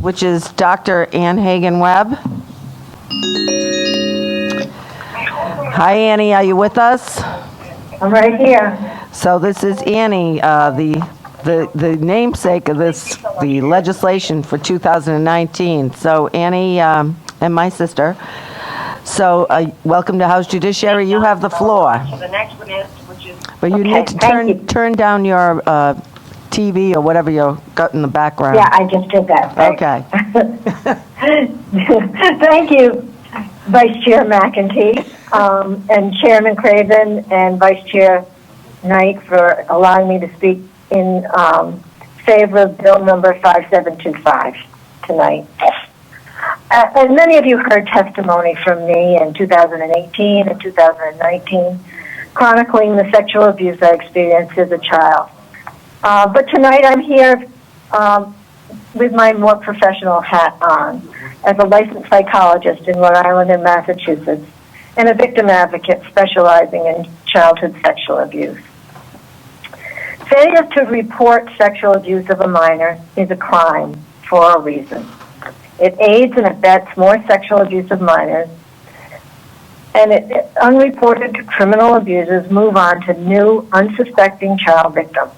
which is Dr. Ann Hagen-Webb. Hi, Annie. Are you with us? I'm right here. So this is Annie, the namesake of this, the legislation for 2019. So Annie and my sister. So welcome to House Judiciary. You have the floor. The next one is, which is. But you need to turn down your TV or whatever you got in the background. Yeah, I just did that. Okay. Thank you, Vice Chair McEntee, and Chairman Craven and Vice Chair Knight for allowing me to speak in favor of Bill number 5725 tonight. As many of you heard testimony from me in 2018 and 2019, chronicling the sexual abuse I experienced as a child. But tonight I'm here with my more professional hat on as a licensed psychologist in Rhode Island and Massachusetts and a victim advocate specializing in childhood sexual abuse. Failure to report sexual abuse of a minor is a crime for a reason. It aids and abets more sexual abuse of minors, and unreported criminal abusers move on to new, unsuspecting child victims,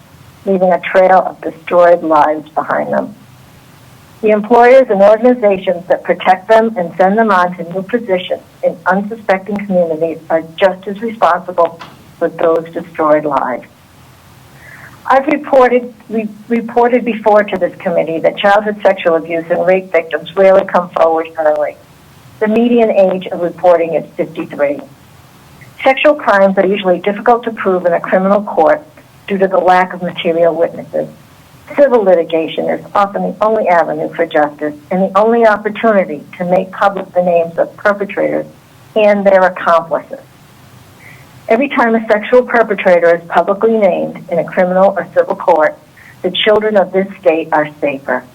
leaving a trail of destroyed lives behind them. The employers and organizations that protect them and send them on to new positions in unsuspecting communities are just as responsible for those destroyed lives. I've reported before to this committee that childhood sexual abuse and rape victims rarely come forward early. The median age of reporting is 53. Sexual crimes are usually difficult to prove in a criminal court due to the lack of material witnesses. Civil litigation is often the only avenue for justice and the only opportunity to make public the names of perpetrators and their accomplices. Every time a sexual perpetrator is publicly named in a criminal or civil court, the children of this state are safer.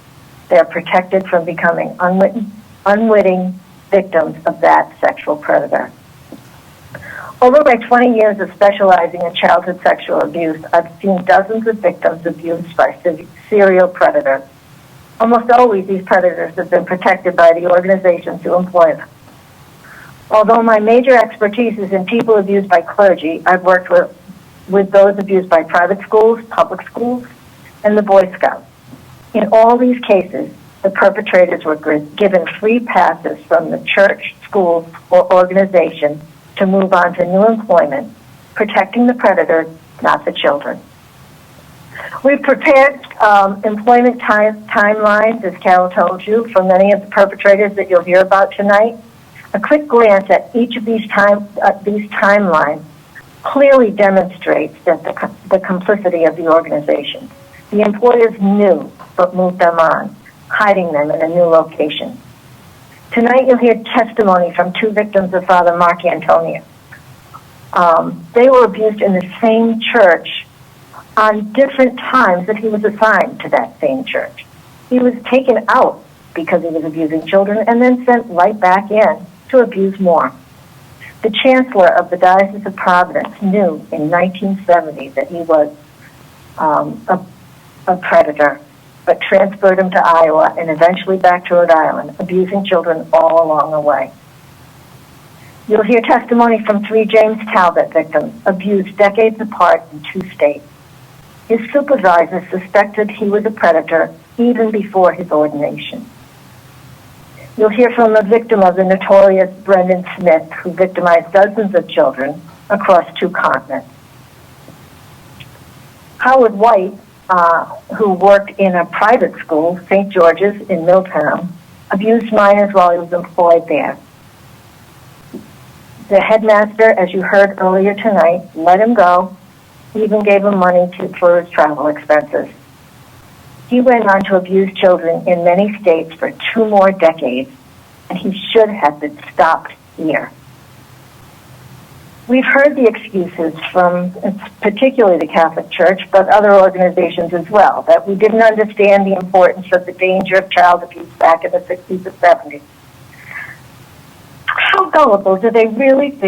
They are protected from becoming unwitting victims of that sexual predator. Over my 20 years of specializing in childhood sexual abuse, I've seen dozens of victims abused by serial predators. Almost always, these predators have been protected by the organizations who employ them. Although my major expertise is in people abused by clergy, I've worked with those abused by private schools, public schools, and the Boy Scouts. In all these cases, the perpetrators were given free passes from the church, school, or organization to move on to new employment, protecting the predators, not the children. We've prepared employment timelines, as Carol told you, for many of the perpetrators that you'll hear about tonight. A quick glance at each of these timelines clearly demonstrates that the complicity of the organization. The employers knew but moved them on, hiding them in a new location. Tonight you'll hear testimony from two victims of Father Mark Antonio. They were abused in the same church on different times that he was assigned to that same church. He was taken out because he was abusing children and then sent right back in to abuse more. The Chancellor of the Diocese of Providence knew in 1970 that he was a predator, but transferred him to Iowa and eventually back to Rhode Island, abusing children all along the way. You'll hear testimony from three James Talbot victims, abused decades apart in two states. His supervisors suspected he was a predator even before his ordination. You'll hear from a victim of the notorious Brendan Smith, who victimized dozens of children across two continents. Howard White, who worked in a private school, St. George's in Milltown, abused minors while he was employed there. The headmaster, as you heard earlier tonight, let him go. He even gave him money for his travel expenses. He went on to abuse children in many states for 2 more decades, and he should have been stopped here. We've heard the excuses from particularly the Catholic Church, but other organizations as well, that we didn't understand the importance of the danger of child abuse back in the 60s and 70s. How gullible do they really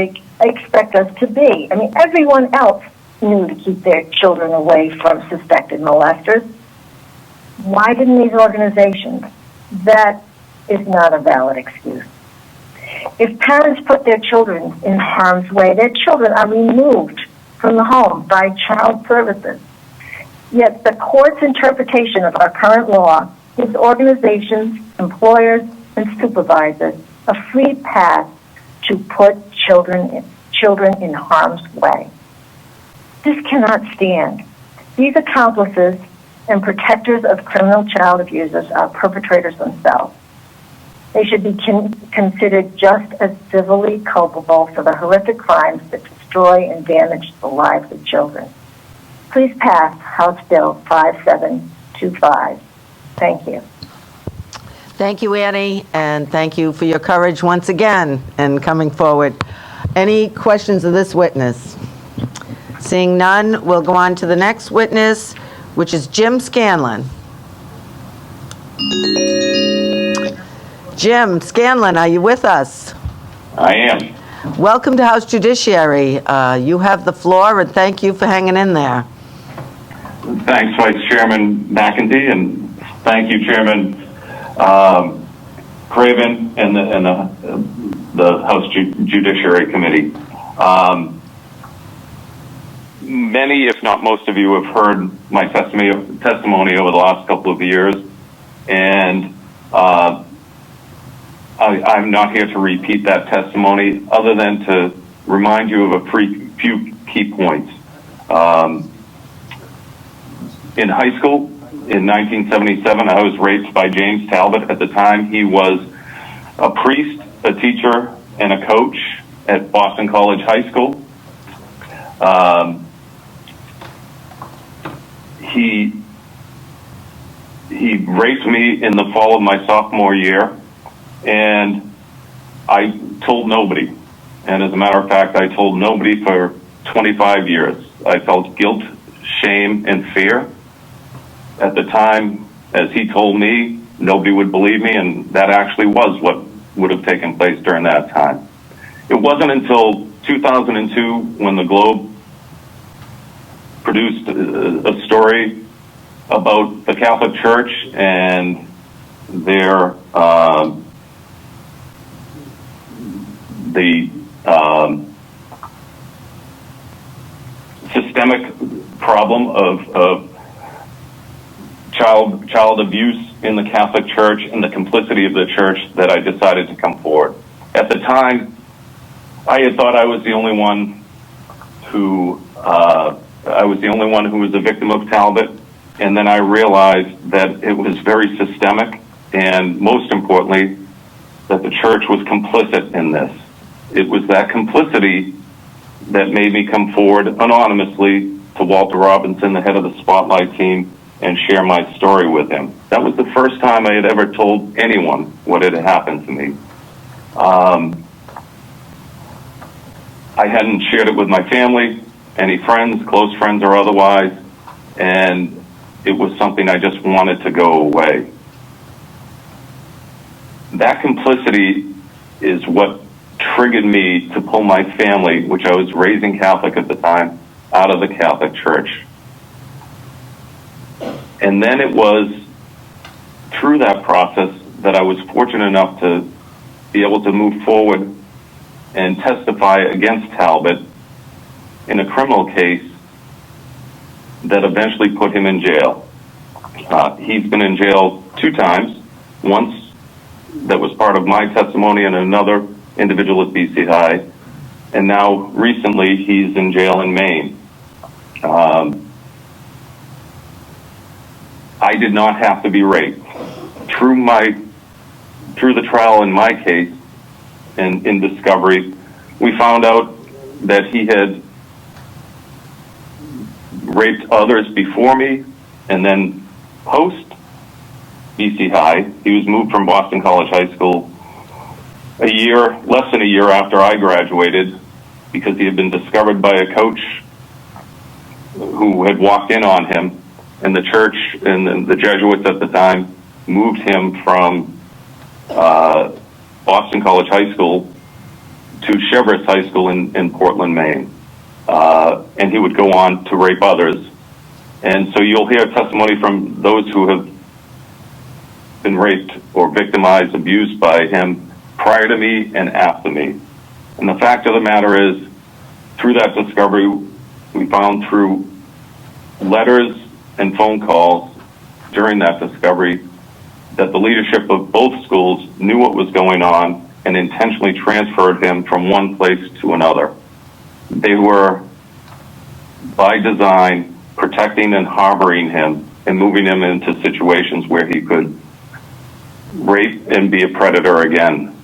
expect us to be? I mean, everyone else knew to keep their children away from suspected molesters. Why didn't these organizations? That is not a valid excuse. If parents put their children in harm's way, their children are removed from the home by child services. Yet the court's interpretation of our current law gives organizations, employers, and supervisors a free pass to put children in harm's way. This cannot stand. These accomplices and protectors of criminal child abusers are perpetrators themselves. They should be considered just as civilly culpable for the horrific crimes that destroy and damage the lives of children. Please pass House Bill 5725. Thank you. Thank you, Annie, and thank you for your courage once again in coming forward. Any questions of this witness? Seeing none, we'll go on to the next witness, which is Jim Scanlon. Jim Scanlon, are you with us? I am. Welcome to House Judiciary. You have the floor, and thank you for hanging in there. Thanks, Vice Chairman McEntee, and thank you, Chairman Craven and the House Judiciary Committee. Many, if not most of you, have heard my testimony over the last couple of years, and I'm not here to repeat that testimony other than to remind you of a few key points. In high school, in 1977, I was raped by James Talbot. At the time, he was a priest, a teacher, and a coach at Boston College High School. He raped me in the fall of my sophomore year, and I told nobody. And as a matter of fact, I told nobody for 25 years. I felt guilt, shame, and fear. At the time, as he told me, nobody would believe me, and that actually was what would have taken place during that time. It wasn't until 2002 when the Globe produced a story about the Catholic Church and their systemic problem of child abuse in the Catholic Church and the complicity of the church, that I decided to come forward. At the time, I had thought I was the only one who was a victim of Talbot, and then I realized that it was very systemic, and most importantly, that the church was complicit in this. It was that complicity that made me come forward anonymously to Walter Robinson, the head of the Spotlight team, and share my story with him. That was the first time I had ever told anyone what had happened to me. I hadn't shared it with my family, any friends, close friends or otherwise, and it was something I just wanted to go away. That complicity is what triggered me to pull my family, which I was raising Catholic at the time, out of the Catholic Church. And then it was through that process that I was fortunate enough to be able to move forward and testify against Talbot in a criminal case that eventually put him in jail. He's been in jail 2 times, once that was part of my testimony and another individual at BC High, and now recently he's in jail in Maine. I did not have to be raped. Through the trial in my case and in discovery, we found out that he had raped others before me, and then post BC High, he was moved from Boston College High School less than a year after I graduated, because he had been discovered by a coach who had walked in on him, and the church and the Jesuits at the time moved him from Boston College High School to Cheverus High School in Portland, Maine. And he would go on to rape others. And so you'll hear testimony from those who have been raped or victimized, abused by him prior to me and after me. And the fact of the matter is, through that discovery, we found through letters and phone calls during that discovery that the leadership of both schools knew what was going on and intentionally transferred him from one place to another. They were, by design, protecting and harboring him and moving him into situations where he could rape and be a predator again.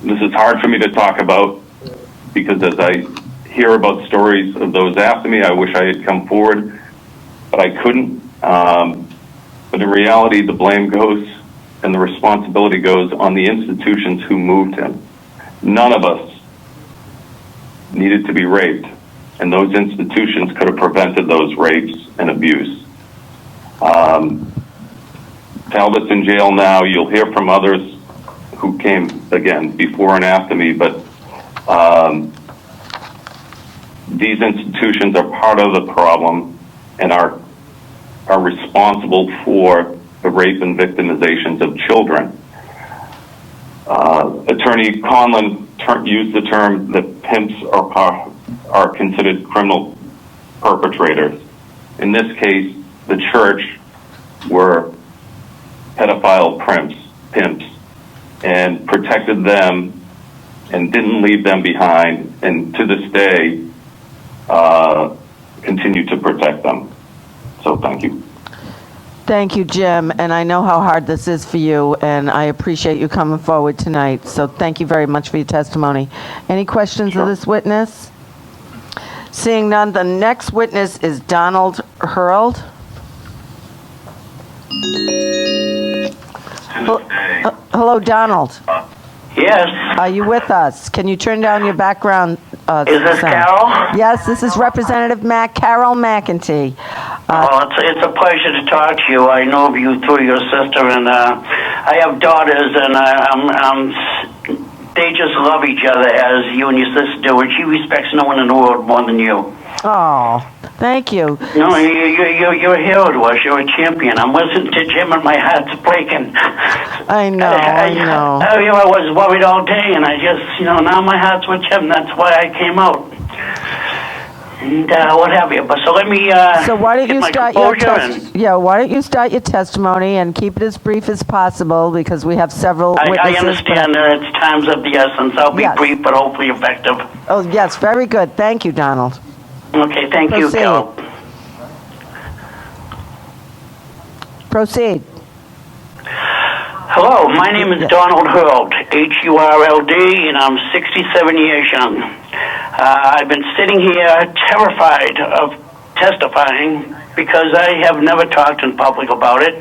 This is hard for me to talk about because as I hear about stories of those after me, I wish I had come forward, but I couldn't. But in reality, the blame goes and the responsibility goes on the institutions who moved him. None of us needed to be raped, and those institutions could have prevented those rapes and abuse. Talbot's in jail now. You'll hear from others who came, again, before and after me, but these institutions are part of the problem and are responsible for the rape and victimizations of children. Attorney Conlon used the term that pimps are considered criminal perpetrators. In this case, the church were pedophile pimps and protected them and didn't leave them behind, and to this day continue to protect them. So thank you. Thank you, Jim, and I know how hard this is for you, and I appreciate you coming forward tonight. So thank you very much for your testimony. Any questions Sure. of this witness? Seeing none, the next witness is Donald Hurld. Hello, Donald. Yes. Are you with us? Can you turn down your background Is this sound? Carol? Yes, this is Representative Carol McEntee. It's a pleasure to talk to you. I know of you through your sister, and I have daughters, and they just love each other as you and your sister do, and she respects no one in the world more than you. Oh, thank you. No, you're a hero to us. You're a champion. I'm listening to Jim, and my heart's breaking. I know. I was worried all day, and I just, now my heart's with Jim. That's why I came out. And what have you. But so let me So why don't get you my start composure why don't you start your testimony and keep it as brief as possible because we have several witnesses. I understand that it's time's of the essence. I'll be brief, but hopefully effective. Oh, yes, very good. Thank you, Donald. Okay, thank you, Proceed. Carol. Proceed. Hello, my name is Donald Hurld, Hurld, and I'm 67 years young. I've been sitting here terrified of testifying because I have never talked in public about it.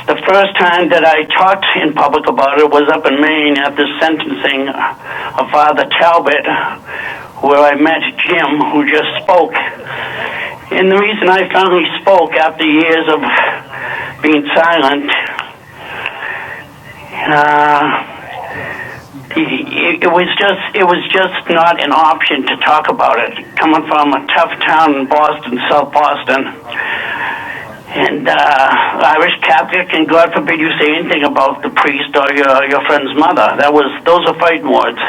The first time that I talked in public about it was up in Maine at the sentencing of Father Talbot, where I met Jim, who just spoke. And the reason I finally spoke after years of being silent, it was just not an option to talk about it. Coming from a tough town in Boston, South Boston, and Irish Catholic, and God forbid you say anything about the priest or your friend's mother. Those are fighting words.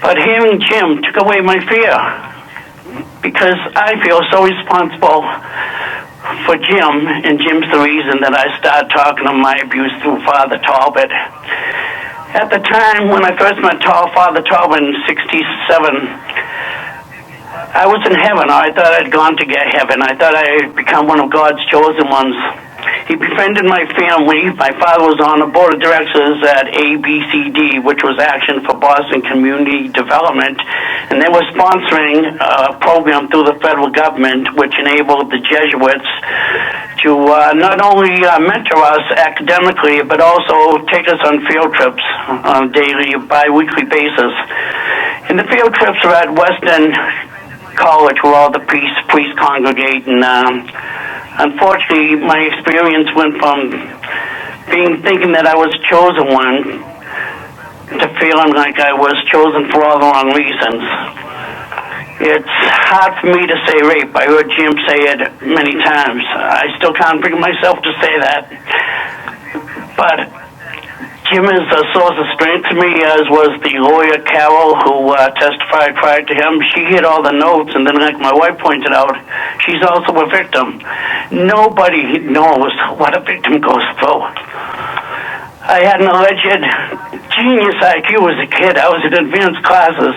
But hearing Jim took away my fear, because I feel so responsible for Jim, and Jim's the reason that I started talking of my abuse through Father Talbot. At the time when I first met Father Talbot in 1967, I was in heaven. I thought I'd gone to get heaven. I thought I had become one of God's chosen ones. He befriended my family. My father was on the board of directors at ABCD, which was Action for Boston Community Development, and they were sponsoring a program through the federal government which enabled the Jesuits to not only mentor us academically, but also take us on field trips on a daily, bi-weekly basis. And the field trips were at Western College, where all the priests congregate, and unfortunately, my experience went from thinking that I was chosen one to feeling like I was chosen for all the wrong reasons. It's hard for me to say rape. I heard Jim say it many times. I still can't bring myself to say that. But Jim is a source of strength to me, as was the lawyer Carol, who testified prior to him. She hid all the notes, and then, like my wife pointed out, she's also a victim. Nobody knows what a victim goes through. I had an alleged genius IQ as a kid. I was in advanced classes.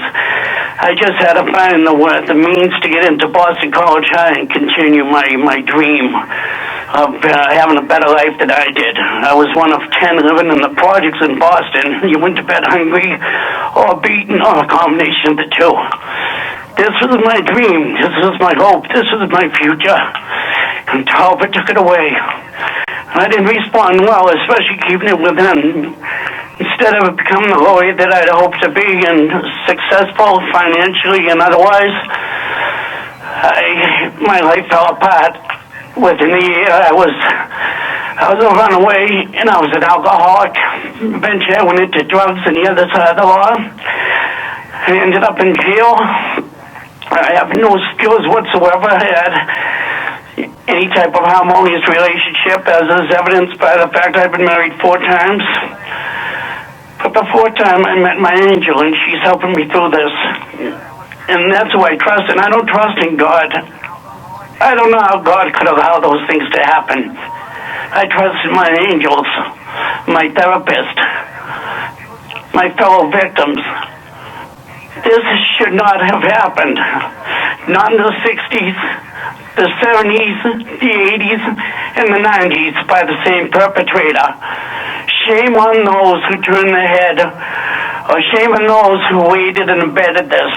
I just had to find the means to get into Boston College High and continue my dream of having a better life than I did. I was one of 10 living in the projects in Boston. You went to bed hungry or beaten or a combination of the two. This was my dream. This was my hope. This was my future. And Talbot took it away. I didn't respond well, especially keeping it within. Instead of becoming the lawyer that I'd hoped to be and successful financially and otherwise, my life fell apart. Within a year, I was a runaway, and I was an alcoholic. Eventually, I went into drugs on the other side of the law. I ended up in jail. I have no skills whatsoever. I had any type of harmonious relationship, as is evidenced by the fact I've been married 4 times. But the 4th time I met my angel, and she's helping me through this. And that's who I trust, and I don't trust in God. I don't know how God could allow those things to happen. I trust in my angels, my therapist, my fellow victims. This should not have happened. Not in the 60s, the 70s, the 80s, and the 90s by the same perpetrator. Shame on those who turned their head, or shame on those who waited and abetted this.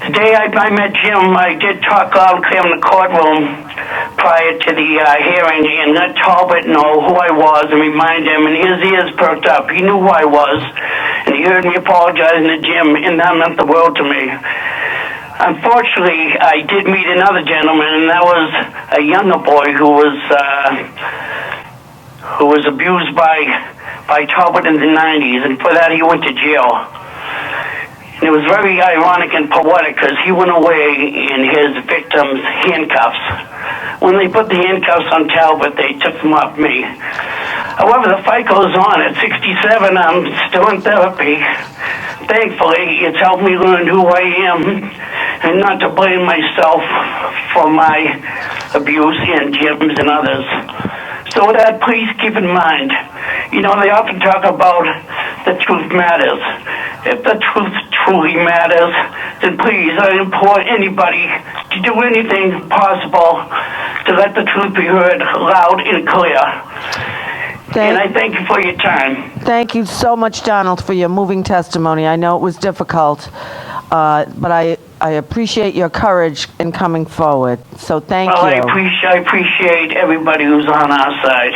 The day I met Jim, I did talk loud and clear in the courtroom prior to the hearing and let Talbot know who I was and remind him, and his ears perked up. He knew who I was, and he heard me apologizing to Jim, and that meant the world to me. Unfortunately, I did meet another gentleman, and that was a younger boy who was abused by Talbot in the 90s, and for that he went to jail. And it was very ironic and poetic because he went away in his victim's handcuffs. When they put the handcuffs on Talbot, they took them off me. However, the fight goes on. At 67, I'm still in therapy. Thankfully, it's helped me learn who I am and not to blame myself for my abuse and Jim's and others. So with that, please keep in mind, they often talk about the truth matters. If the truth truly matters, then please, I implore anybody to do anything possible to let the truth be heard loud and clear. And I thank you for your time. Thank you so much, Donald, for your moving testimony. I know it was difficult, but I appreciate your courage in coming forward. So thank you. I appreciate everybody who's on our side.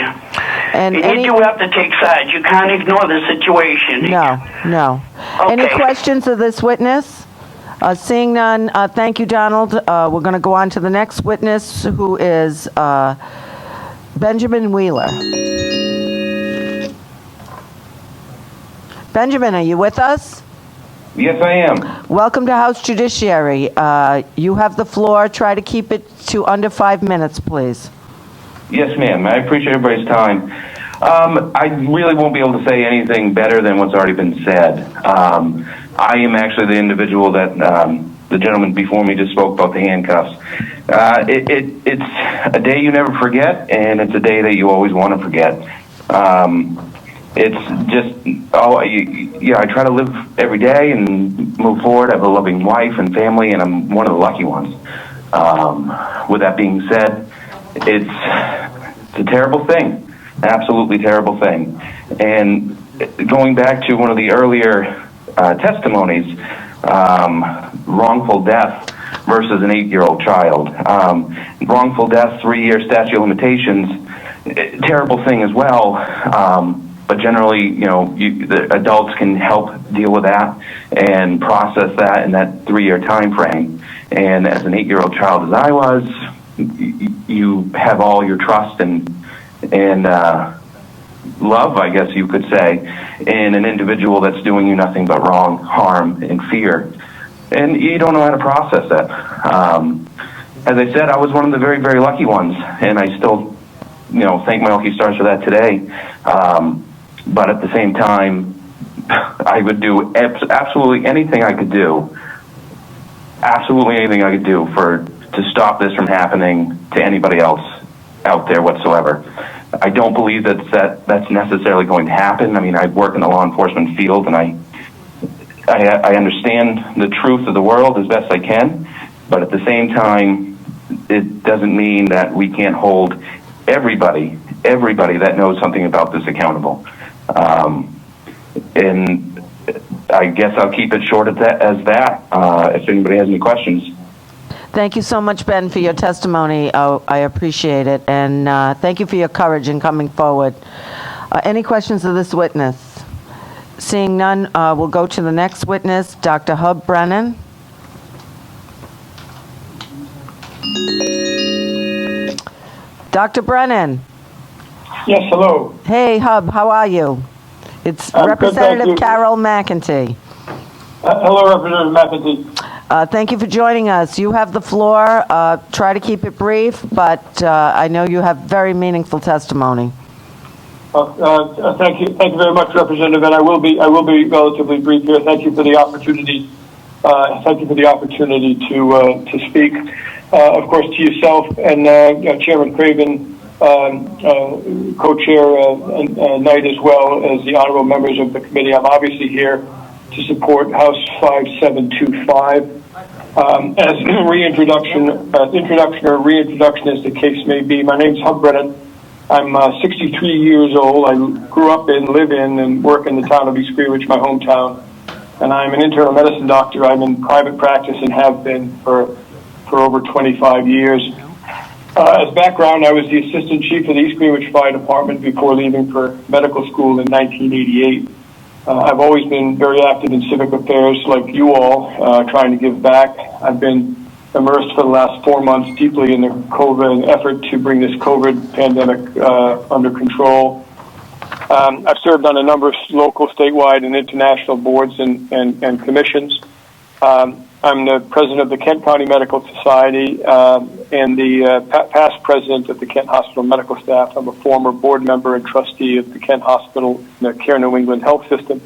And you do have to take sides. You can't ignore the situation. No. Okay. Any questions of this witness? Seeing none, thank you, Donald. We're going to go on to the next witness, who is Benjamin Wheeler. Benjamin, are you with us? Yes, I am. Welcome to House Judiciary. You have the floor. Try to keep it to under 5 minutes, please. Yes, ma'am. I appreciate everybody's time. I really won't be able to say anything better than what's already been said. I am actually the individual that the gentleman before me just spoke about the handcuffs. It's a day you never forget, and it's a day that you always want to forget. It's just, I try to live every day and move forward. I have a loving wife and family, and I'm one of the lucky ones. With that being said, it's a terrible thing, absolutely terrible thing. And going back to one of the earlier testimonies, wrongful death versus an 8-year-old child. Wrongful death, 3-year statute of limitations, terrible thing as well. But generally, the adults can help deal with that and process that in that 3-year time frame. And as an 8-year-old child, as I was, you have all your trust and love, I guess you could say, in an individual that's doing you nothing but wrong, harm, and fear. and you don't know how to process that. As I said, I was one of the very, very lucky ones, and I still, thank my lucky stars for that today. But at the same time, I would do absolutely anything I could do. Absolutely anything I could do to stop this from happening to anybody else out there whatsoever. I don't believe that's necessarily going to happen. I mean, I work in the law enforcement field, and I understand the truth of the world as best I can, but at the same time, it doesn't mean that we can't hold everybody that knows something about this accountable. And I guess I'll keep it short as that. If anybody has any questions. Thank you so much, Ben, for your testimony. Oh, I appreciate it. And thank you for your courage in coming forward. Any questions of this witness? Seeing none, we'll go to the next witness, Dr. Hub Brennan. Dr. Brennan. Yes, hello. Hey, Hub, how are you? It's Good, Representative thank you. Carol McEntee. Hello, Representative McEntee. Thank you for joining us. You have the floor. Try to keep it brief, but I know you have very meaningful testimony. Thank you very much, Representative. And I will be relatively brief here. Thank you for the opportunity. To speak. Of course, to yourself and Chairman Craven, co-chair Knight, as well as the honorable members of the committee. I'm obviously here to support House 5725. As reintroduction as the case may be, my name's Hub Brennan. I'm 63 years old. I grew up in, live in, and work in the town of East Greenwich, my hometown. And I'm an internal medicine doctor. I'm in private practice and have been for over 25 years. As background, I was the assistant chief of the East Greenwich Fire Department before leaving for medical school in 1988. I've always been very active in civic affairs like you all, trying to give back. I've been immersed for the last 4 months deeply in the COVID effort to bring this COVID pandemic under control. I've served on a number of local, statewide, and international boards and commissions. I'm the president of the Kent County Medical Society and the past president of the Kent Hospital Medical Staff. I'm a former board member and trustee of the Kent Hospital and the Care New England Health System.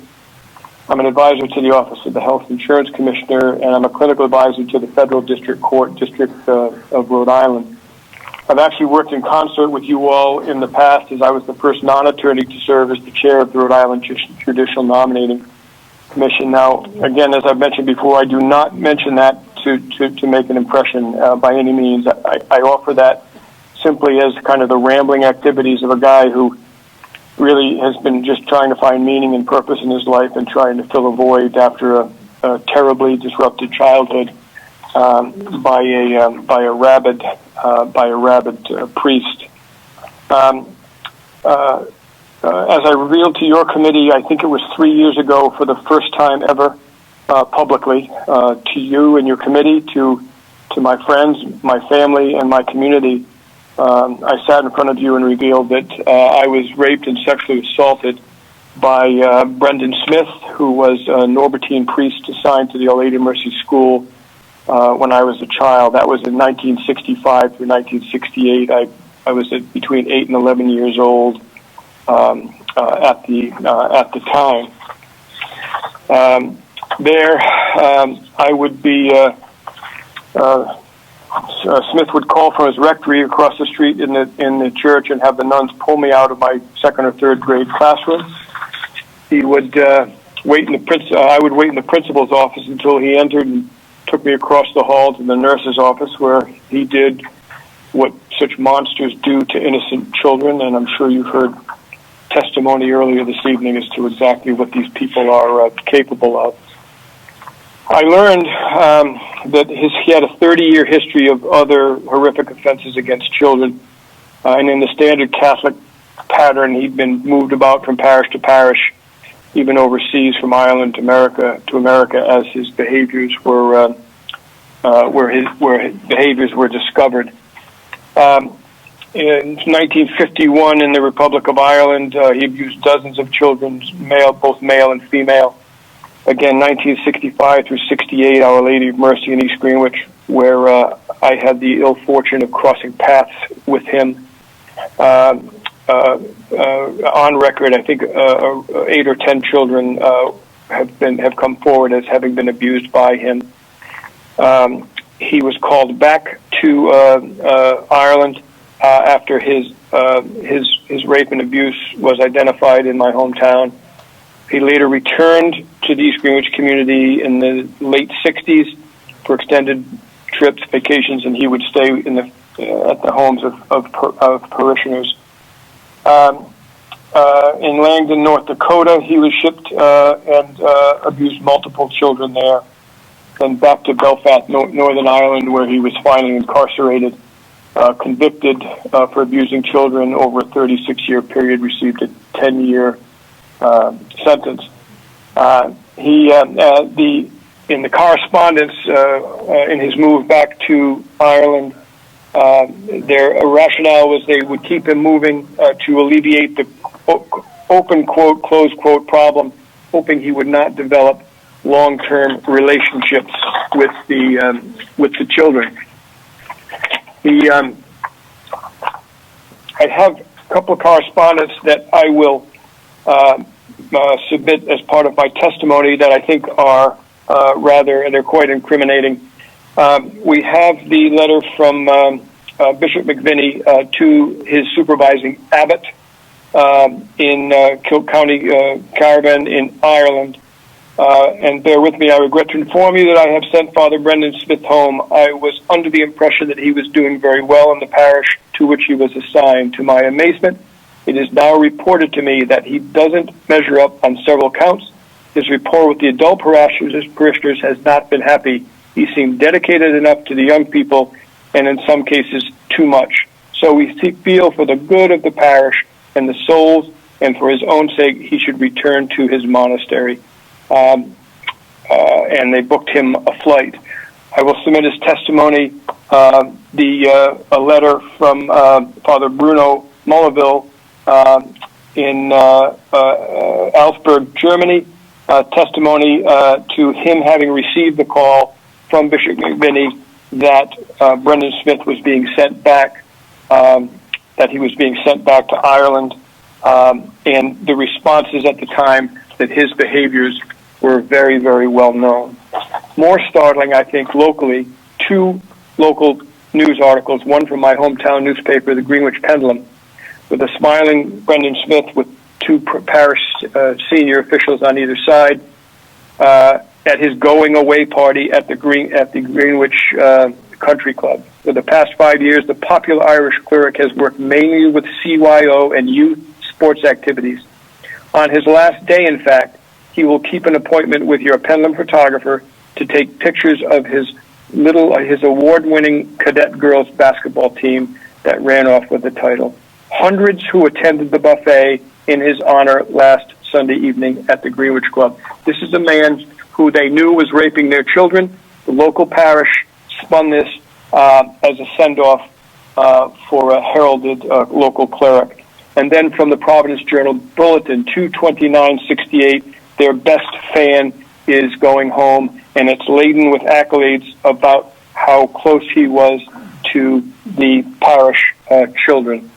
I'm an advisor to the Office of the Health Insurance Commissioner, and I'm a clinical advisor to the Federal District Court District of Rhode Island. I've actually worked in concert with you all in the past, as I was the first non-attorney to serve as the chair of the Rhode Island Judicial Nominating Commission. Now, again, as I've mentioned before, I do not mention that to make an impression by any means. I offer that simply as kind of the rambling activities of a guy who really has been just trying to find meaning and purpose in his life and trying to fill a void after a terribly disrupted childhood by a rabid priest. As I revealed to your committee, I think it was 3 years ago, for the first time ever, publicly, to you and your committee, to my friends, my family, and my community, I sat in front of you and revealed that I was raped and sexually assaulted by Brendan Smith, who was a Norbertine priest assigned to the Our Lady of Mercy School when I was a child. That was in 1965 through 1968. I was between 8 and 11 years old at the time. I would be. Smith would call from his rectory across the street in the church and have the nuns pull me out of my second or third grade classroom. He would wait in the I would wait in the principal's office until he entered and took me across the hall to the nurse's office, where he did what such monsters do to innocent children. And I'm sure you've heard testimony earlier this evening as to exactly what these people are capable of. I learned that he had a 30-year history of other horrific offenses against children, and in the standard Catholic pattern, he'd been moved about from parish to parish, even overseas from Ireland to America, as his behaviors were discovered. In 1951, in the Republic of Ireland, he abused dozens of children, both male and female. again, 1965 through 68, Our Lady of Mercy in East Greenwich, where I had the ill fortune of crossing paths with him. On record, I think 8 or 10 children have come forward as having been abused by him. He was called back to Ireland after his rape and abuse was identified in my hometown. He later returned to the East Greenwich community in the late 60s for extended trips, vacations, and he would stay in at the homes of parishioners. In Langdon, North Dakota, he was shipped and abused multiple children there. Then back to Belfast, Northern Ireland, where he was finally incarcerated, convicted for abusing children over a 36-year period, received a 10-year sentence. In the correspondence in his move back to Ireland, their rationale was they would keep him moving to alleviate the open quote, close quote problem, hoping he would not develop long-term relationships with the children. I have a couple of correspondence that I will submit as part of my testimony that I think are they're quite incriminating. We have the letter from Bishop McVinney to his supervising abbot in Kilke County Caravan in Ireland. And bear with me, I regret to inform you that I have sent Father Brendan Smith home. I was under the impression that he was doing very well in the parish to which he was assigned. To my amazement, it is now reported to me that he doesn't measure up on several counts. His rapport with the adult parishioners has not been happy. He seemed dedicated enough to the young people, and in some cases, too much. So we feel for the good of the parish and the souls, and for his own sake, he should return to his monastery. And they booked him a flight. I will submit his testimony, a letter from Father Bruno Mulleville in Augsburg, Germany, testimony to him having received the call from Bishop McVinney that Brendan Smith was being sent back, that he was being sent back to Ireland, and the responses at the time that his behaviors were very, very well known. More startling, I think, locally, 2 local news articles, one from my hometown newspaper, the Greenwich Pendulum, with a smiling Brendan Smith with 2 parish senior officials on either side at his going away party at the Greenwich Country Club. For the past 5 years, the popular Irish cleric has worked mainly with CYO and youth sports activities. On his last day, in fact, he will keep an appointment with your Pendulum photographer to take pictures of his award-winning cadet girls basketball team that ran off with the title. Hundreds who attended the buffet in his honor last Sunday evening at the Greenwich Club. This is a man who they knew was raping their children. The local parish spun this as a send-off for a heralded local cleric. And then from the Providence Journal Bulletin, 2/29/68, their best fan is going home, and it's laden with accolades about how close he was to the parish children.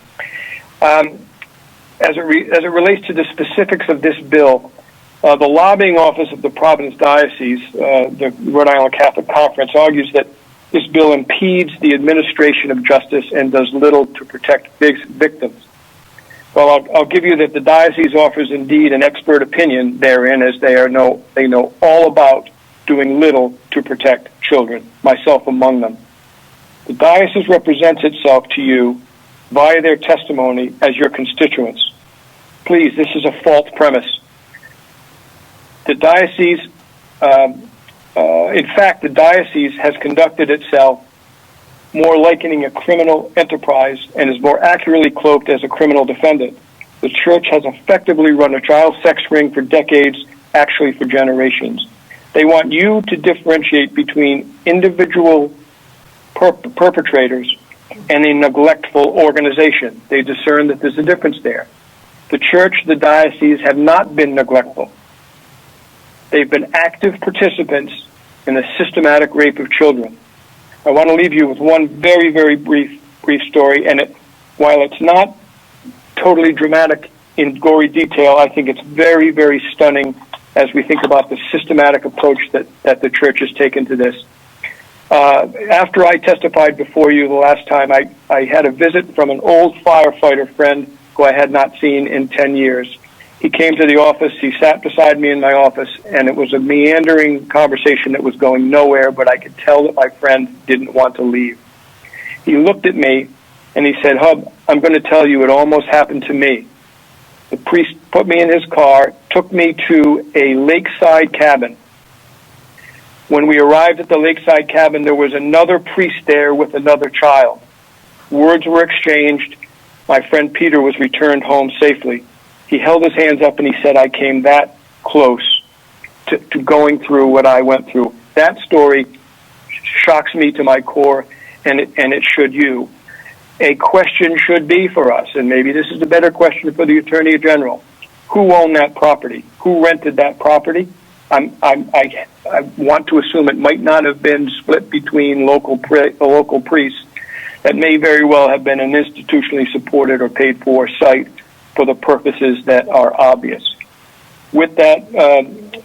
As it relates to the specifics of this bill, the lobbying office of the Providence Diocese, the Rhode Island Catholic Conference, argues that this bill impedes the administration of justice and does little to protect victims. Well, I'll give you that the diocese offers indeed an expert opinion therein, as they know all about doing little to protect children, myself among them. The diocese represents itself to you via their testimony as your constituents. Please, this is a false premise. The diocese, in fact, the diocese has conducted itself more likening a criminal enterprise and is more accurately cloaked as a criminal defendant. The church has effectively run a child sex ring for decades, actually for generations. They want you to differentiate between individual perpetrators and a neglectful organization. They discern that there's a difference there. The church, the diocese have not been neglectful. They've been active participants in the systematic rape of children. I want to leave you with one very, very brief story, and while it's not totally dramatic in gory detail, I think it's very, very stunning as we think about the systematic approach that the church has taken to this. After I testified before you the last time, I had a visit from an old firefighter friend who I had not seen in 10 years. He came to the office, he sat beside me in my office, and it was a meandering conversation that was going nowhere, but I could tell that my friend didn't want to leave. He looked at me and he said, "Hub, I'm going to tell you, it almost happened to me." The priest put me in his car, took me to a lakeside cabin. When we arrived at the lakeside cabin, there was another priest there with another child. Words were exchanged. My friend Peter was returned home safely. He held his hands up and he said, "I came that close to going through what I went through." That story shocks me to my core, and it should you. A question should be for us, and maybe this is a better question for the Attorney General. Who owned that property? Who rented that property? I want to assume it might not have been split between local priests. That may very well have been an institutionally supported or paid for site for the purposes that are obvious. With that,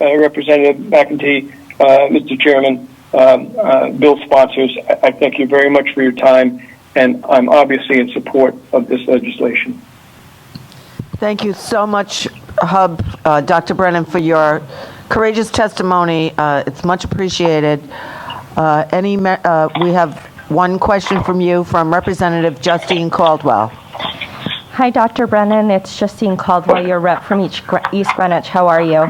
Representative McEntee, Mr. Chairman, bill sponsors, I thank you very much for your time, and I'm obviously in support of this legislation. Thank you so much, Hub, Dr. Brennan, for your courageous testimony. It's much appreciated. We have one question from you from Representative Justine Caldwell. Hi, Dr. Brennan. It's Justine Caldwell, your rep from East Greenwich. How are you?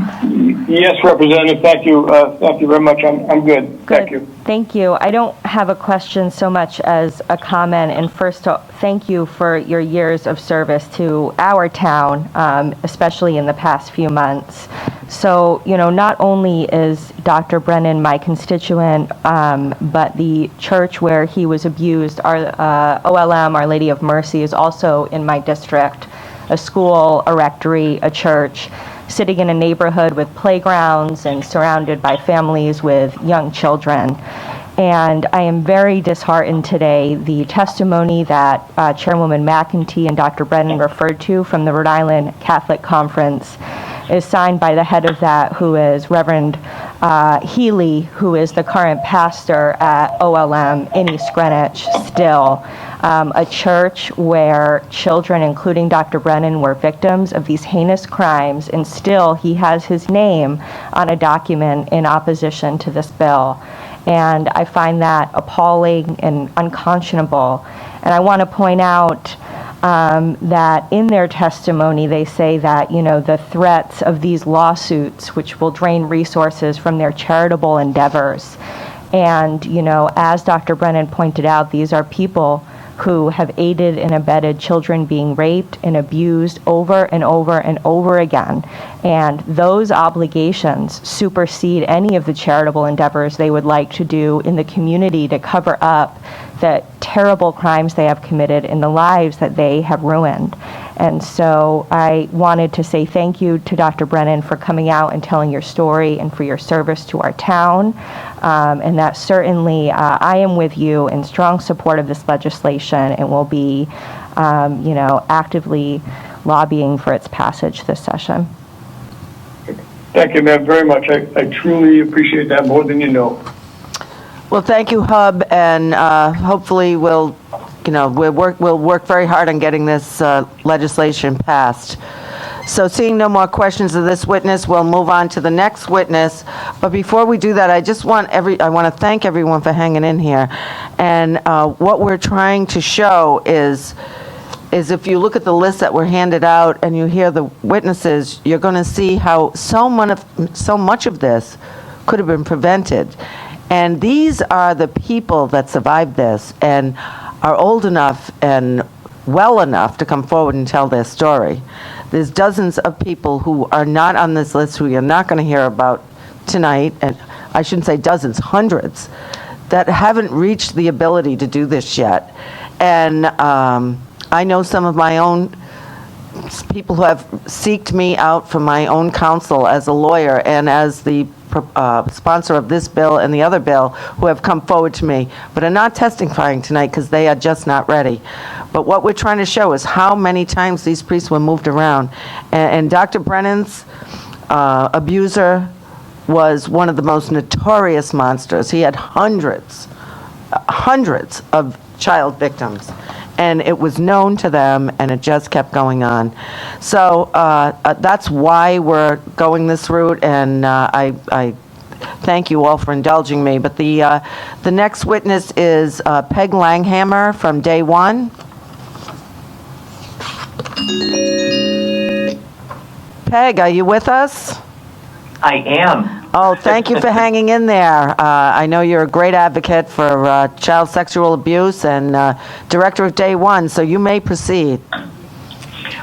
Yes, Representative. Thank you. Thank you very much. I'm good. Thank you. Thank you. I don't have a question so much as a comment. And first, thank you for your years of service to our town, especially in the past few months. So, not only is Dr. Brennan my constituent, but the church where he was abused, our OLM, Our Lady of Mercy, is also in my district. A school, a rectory, a church, sitting in a neighborhood with playgrounds and surrounded by families with young children. And I am very disheartened today. The testimony that Chairwoman McEntee and Dr. Brennan referred to from the Rhode Island Catholic Conference is signed by the head of that, who is Reverend Healy, who is the current pastor at OLM in East Greenwich still. A church where children, including Dr. Brennan, were victims of these heinous crimes, and still he has his name on a document in opposition to this bill. And I find that appalling and unconscionable. And I want to point out that in their testimony they say that, the threats of these lawsuits, which will drain resources from their charitable endeavors. And, as Dr. Brennan pointed out, these are people who have aided and abetted children being raped and abused over and over and over again. And those obligations supersede any of the charitable endeavors they would like to do in the community to cover up the terrible crimes they have committed and the lives that they have ruined. And so I wanted to say thank you to Dr. Brennan for coming out and telling your story and for your service to our town. And that certainly I am with you in strong support of this legislation and will be, actively lobbying for its passage this session. Thank you, ma'am, very much. I truly appreciate that more than you know. Well, thank you, Hub, and hopefully we'll work very hard on getting this legislation passed. So seeing no more questions of this witness, we'll move on to the next witness. But before we do that, I want to thank everyone for hanging in here. And what we're trying to show is if you look at the list that were handed out and you hear the witnesses, you're going to see how so much of this could have been prevented. And these are the people that survived this and are old enough and well enough to come forward and tell their story. There's dozens of people who are not on this list who you're not going to hear about tonight, and I shouldn't say dozens, hundreds, that haven't reached the ability to do this yet. And I know some of my own people who have seeked me out for my own counsel as a lawyer and as the sponsor of this bill and the other bill, who have come forward to me, but are not testifying tonight because they are just not ready. But what we're trying to show is how many times these priests were moved around. And Dr. Brennan's abuser was one of the most notorious monsters. He had hundreds of child victims, and it was known to them, and it just kept going on. So that's why we're going this route, and I thank you all for indulging me. But the next witness is Peg Langhammer from Day One. Peg, are you with us? I am. Oh, thank you for hanging in there. I know you're a great advocate for child sexual abuse and director of Day One, so you may proceed.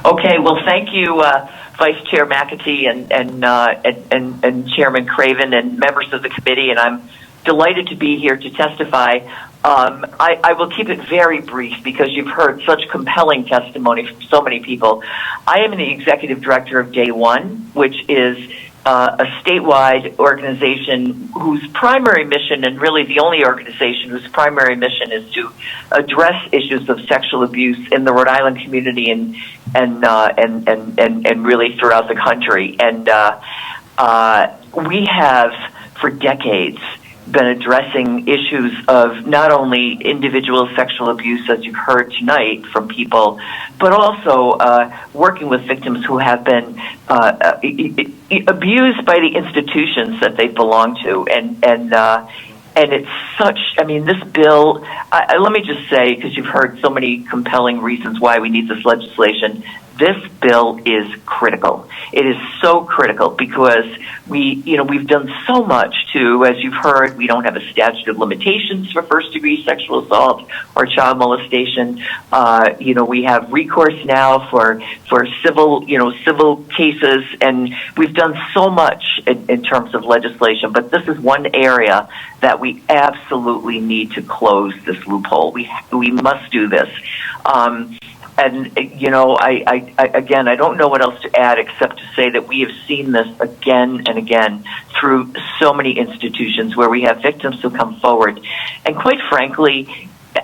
Okay, well, thank you, Vice Chair McAtee and Chairman Craven and members of the committee, and I'm delighted to be here to testify. I will keep it very brief because you've heard such compelling testimony from so many people. I am the executive director of Day One, which is a statewide organization whose primary mission, and really the only organization whose primary mission, is to address issues of sexual abuse in the Rhode Island community and really throughout the country. And we have, for decades, been addressing issues of not only individual sexual abuse, as you've heard tonight from people, but also working with victims who have been abused by the institutions that they belong to. And it's such, I mean, this bill, let me just say, because you've heard so many compelling reasons why we need this legislation, this bill is critical. It is so critical because we've done so much to, as you've heard, we don't have a statute of limitations for first-degree sexual assault or child molestation. We have recourse now for civil cases, and we've done so much in terms of legislation. But this is one area that we absolutely need to close this loophole. We must do this. And, I don't know what else to add except to say that we have seen this again and again through so many institutions where we have victims who come forward. And quite frankly,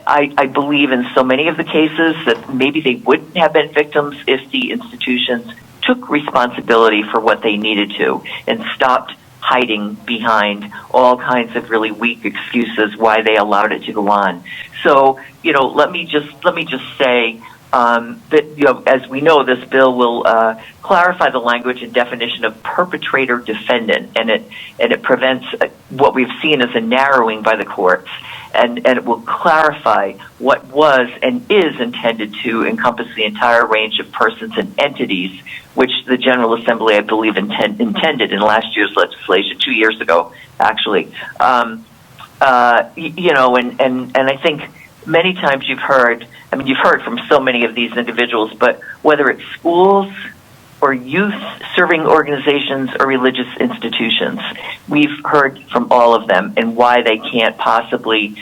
I believe in so many of the cases that maybe they wouldn't have been victims if the institutions took responsibility for what they needed to and stopped hiding behind all kinds of really weak excuses why they allowed it to go on. So, let me just say, that, as we know, this bill will clarify the language and definition of perpetrator defendant, and it prevents what we've seen as a narrowing by the courts, and it will clarify what was and is intended to encompass the entire range of persons and entities, which the General Assembly, I believe, intended in last year's legislation, 2 years ago, actually. And I think many times you've heard from so many of these individuals, but whether it's schools or youth serving organizations or religious institutions, we've heard from all of them and why they can't possibly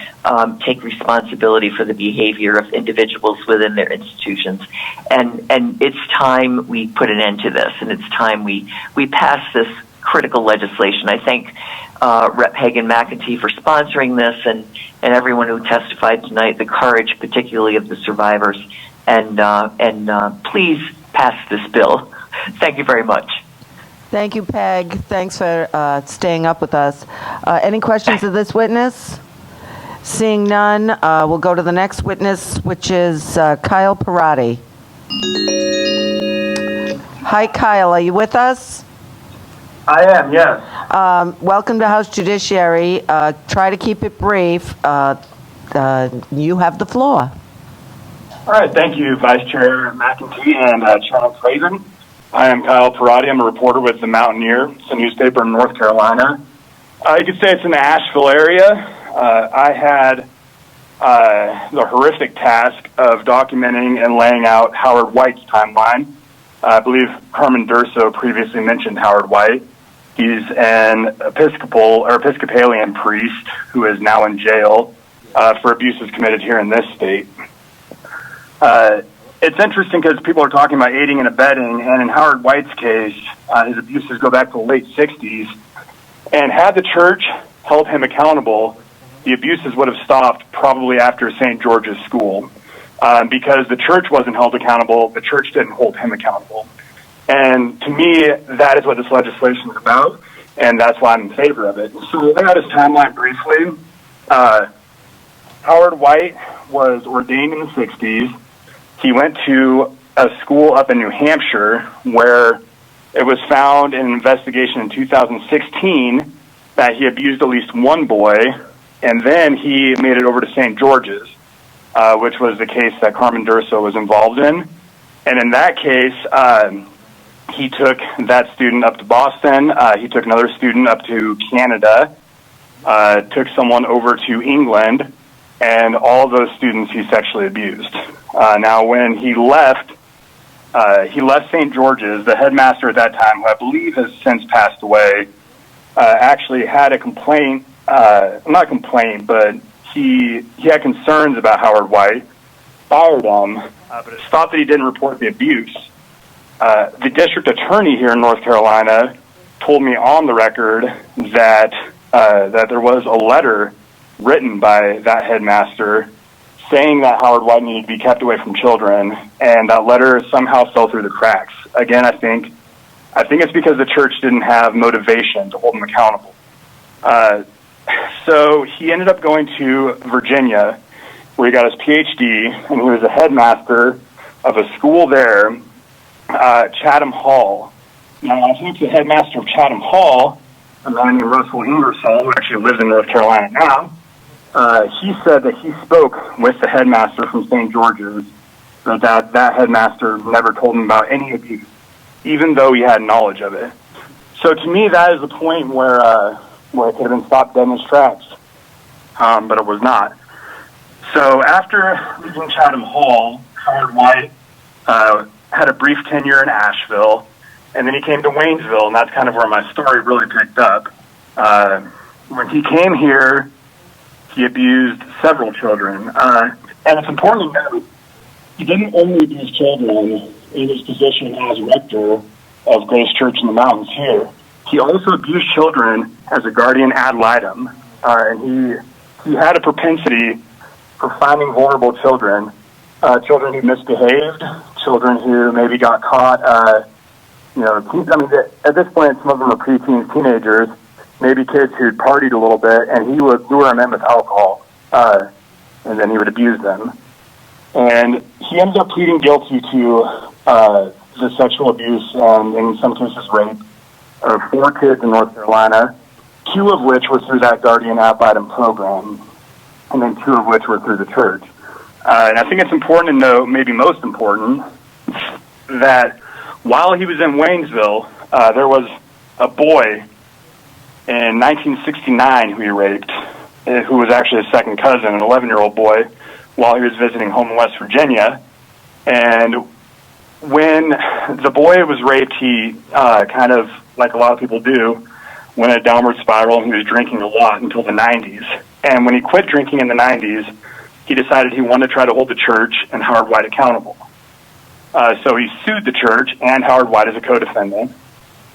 take responsibility for the behavior of individuals within their institutions. And it's time we put an end to this, and it's time we pass this critical legislation. I thank Rep. Hagan McEntee for sponsoring this, and everyone who testified tonight, the courage particularly of the survivors, and please pass this bill. Thank you very much. Thank you, Peg. Thanks for staying up with us. Any questions of this witness? Seeing none, we'll go to the next witness, which is Kyle Parati. Hi, Kyle. Are you with us? I am, yes. Welcome to House Judiciary. Try to keep it brief. You have the floor. All right, thank you, Vice Chair McEntee and Chairman Craven. I am Kyle Parati. I'm a reporter with the Mountaineer. It's a newspaper in North Carolina. You could say it's in the Asheville area. I had the horrific task of documenting and laying out Howard White's timeline. I believe Herman Durso previously mentioned Howard White. He's an Episcopalian priest who is now in jail for abuses committed here in this state. it's interesting because people are talking about aiding and abetting, and in Howard White's case, his abuses go back to the late 60s. And had the church held him accountable, the abuses would have stopped probably after St. George's School. Because the church wasn't held accountable, the church didn't hold him accountable. And to me, that is what this legislation is about, and that's why I'm in favor of it. So looking at his timeline briefly, Howard White was ordained in the 60s. He went to a school up in New Hampshire where it was found in an investigation in 2016 that he abused at least one boy, and then he made it over to St. George's, which was the case that Carmen Durso was involved in. And in that case, he took that student up to Boston. He took another student up to Canada, took someone over to England, and all of those students he sexually abused. Now, when he left St. George's, the headmaster at that time, who I believe has since passed away, actually had a complaint, not a complaint, but he had concerns about Howard White, fired him, but it's thought that he didn't report the abuse. The district attorney here in North Carolina told me on the record that there was a letter written by that headmaster saying that Howard White needed to be kept away from children, and that letter somehow fell through the cracks. Again, I think it's because the church didn't have motivation to hold him accountable. So he ended up going to Virginia, where he got his PhD, and he was a headmaster of a school there, Chatham Hall. Now, I think the headmaster of Chatham Hall, a man named Russell Ingersoll, who actually lives in North Carolina now, he said that he spoke with the headmaster from St. George's, that headmaster never told him about any abuse, even though he had knowledge of it. So to me, that is the point where it could have been stopped dead in its tracks, but it was not. So after leaving Chatham Hall, Howard White had a brief tenure in Asheville, and then he came to Waynesville, and that's kind of where my story really picked up. When he came here, he abused several children. And it's important to note, he didn't only abuse children in his position as rector of Grace Church in the Mountains here. He also abused children as a guardian ad litem. And he had a propensity for finding vulnerable children, children who misbehaved, children who maybe got caught, at this point, some of them are preteens, teenagers, maybe kids who'd partied a little bit, and he would lure them in with alcohol, and then he would abuse them. And he ended up pleading guilty to the sexual abuse and, in some cases, rape of 4 kids in North Carolina, 2 of which were through that guardian ad litem program, and then 2 of which were through the church. And I think it's important to note, maybe most important, that while he was in Waynesville, there was a boy in 1969 who he raped, who was actually his second cousin, an 11-year-old boy, while he was visiting home in West Virginia. And when the boy was raped, he kind of, like a lot of people do, went a downward spiral, and he was drinking a lot until the 90s. And when he quit drinking in the 90s, he decided he wanted to try to hold the church and Howard White accountable. So he sued the church and Howard White as a co-defendant.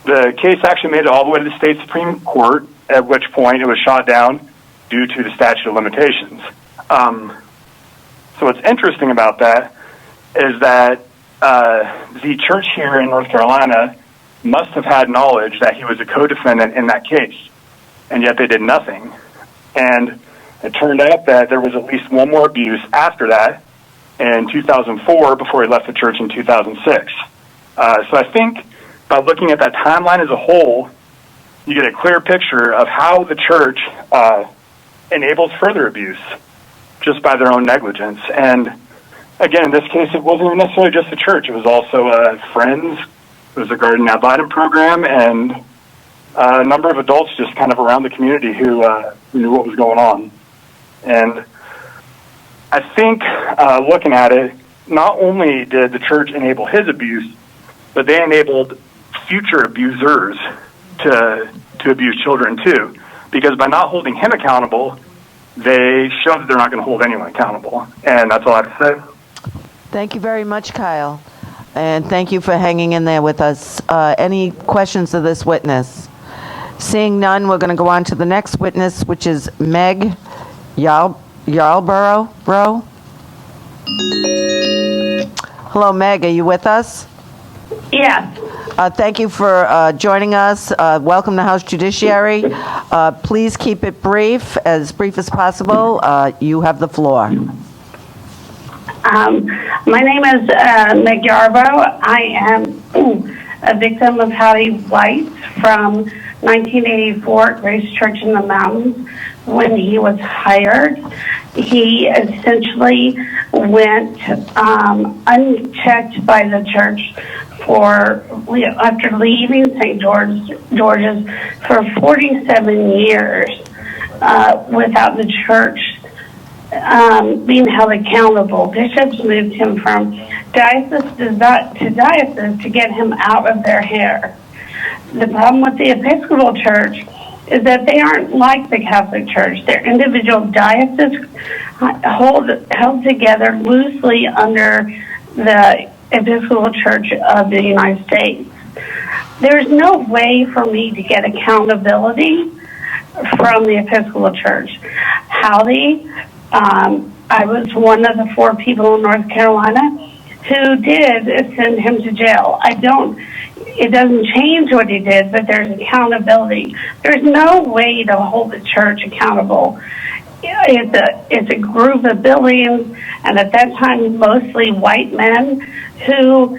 The case actually made it all the way to the state Supreme Court, at which point it was shot down due to the statute of limitations. So what's interesting about that is that the church here in North Carolina must have had knowledge that he was a co-defendant in that case, and yet they did nothing. And it turned out that there was at least one more abuse after that in 2004 before he left the church in 2006. So I think by looking at that timeline as a whole, you get a clear picture of how the church enables further abuse just by their own negligence. And again, in this case, it wasn't necessarily just the church. It was also friends. It was a guardian ad litem program, and a number of adults just kind of around the community who knew what was going on. And I think looking at it, not only did the church enable his abuse, but they enabled future abusers to abuse children too. Because by not holding him accountable, they showed that they're not going to hold anyone accountable. And that's all I have to say. Thank you very much, Kyle. And thank you for hanging in there with us. Any questions of this witness? Seeing none, we're going to go on to the next witness, which is Meg Yarborough. Hello, Meg. Are you with us? Yes. Thank you for joining us. Welcome to House Judiciary. Please keep it brief as possible. You have the floor. My name is Meg Yarborough. I am a victim of Hattie White from 1984 at Grace Church in the Mountains. When he was hired, he essentially went unchecked by the church after leaving St. George's for 47 years without the church being held accountable. Bishops moved him from diocese to diocese to get him out of their hair. The problem with the Episcopal Church is that they aren't like the Catholic Church. They're individual dioceses held together loosely under the Episcopal Church of the United States. There's no way for me to get accountability from the Episcopal Church. Howdy, I was one of the 4 people in North Carolina who did send him to jail. It doesn't change what he did, but there's accountability. There's no way to hold the church accountable. It's a group of billions, and at that time, mostly white men who,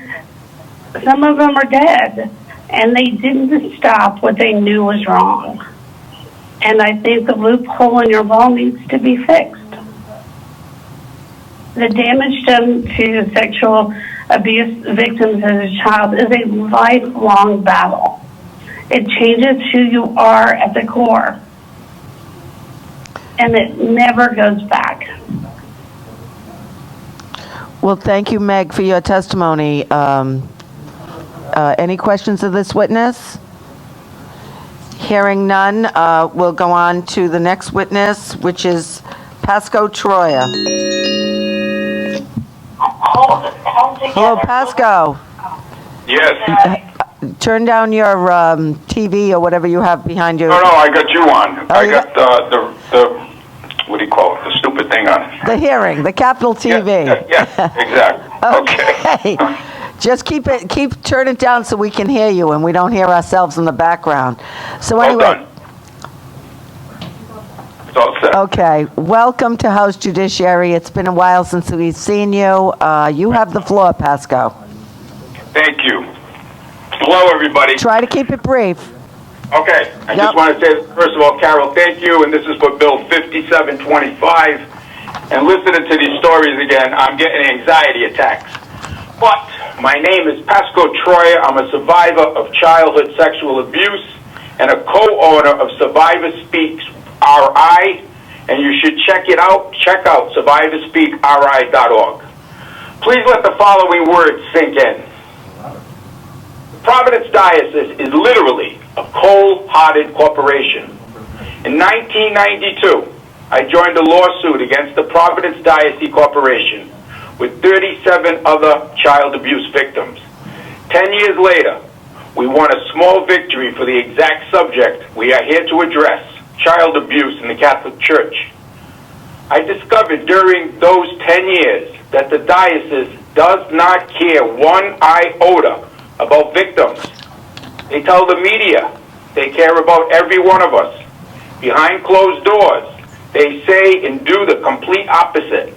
some of them are dead, and they didn't stop what they knew was wrong. And I think the loophole in your law needs to be fixed. The damage done to sexual abuse victims as a child is a lifelong battle. It changes who you are at the core, and it never goes back. Well, thank you, Meg, for your testimony. Any questions of this witness? Hearing none, we'll go on to the next witness, which is Pasco Troya. Hello, Pasco. Yes. Turn down your TV or whatever you have behind you. No, I got you on. Oh, I got the what do you call it? The stupid thing on. The hearing, the Capitol TV. Yeah, exactly. Okay. Just turn it down so we can hear you and we don't hear ourselves in the background. So anyway. Well done. It's all set. Okay. Welcome to House Judiciary. It's been a while since we've seen you. You have the floor, Pasco. Thank you. Hello, everybody. Try to keep it brief. Okay. I just want to say, first of all, Carol, thank you. And this is for Bill 5725. And listening to these stories again, I'm getting anxiety attacks. But my name is Pasco Troya. I'm a survivor of childhood sexual abuse and a co-owner of Survivor Speaks RI. And you should check it out. Check out survivorspeakri.org. Please let the following words sink in. Providence Diocese is literally a cold-hearted corporation. In 1992, I joined a lawsuit against the Providence Diocese Corporation with 37 other child abuse victims. 10 years later, we won a small victory for the exact subject we are here to address, child abuse in the Catholic Church. I discovered during those 10 years that the diocese does not care one iota about victims. They tell the media they care about every one of us. Behind closed doors, they say and do the complete opposite.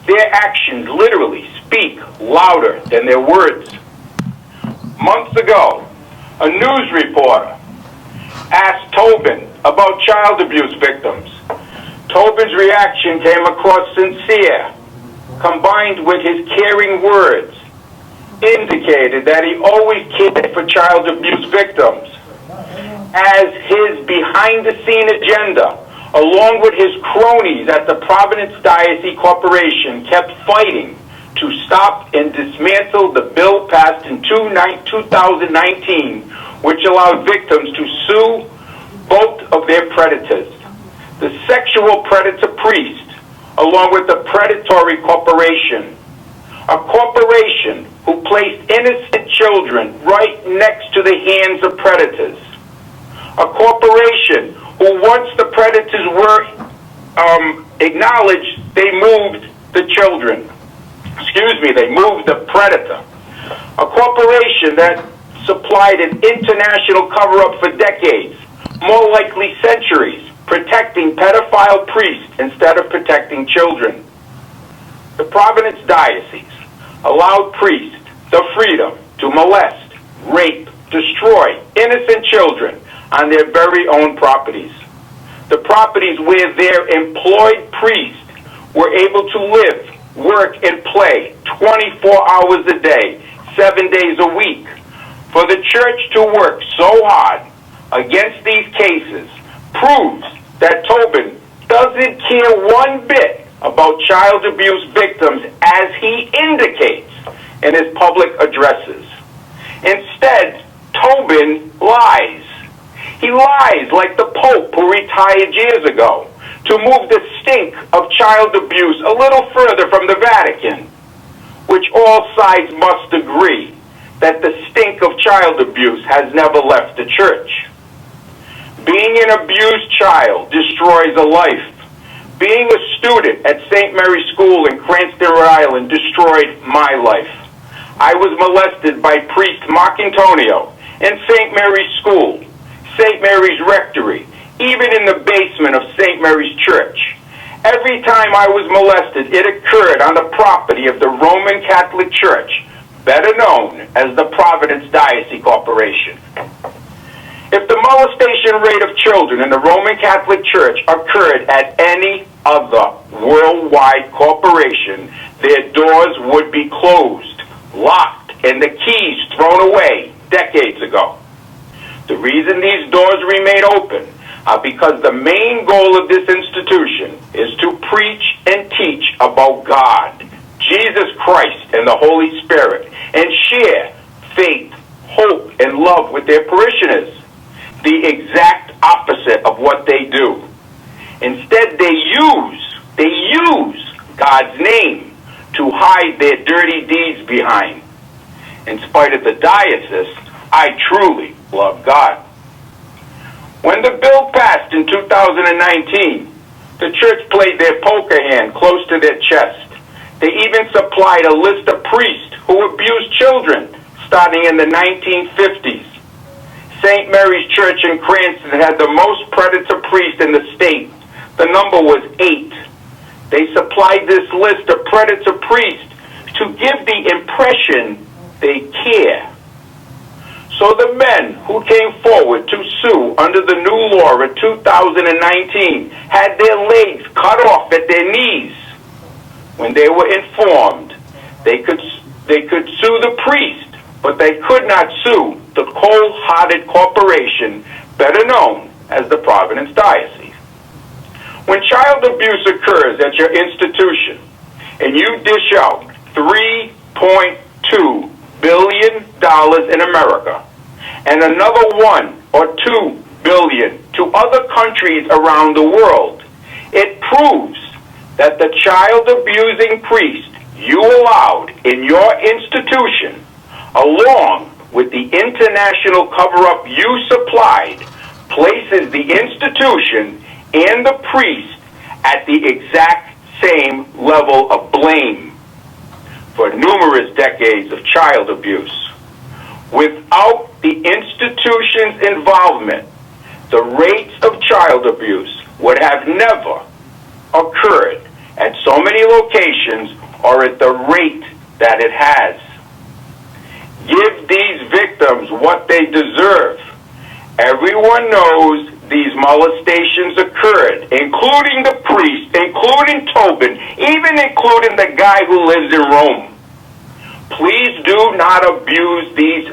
Their actions literally speak louder than their words. Months ago, a news reporter asked Tobin about child abuse victims. Tobin's reaction came across sincere, combined with his caring words, indicated that he always cared for child abuse victims. As his behind-the-scene agenda, along with his cronies at the Providence Diocese Corporation, kept fighting to stop and dismantle the bill passed in 2019, which allowed victims to sue both of their predators. The sexual predator priest along with a predatory corporation. A corporation who placed innocent children right next to the hands of predators. A corporation who, once the predators were acknowledged, they moved the children. They moved the predator. A corporation that supplied an international cover-up for decades, more likely centuries, protecting pedophile priests instead of protecting children. The Providence Diocese allowed priests the freedom to molest, rape, destroy innocent children on their very own properties. The properties where their employed priests were able to live, work, and play 24 hours a day, 7 days a week. For the church to work so hard against these cases proves that Tobin doesn't care one bit about child abuse victims as he indicates in his public addresses. Instead, Tobin lies. He lies like the Pope who retired years ago to move the stink of child abuse a little further from the Vatican, which all sides must agree that the stink of child abuse has never left the church. Being an abused child destroys a life. Being a student at St. Mary's School in Cranston, Rhode Island destroyed my life. I was molested by priest Mark Antonio in St. Mary's School, St. Mary's Rectory, even in the basement of St. Mary's Church. Every time I was molested, it occurred on the property of the Roman Catholic Church, better known as the Providence Diocese Corporation. If the molestation rate of children in the Roman Catholic Church occurred at any other worldwide corporation, their doors would be closed, locked, and the keys thrown away decades ago. The reason these doors remain open are because the main goal of this institution is to preach and teach about God, Jesus Christ, and the Holy Spirit, and share faith, hope, and love with their parishioners. The exact opposite of what they do. Instead, they use God's name to hide their dirty deeds behind. In spite of the diocese, I truly love God. When the bill passed in 2019, the church played their poker hand close to their chest. They even supplied a list of priests who abused children starting in the 1950s. St. Mary's Church in Cranston had the most predator priests in the state. The number was 8. They supplied this list of predator priests to give the impression they care. So the men who came forward to sue under the new law in 2019 had their legs cut off at their knees. When they were informed they could sue the priest, but they could not sue the cold-hearted corporation better known as the Providence Diocese. When child abuse occurs at your institution and you dish out $3.2 billion in America and another $1 or $2 billion to other countries around the world, it proves that the child-abusing priest you allowed in your institution, along with the international cover-up you supplied, places the institution and the priest at the exact same level of blame for numerous decades of child abuse. Without the institution's involvement, the rates of child abuse would have never occurred at so many locations or at the rate that it has. Give these victims what they deserve. Everyone knows these molestations occurred, including the priest, including Tobin, even including the guy who lives in Rome. Please do not abuse these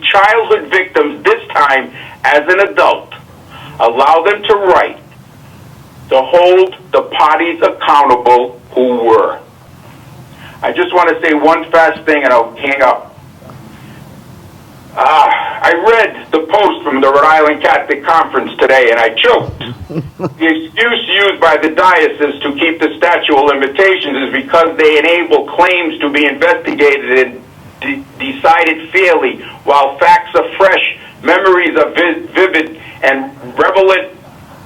childhood victims, this time as an adult. Allow them to write, to hold the parties accountable who were. I just want to say one fast thing and I'll hang up. I read the Post from the Rhode Island Catholic Conference today, and I choked. The excuse used by the diocese to keep the statute of limitations is because they enable claims to be investigated and decided fairly, while facts are fresh, memories are vivid, and relevant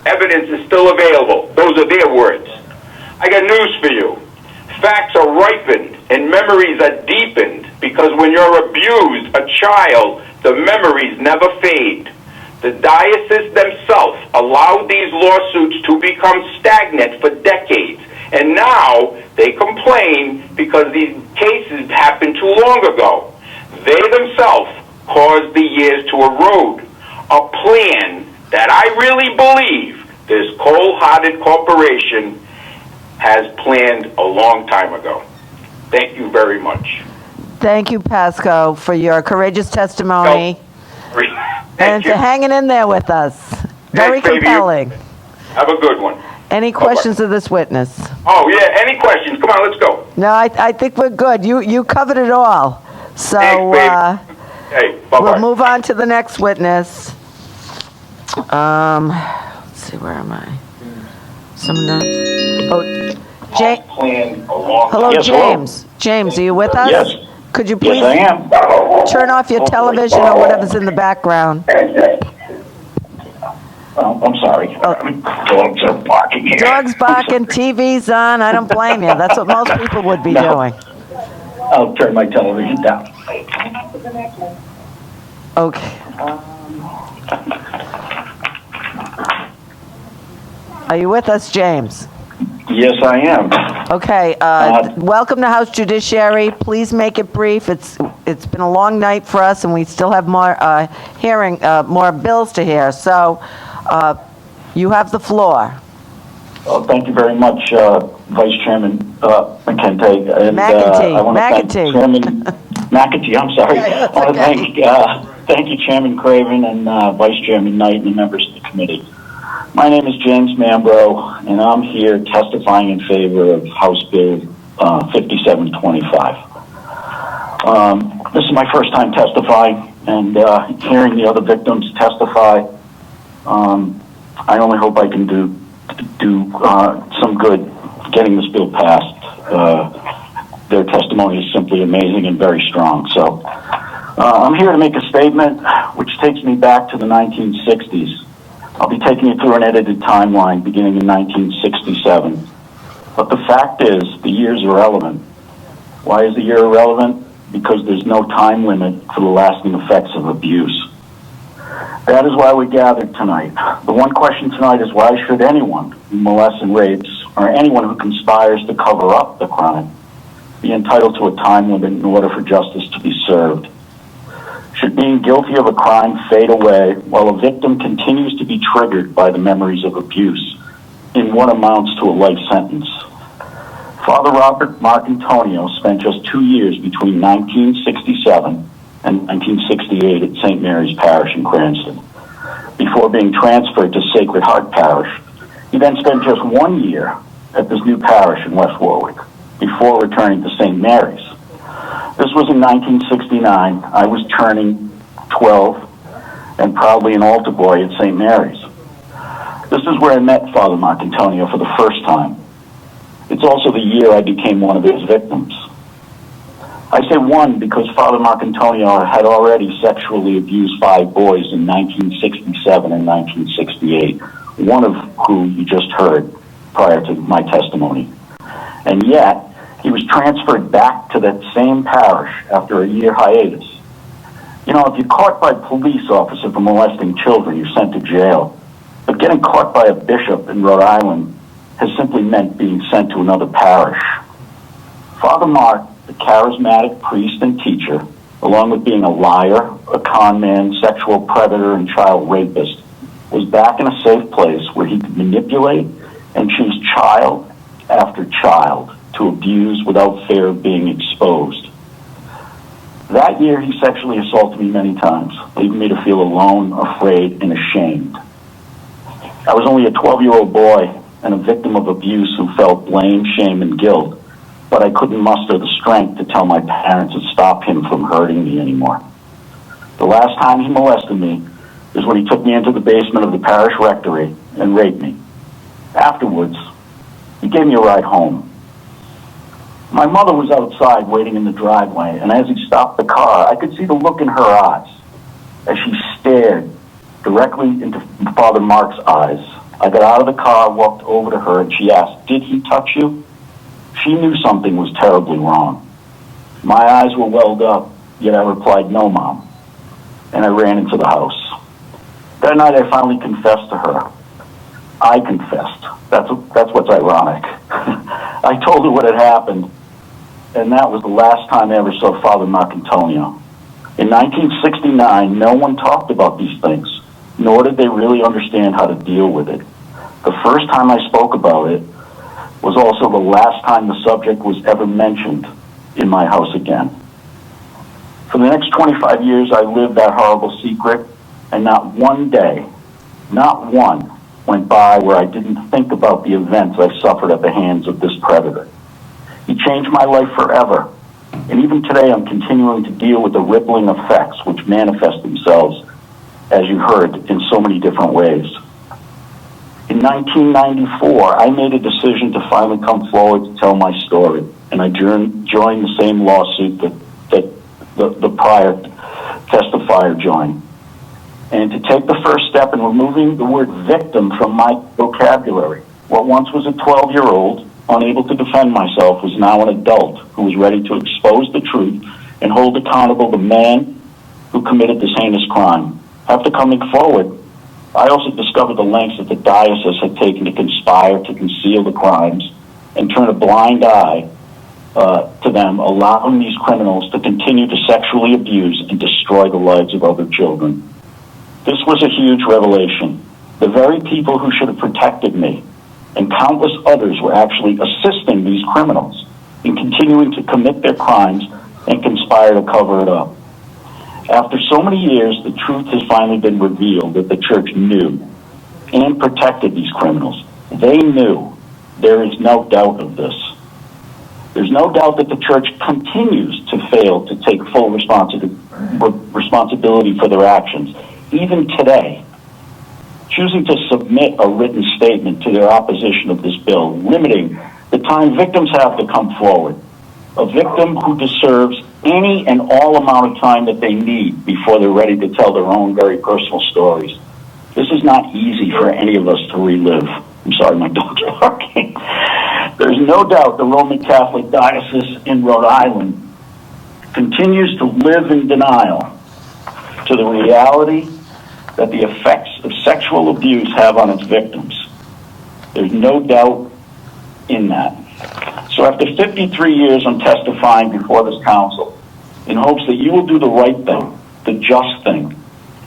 evidence is still available. Those are their words. I got news for you. Facts are ripened and memories are deepened, because when you're abused, a child, the memories never fade. The diocese themselves allowed these lawsuits to become stagnant for decades, and now they complain because these cases happened too long ago. They themselves caused the years to erode. A plan that I really believe this cold-hearted corporation has planned a long time ago. Thank you very much. Thank you, Pasco, for your courageous testimony and for hanging in there with us. Very Thanks, baby. compelling. Have a good one. Any questions of this witness? Oh, yeah, any questions? Come on, let's go. No, I think we're good. You covered it all. So Thanks, baby. Hey, bye-bye. we'll move on to the next witness. Let's see, where am I? Hello, Yes, James. hello. James, are you with us? Yes. Could you please Yes, I am. turn off your television or whatever's in the background? I'm sorry. Dogs are barking here. Dogs barking, TV's on. I don't blame you. That's what most people would be doing. I'll turn my television down. Okay. Are you with us, James? Yes, I am. Okay. Welcome to House Judiciary. Please make it brief. It's been a long night for us, and we still have more more bills to hear. So, you have the floor. Well, thank you very much, Vice Chairman McKenty. And, McEntee. I want to thank McEntee. Chairman McEntee. I'm sorry. Yeah, I want to thank you, Chairman Craven and Vice Chairman Knight and the members of the committee. My name is James Mambro, and I'm here testifying in favor of House Bill 5725. This is my first time testifying, and hearing the other victims testify, I only hope I can do some good getting this bill passed. Their testimony is simply amazing and very strong. So I'm here to make a statement which takes me back to the 1960s. I'll be taking you through an edited timeline beginning in 1967. But the fact is, the year is irrelevant. Why is the year irrelevant? Because there's no time limit for the lasting effects of abuse. That is why we gathered tonight. The one question tonight is, why should anyone who molests and rapes, or anyone who conspires to cover up the crime, be entitled to a time limit in order for justice to be served? Should being guilty of a crime fade away while a victim continues to be triggered by the memories of abuse in what amounts to a life sentence? Father Robert Marcantonio spent just 2 years between 1967 and 1968 at St. Mary's Parish in Cranston. Before being transferred to Sacred Heart Parish, he then spent just 1 year at this new parish in West Warwick before returning to St. Mary's. This was in 1969. I was turning 12 and probably an altar boy at St. Mary's. This is where I met Father Marcantonio for the first time. It's also the year I became one of his victims. I say one because Father Marcantonio had already sexually abused 5 boys in 1967 and 1968, one of who you just heard prior to my testimony. And yet, he was transferred back to that same parish after a year hiatus. You know, if you're caught by a police officer for molesting children, you're sent to jail. But getting caught by a bishop in Rhode Island has simply meant being sent to another parish. Father Mark, the charismatic priest and teacher, along with being a liar, a con man, sexual predator, and child rapist, was back in a safe place where he could manipulate and choose child after child to abuse without fear of being exposed. That year, he sexually assaulted me many times, leaving me to feel alone, afraid, and ashamed. I was only a 12-year-old boy and a victim of abuse who felt blame, shame, and guilt, but I couldn't muster the strength to tell my parents to stop him from hurting me anymore. The last time he molested me is when he took me into the basement of the parish rectory and raped me. Afterwards, he gave me a ride home. My mother was outside waiting in the driveway, and as he stopped the car, I could see the look in her eyes as she stared directly into Father Mark's eyes. I got out of the car, walked over to her, and she asked, "Did he touch you?" She knew something was terribly wrong. My eyes were welled up, yet I replied, "No, Mom," and I ran into the house. That night, I finally confessed to her. I confessed. That's what's ironic. I told her what had happened, and that was the last time I ever saw Father Marcantonio. In 1969, no one talked about these things, nor did they really understand how to deal with it. The first time I spoke about it was also the last time the subject was ever mentioned in my house again. For the next 25 years, I lived that horrible secret, and not one day, not one, went by where I didn't think about the events I suffered at the hands of this predator. He changed my life forever, and even today I'm continuing to deal with the rippling effects which manifest themselves, as you heard, in so many different ways. In 1994, I made a decision to finally come forward to tell my story, and I joined the same lawsuit that the prior testifier joined. And to take the first step in removing the word victim from my vocabulary. What once was a 12-year-old, unable to defend myself, was now an adult who was ready to expose the truth and hold accountable the man who committed this heinous crime. After coming forward, I also discovered the lengths that the diocese had taken to conspire to conceal the crimes and turn a blind eye to them, allowing these criminals to continue to sexually abuse and destroy the lives of other children. This was a huge revelation. The very people who should have protected me and countless others were actually assisting these criminals in continuing to commit their crimes and conspire to cover it up. After so many years, the truth has finally been revealed that the church knew and protected these criminals. They knew. There is no doubt of this. There's no doubt that the church continues to fail to take full responsibility for their actions. Even today, choosing to submit a written statement to their opposition of this bill, limiting the time victims have to come forward. A victim who deserves any and all amount of time that they need before they're ready to tell their own very personal stories. This is not easy for any of us to relive. I'm sorry, my dog's barking. There's no doubt the Roman Catholic Diocese in Rhode Island continues to live in denial to the reality that the effects of sexual abuse have on its victims. There's no doubt in that. So after 53 years, I'm testifying before this council in hopes that you will do the right thing, the just thing,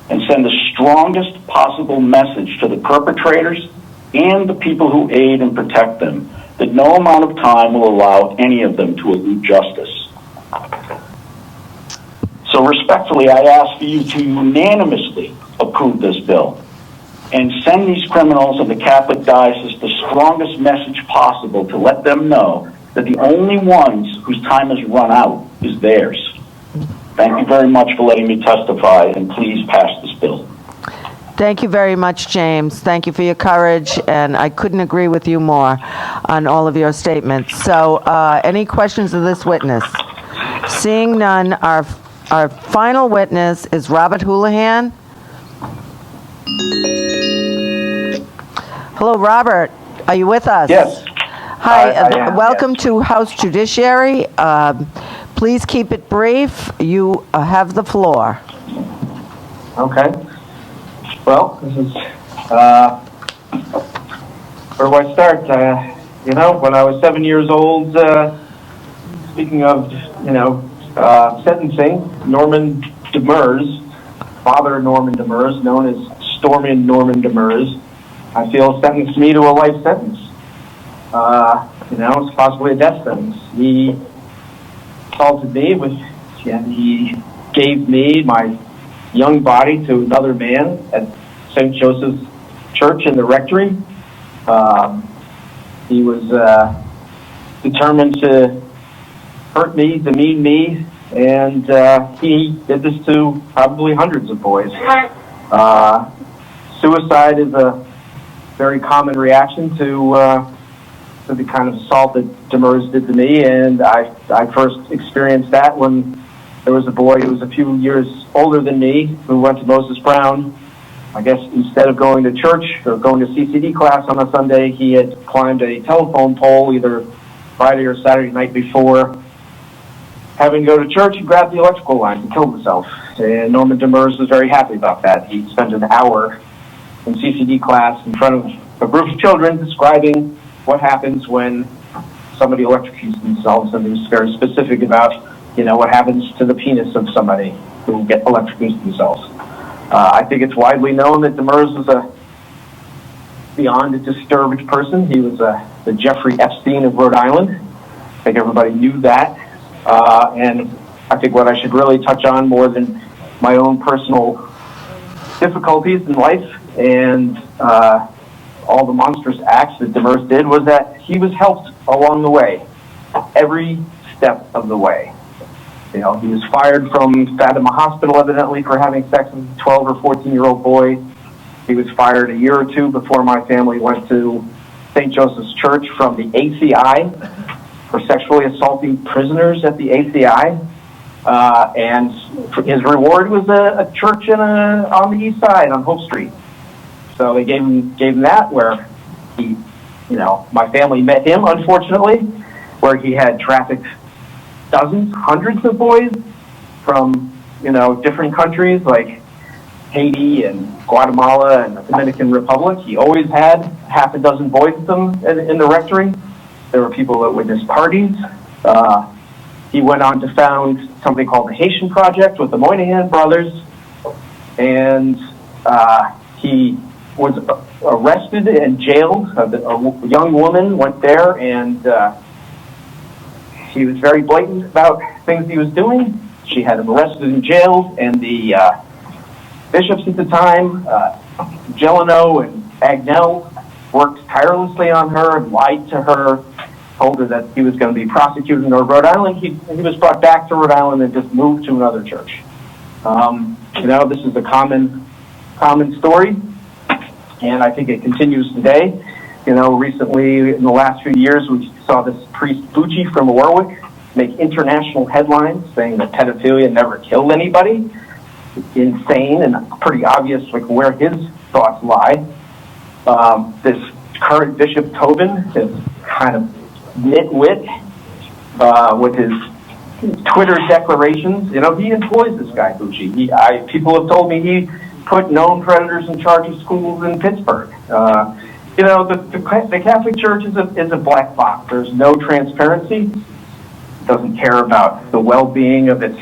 and send the strongest possible message to the perpetrators and the people who aid and protect them, that no amount of time will allow any of them to elude justice. So respectfully, I ask for you to unanimously approve this bill and send these criminals in the Catholic Diocese the strongest message possible to let them know that the only ones whose time has run out is theirs. Thank you very much for letting me testify, and please pass this bill. Thank you very much, James. Thank you for your courage, and I couldn't agree with you more on all of your statements. So, any questions of this witness? Seeing none, our final witness is Robert Houlihan. Hello, Robert. Are you with us? Yes. Hi. I am, welcome yes. to House Judiciary. Please keep it brief. You have the floor. Okay. Well, this is, where do I start? When I was 7 years old, speaking of, sentencing, Norman Demers, Father Norman Demers, known as Stormin Norman Demers, I feel sentenced me to a life sentence. It's possibly a death sentence. He assaulted me and he gave me my young body to another man at St. Joseph's Church in the rectory. He was determined to hurt me, demean me, and he did this to probably hundreds of boys. Suicide is a very common reaction to the kind of assault that Demers did to me, and I first experienced that when there was a boy who was a few years older than me who went to Moses Brown. I guess instead of going to church or going to CCD class on a Sunday, he had climbed a telephone pole either Friday or Saturday night before. Having to go to church, he grabbed the electrical line and killed himself. And Norman Demers was very happy about that. He spent an hour in CCD class in front of a group of children describing what happens when somebody electrocutes themselves, and he was very specific about, what happens to the penis of somebody who electrocutes themselves. I think it's widely known that Demers was a beyond a disturbed person. He was the Jeffrey Epstein of Rhode Island. I think everybody knew that. And I think what I should really touch on more than my own personal difficulties in life and all the monstrous acts that Demers did was that he was helped along the way, every step of the way. He was fired from Fatima Hospital evidently for having sex with a 12 or 14-year-old boy. He was fired a year or two before my family went to St. Joseph's Church from the ACI for sexually assaulting prisoners at the ACI. And his reward was a church on the east side on Hope Street. So they gave him that, where he, my family met him, unfortunately, where he had trafficked dozens, hundreds of boys from, different countries like Haiti and Guatemala and the Dominican Republic. He always had half a dozen boys with him in the rectory. There were people that witnessed parties. He went on to found something called the Haitian Project with the Moynihan brothers, and he was arrested and jailed. A young woman went there, and he was very blatant about things he was doing. She had him arrested and jailed, and the bishops at the time, Gelano and Agnell, worked tirelessly on her and lied to her, told her that he was going to be prosecuted in Rhode Island. He was brought back to Rhode Island and just moved to another church. This is a common story, and I think it continues today. Recently, in the last few years, we saw this priest Bucci from Warwick make international headlines saying that pedophilia never killed anybody. Insane and pretty obvious where his thoughts lie. This current Bishop Tobin is kind of nitwit with his Twitter declarations. He employs this guy Bucci. People have told me he put known predators in charge of schools in Pittsburgh. The Catholic Church is a black box. There's no transparency. It doesn't care about the well-being of its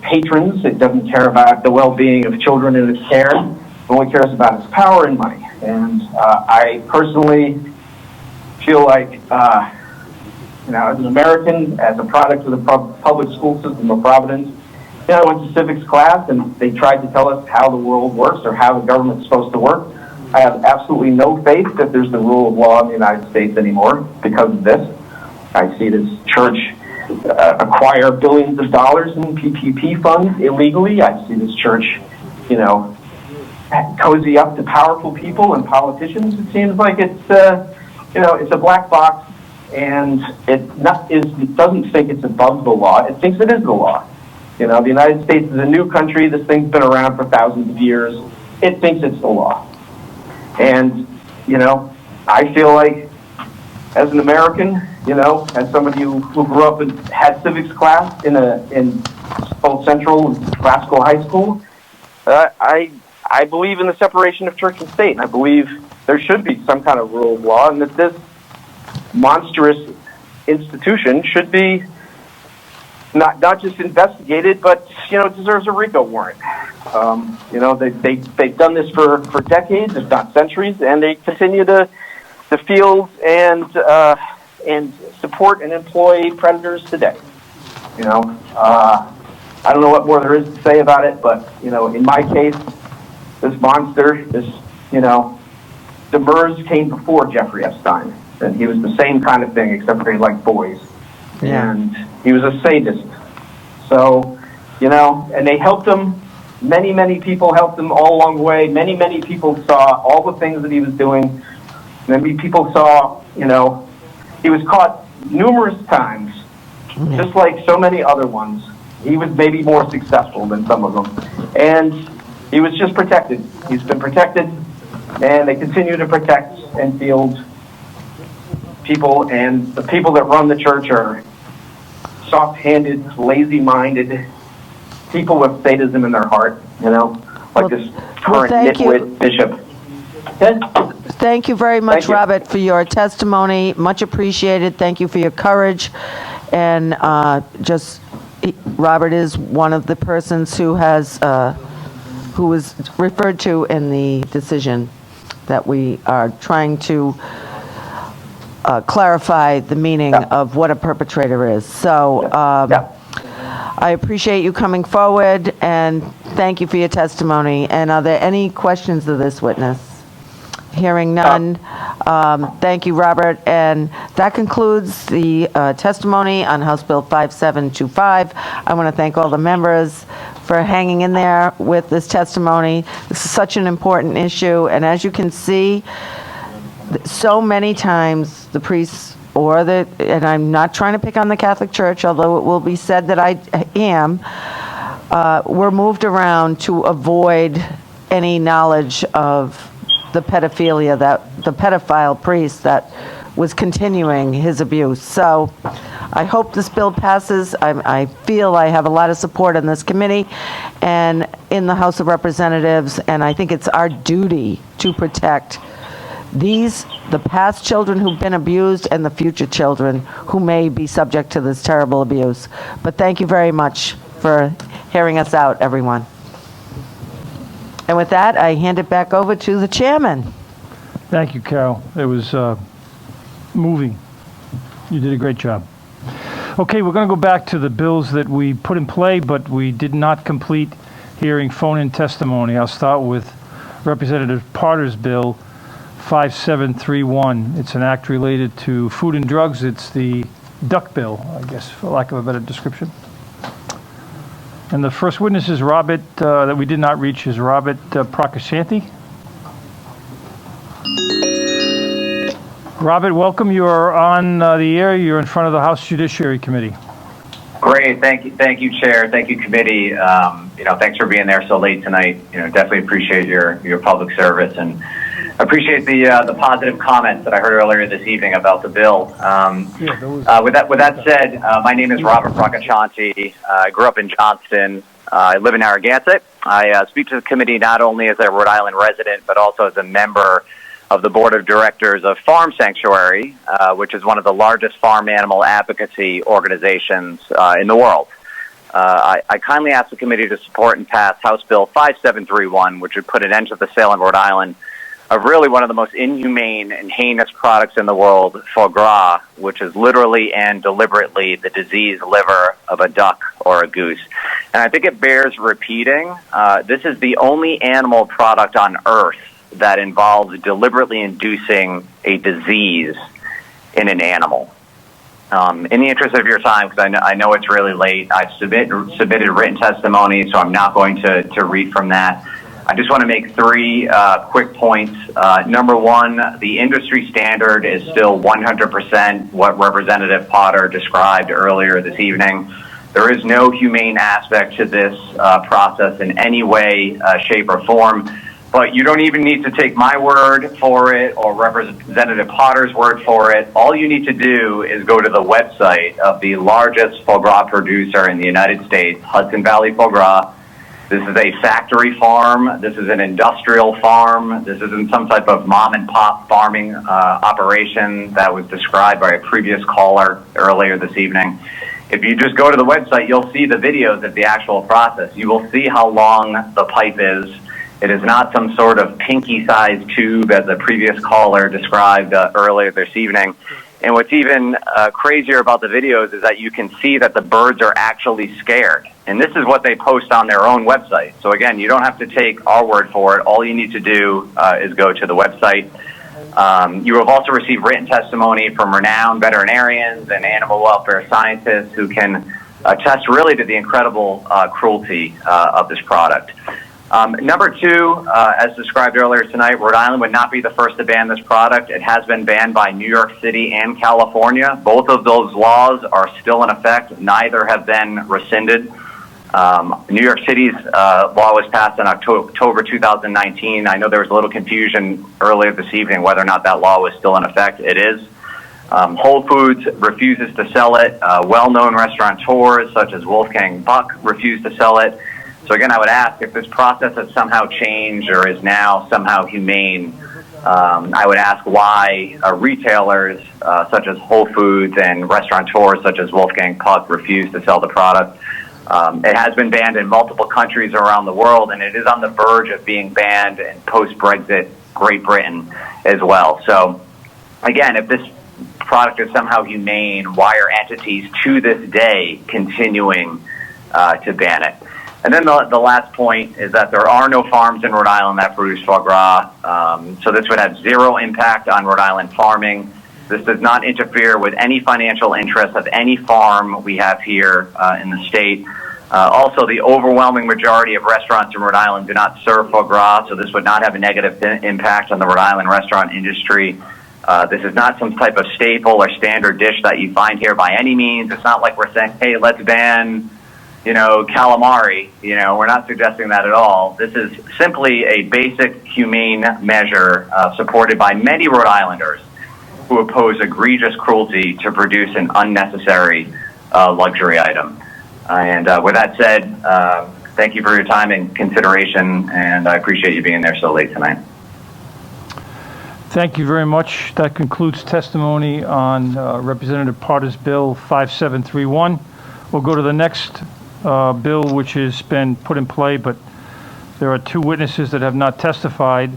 patrons. It doesn't care about the well-being of children in its care. It only cares about its power and money. And I personally feel like, as an American, as a product of the public school system of Providence, I went to civics class and they tried to tell us how the world works or how the government's supposed to work. I have absolutely no faith that there's the rule of law in the United States anymore because of this. I see this church acquire billions of dollars in PPP funds illegally. I see this church, cozy up to powerful people and politicians. It seems like it's a black box, and it doesn't think it's above the law. It thinks it is the law. The United States is a new country. This thing's been around for thousands of years. It thinks it's the law. And, I feel like as an American, as somebody who grew up and had civics class in both Central and Classical High School, I believe in the separation of church and state. And I believe there should be some kind of rule of law, and that this monstrous institution should be not just investigated, but deserves a RICO warrant. They've done this for decades, if not centuries, and they continue to field and support and employ predators today. I don't know what more there is to say about it, but in my case, this monster, Demers came before Jeffrey Epstein, and he was the same kind of thing, except for he liked boys. Yeah. And he was a sadist. So, and they helped him Many people helped him all along the way. Many people saw all the things that he was doing. Many people saw, he was caught numerous times, just like so many other ones. He was maybe more successful than some of them. And he was just protected. He's been protected, and they continue to protect and field people, and the people that run the church are soft-handed, lazy-minded people with sadism in their heart, like this current nitwit bishop. Thank you very much, Thank you. Robert, for your testimony. Much appreciated. Thank you for your courage. And Robert is one of the persons who was referred to in the decision that we are trying to clarify the meaning of what a perpetrator is. So I appreciate you coming forward, and thank you for your testimony. And are there any questions of this witness? Hearing none. Thank you, Robert. And that concludes the testimony on House Bill 5725. I want to thank all the members for hanging in there with this testimony. This is such an important issue. And as you can see, so many times the priests and I'm not trying to pick on the Catholic Church, although it will be said that I am, were moved around to avoid any knowledge of the pedophilia, the pedophile priest that was continuing his abuse. So I hope this bill passes. I feel I have a lot of support in this committee and in the House of Representatives, and I think it's our duty to protect the past children who've been abused and the future children who may be subject to this terrible abuse. But thank you very much for hearing us out, everyone. And with that, I hand it back over to the chairman. Thank you, Carol. It was moving. You did a great job. Okay, we're going to go back to the bills that we put in play, but we did not complete hearing phone-in testimony. I'll start with Representative Potter's bill 5731. It's an act related to food and drugs. It's the duck bill, I guess, for lack of a better description. And the first witness is Robert, that we did not reach, is Robert Prakasanti. Robert, welcome. You are on the air. You're in front of the House Judiciary Committee. Great. Thank you, Chair. Thank you, Committee. Thanks for being there so late tonight. Definitely appreciate your public service, and appreciate the positive comments that I heard earlier this evening about the bill. With that said, my name is Robert Prakasanti. I grew up in Johnston. I live in Narragansett. I speak to the committee not only as a Rhode Island resident, but also as a member of the board of directors of Farm Sanctuary, which is one of the largest farm animal advocacy organizations in the world. I kindly ask the committee to support and pass House Bill 5731, which would put an end to the sale in Rhode Island of really one of the most inhumane and heinous products in the world, foie gras, which is literally and deliberately the diseased liver of a duck or a goose. And I think it bears repeating, this is the only animal product on Earth that involves deliberately inducing a disease in an animal. In the interest of your time, because I know it's really late, I've submitted written testimony, so I'm not going to read from that. I just want to make three quick points. Number one, the industry standard is still 100% what Representative Potter described earlier this evening. There is no humane aspect to this process in any way, shape, or form. But you don't even need to take my word for it or Representative Potter's word for it. All you need to do is go to the website of the largest foie gras producer in the United States, Hudson Valley Foie Gras. This is a factory farm. This is an industrial farm. This isn't some type of mom and pop farming operation that was described by a previous caller earlier this evening. If you just go to the website, you'll see the videos of the actual process. You will see how long the pipe is. It is not some sort of pinky-sized tube, as a previous caller described earlier this evening. And what's even crazier about the videos is that you can see that the birds are actually scared. And this is what they post on their own website. So again, you don't have to take our word for it. All you need to do is go to the website. You have also received written testimony from renowned veterinarians and animal welfare scientists who can attests really to the incredible cruelty of this product. Number two, as described earlier tonight, Rhode Island would not be the first to ban this product. It has been banned by New York City and California. Both of those laws are still in effect. Neither have been rescinded. New York City's law was passed in October 2019. I know there was a little confusion earlier this evening whether or not that law was still in effect. It is. Whole Foods refuses to sell it. Well-known restaurateurs such as Wolfgang Puck refuse to sell it. So again, I would ask if this process has somehow changed or is now somehow humane. I would ask why retailers such as Whole Foods and restaurateurs such as Wolfgang Puck refuse to sell the product. It has been banned in multiple countries around the world, and it is on the verge of being banned in post-Brexit Great Britain as well. So again, if this product is somehow humane, why are entities to this day continuing to ban it? And then the last point is that there are no farms in Rhode Island that produce foie gras, so this would have zero impact on Rhode Island farming. This does not interfere with any financial interest of any farm we have here in the state. Also, the overwhelming majority of restaurants in Rhode Island do not serve foie gras, so this would not have a negative impact on the Rhode Island restaurant industry. This is not some type of staple or standard dish that you find here by any means. It's not like we're saying, hey, let's ban, calamari. We're not suggesting that at all. This is simply a basic humane measure supported by many Rhode Islanders who oppose egregious cruelty to produce an unnecessary luxury item. And with that said, thank you for your time and consideration, and I appreciate you being there so late tonight. Thank you very much. That concludes testimony on Representative Parter's Bill 5731. We'll go to the next bill, which has been put in play, but there are two witnesses that have not testified.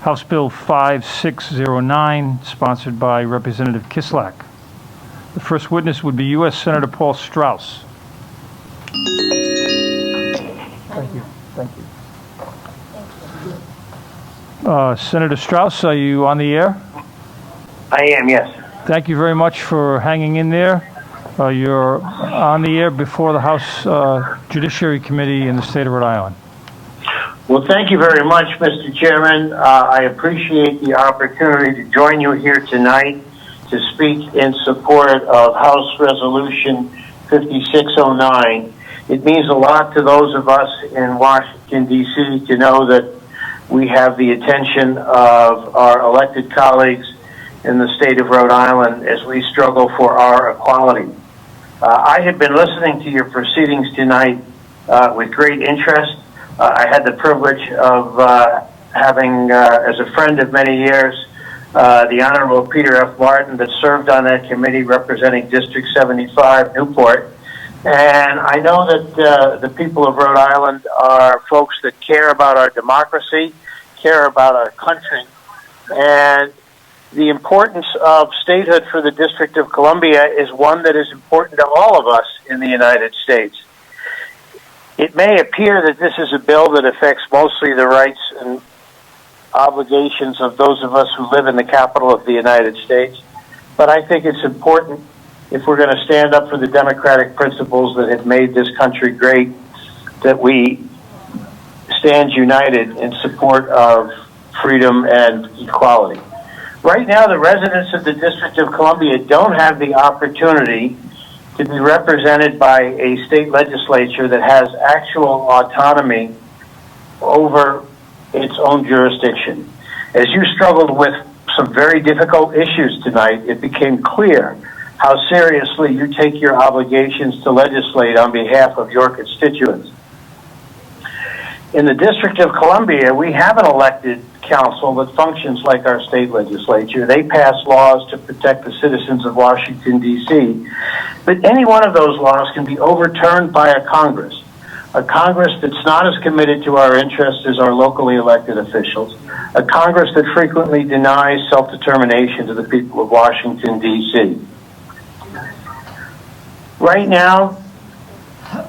House Bill 5609, sponsored by Representative Kislak. The first witness would be U.S. Senator Paul Strauss. Thank you. Thank you. Senator Strauss, are you on the air? I am, yes. Thank you very much for hanging in there. You're on the air before the House Judiciary Committee in the state of Rhode Island. Well, thank you very much, Mr. Chairman. I appreciate the opportunity to join you here tonight to speak in support of House Resolution 5609. It means a lot to those of us in Washington, D.C. to know that we have the attention of our elected colleagues in the state of Rhode Island as we struggle for our equality. I have been listening to your proceedings tonight with great interest. I had the privilege of having, as a friend of many years, the Honorable Peter F. Martin that served on that committee representing District 75, Newport. And I know that the people of Rhode Island are folks that care about our democracy, care about our country, and the importance of statehood for the District of Columbia is one that is important to all of us in the United States. It may appear that this is a bill that affects mostly the rights and obligations of those of us who live in the capital of the United States, but I think it's important if we're going to stand up for the democratic principles that have made this country great, that we stand united in support of freedom and equality. Right now, the residents of the District of Columbia don't have the opportunity to be represented by a state legislature that has actual autonomy over its own jurisdiction. As you struggled with some very difficult issues tonight, it became clear how seriously you take your obligations to legislate on behalf of your constituents. In the District of Columbia, we have an elected council that functions like our state legislature. They pass laws to protect the citizens of Washington, D.C. But any one of those laws can be overturned by a Congress that's not as committed to our interests as our locally elected officials, a Congress that frequently denies self-determination to the people of Washington, D.C. Right now,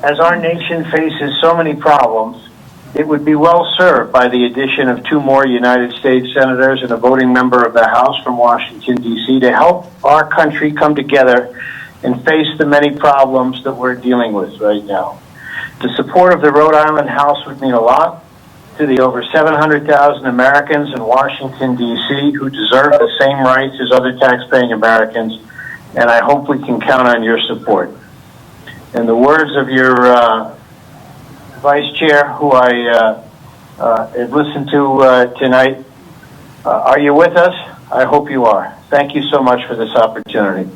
as our nation faces so many problems, it would be well served by the addition of 2 more United States senators and a voting member of the House from Washington, D.C. to help our country come together and face the many problems that we're dealing with right now. The support of the Rhode Island House would mean a lot to the over 700,000 Americans in Washington, D.C. who deserve the same rights as other taxpaying Americans, and I hope we can count on your support. In the words of your Vice Chair, who I have listened to tonight, are you with us? I hope you are. Thank you so much for this opportunity.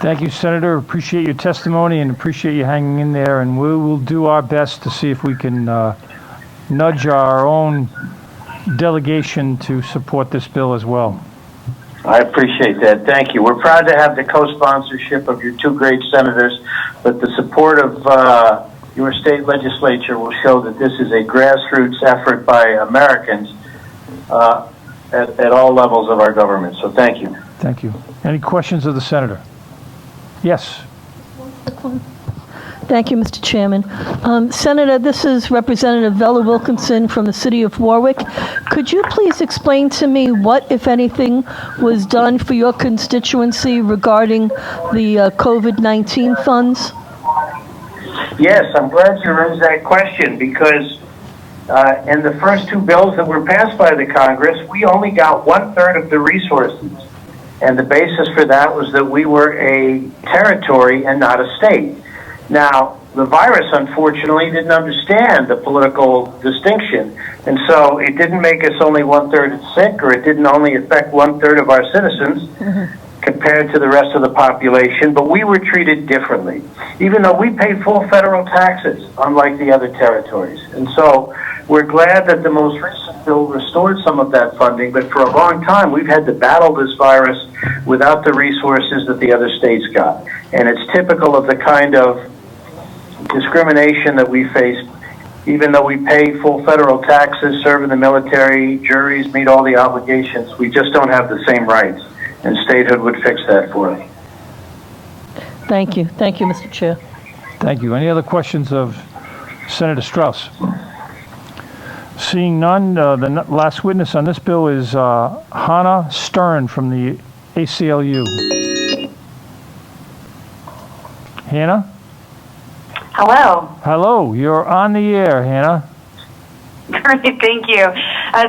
Thank you, Senator. Appreciate your testimony and appreciate you hanging in there. And we will do our best to see if we can nudge our own delegation to support this bill as well. I appreciate that. Thank you. We're proud to have the co-sponsorship of your two great senators, but the support of your state legislature will show that this is a grassroots effort by Americans at all levels of our government. So thank you. Thank you. Any questions of the senator? Yes. Thank you, Mr. Chairman. Senator, this is Representative Vella Wilkinson from the city of Warwick. Could you please explain to me what, if anything, was done for your constituency regarding the COVID-19 funds? Yes, I'm glad you raised that question because in the first two bills that were passed by the Congress, we only got 1/3 of the resources. And the basis for that was that we were a territory and not a state. Now, the virus, unfortunately, didn't understand the political distinction. And so it didn't make us only 1/3 sick, or it didn't only affect 1/3 of our citizens compared to the rest of the population, but we were treated differently, even though we paid full federal taxes, unlike the other territories. And so we're glad that the most recent bill restored some of that funding, but for a long time we've had to battle this virus without the resources that the other states got. And it's typical of the kind of discrimination that we face, even though we pay full federal taxes, serve in the military, juries, meet all the obligations, we just don't have the same rights. And statehood would fix that for us. Thank you. Thank you, Mr. Chair. Thank you. Any other questions of Senator Strauss? Seeing none, the last witness on this bill is Hannah Stern from the ACLU. Hannah? Hello. Hello. You're on the air, Hannah. Great, thank you.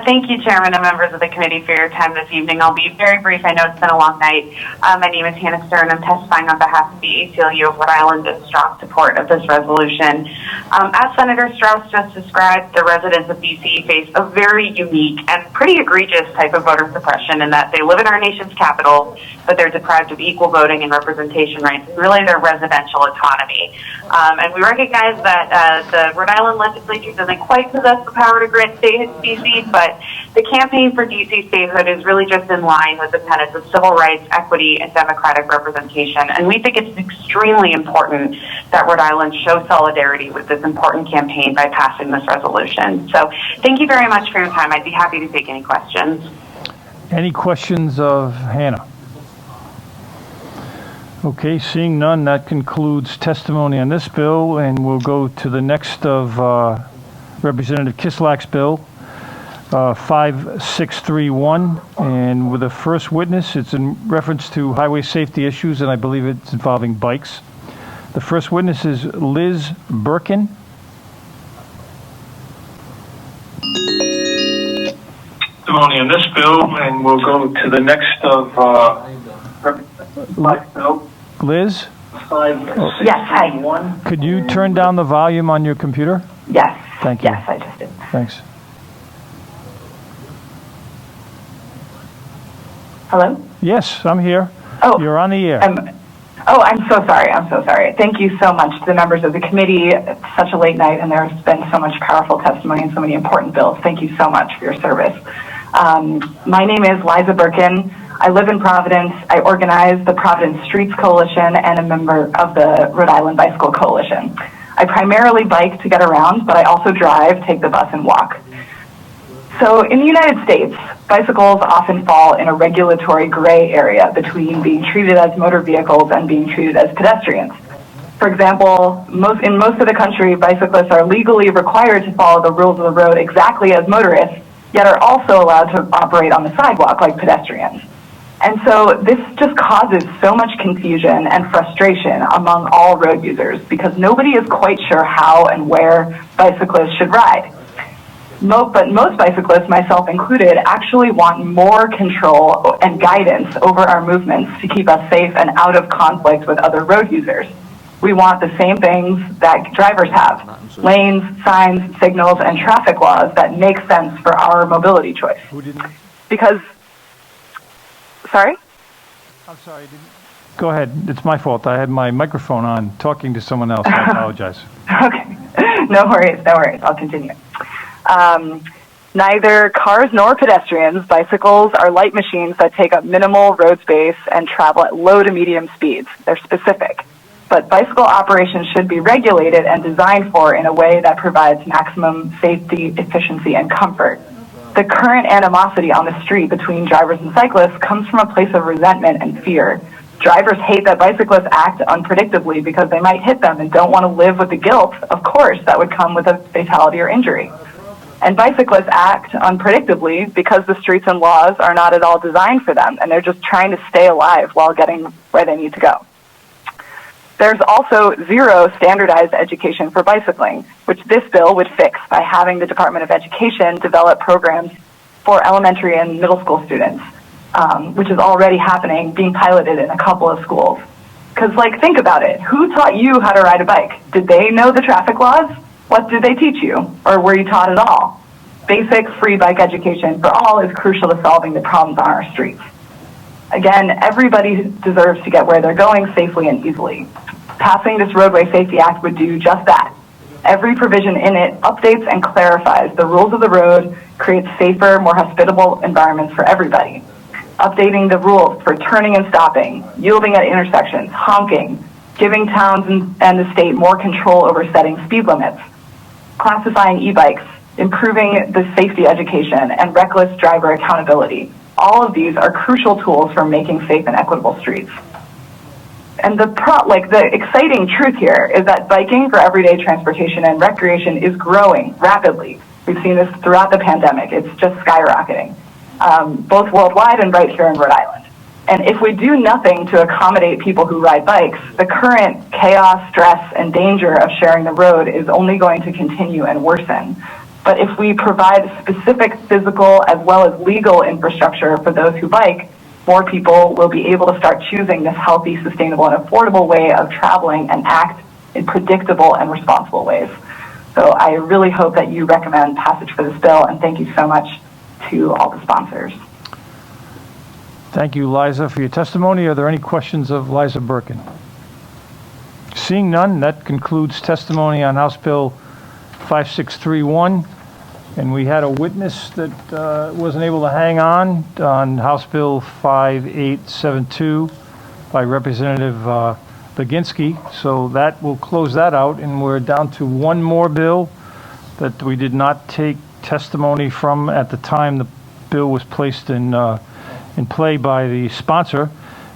Thank you, Chairman and members of the committee, for your time this evening. I'll be very brief. I know it's been a long night. My name is Hannah Stern. I'm testifying on behalf of the ACLU of Rhode Island in strong support of this resolution. As Senator Strauss just described, the residents of D.C. face a very unique and pretty egregious type of voter suppression in that they live in our nation's capital, but they're deprived of equal voting and representation rights and really their residential autonomy. And we recognize that the Rhode Island legislature doesn't quite possess the power to grant statehood to D.C., but the campaign for D.C. statehood is really just in line with the tenets of civil rights, equity, and democratic representation. And we think it's extremely important that Rhode Island show solidarity with this important campaign by passing this resolution. So thank you very much for your time. I'd be happy to take any questions. Any questions of Hannah? Okay, seeing none, that concludes testimony on this bill, and we'll go to the next of Representative Kislak's bill, 5631, and with the first witness, it's in reference to highway safety issues, and I believe it's involving bikes. The first witness is Liz Birkin. Testimony on this bill, and we'll go to the next of Liz? Yes, hi. Could you turn down the volume on your computer? Yes. Thank you. Yes, I just did. Thanks. Hello? Yes, I'm here. Oh. You're on the air. I'm so sorry. I'm so sorry. Thank you so much to the members of the committee. It's such a late night, and there's been so much powerful testimony and so many important bills. Thank you so much for your service. My name is Liza Birkin. I live in Providence. I organize the Providence Streets Coalition and a member of the Rhode Island Bicycle Coalition. I primarily bike to get around, but I also drive, take the bus, and walk. So in the United States, bicycles often fall in a regulatory gray area between being treated as motor vehicles and being treated as pedestrians. For example, in most of the country, bicyclists are legally required to follow the rules of the road exactly as motorists, yet are also allowed to operate on the sidewalk like pedestrians. And so this just causes so much confusion and frustration among all road users because nobody is quite sure how and where bicyclists should ride. But most bicyclists, myself included, actually want more control and guidance over our movements to keep us safe and out of conflict with other road users. We want the same things that drivers have: lanes, signs, signals, and traffic laws that make sense for our mobility choice. Because, sorry? I'm sorry. Go ahead. It's my fault. I had my microphone on talking to someone else. I apologize. Okay. No worries. I'll continue. Neither cars nor pedestrians, bicycles are light machines that take up minimal road space and travel at low to medium speeds. They're specific. But bicycle operations should be regulated and designed for in a way that provides maximum safety, efficiency, and comfort. The current animosity on the street between drivers and cyclists comes from a place of resentment and fear. Drivers hate that bicyclists act unpredictably because they might hit them and don't want to live with the guilt, of course, that would come with a fatality or injury. And bicyclists act unpredictably because the streets and laws are not at all designed for them, and they're just trying to stay alive while getting where they need to go. There's also zero standardized education for bicycling, which this bill would fix by having the Department of Education develop programs for elementary and middle school students, which is already happening, being piloted in a couple of schools. Because, think about it. Who taught you how to ride a bike? Did they know the traffic laws? What did they teach you? Or were you taught at all? Basic free bike education for all is crucial to solving the problems on our streets. Again, everybody deserves to get where they're going safely and easily. Passing this Roadway Safety Act would do just that. Every provision in it updates and clarifies the rules of the road, creates safer, more hospitable environments for everybody. Updating the rules for turning and stopping, yielding at intersections, honking, giving towns and the state more control over setting speed limits, classifying e-bikes, improving the safety education, and reckless driver accountability. All of these are crucial tools for making safe and equitable streets. And the exciting truth here is that biking for everyday transportation and recreation is growing rapidly. We've seen this throughout the pandemic. It's just skyrocketing, both worldwide and right here in Rhode Island. And if we do nothing to accommodate people who ride bikes, the current chaos, stress, and danger of sharing the road is only going to continue and worsen. But if we provide specific physical as well as legal infrastructure for those who bike, more people will be able to start choosing this healthy, sustainable, and affordable way of traveling and act in predictable and responsible ways. So I really hope that you recommend passage for this bill, and thank you so much to all the sponsors. Thank you, Liza, for your testimony. Are there any questions of Liza Birkin? Seeing none, that concludes testimony on House Bill 5631. And we had a witness that wasn't able to hang on House Bill 5872 by Representative Baginski. So that will close that out. And we're down to one more bill that we did not take testimony from at the time the bill was placed in play by the sponsor.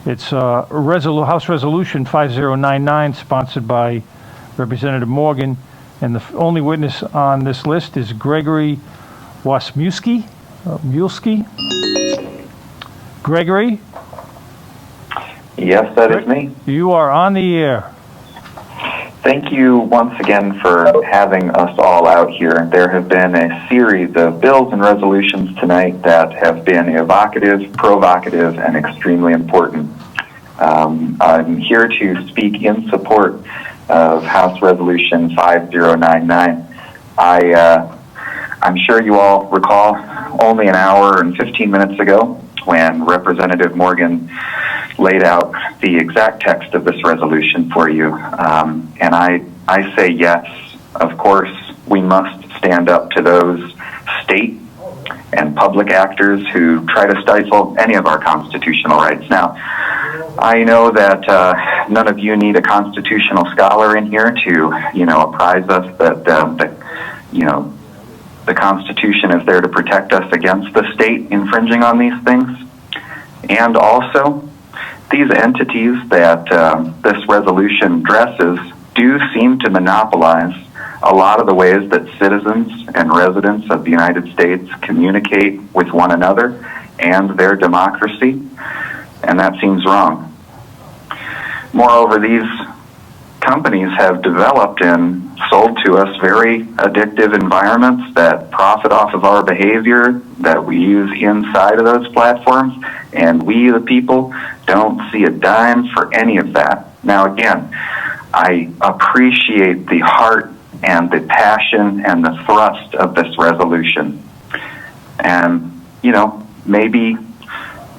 It's House Resolution 5099, sponsored by Representative Morgan. And the only witness on this list is Gregory Wasmuski. Gregory? Yes, that is me. You are on the air. Thank you once again for having us all out here. There have been a series of bills and resolutions tonight that have been evocative, provocative, and extremely important. I'm here to speak in support of House Resolution 5099. I'm sure you all recall only an hour and 15 minutes ago when Representative Morgan laid out the exact text of this resolution for you. And I say yes, of course, we must stand up to those state and public actors who try to stifle any of our constitutional rights. Now, I know that none of you need a constitutional scholar in here to, apprise us that, the Constitution is there to protect us against the state infringing on these things. And also, these entities that this resolution addresses do seem to monopolize a lot of the ways that citizens and residents of the United States communicate with one another and their democracy. and that seems wrong. Moreover, these companies have developed and sold to us very addictive environments that profit off of our behavior that we use inside of those platforms, and we, the people, don't see a dime for any of that. Now, again, I appreciate the heart and the passion and the thrust of this resolution. And, you know, maybe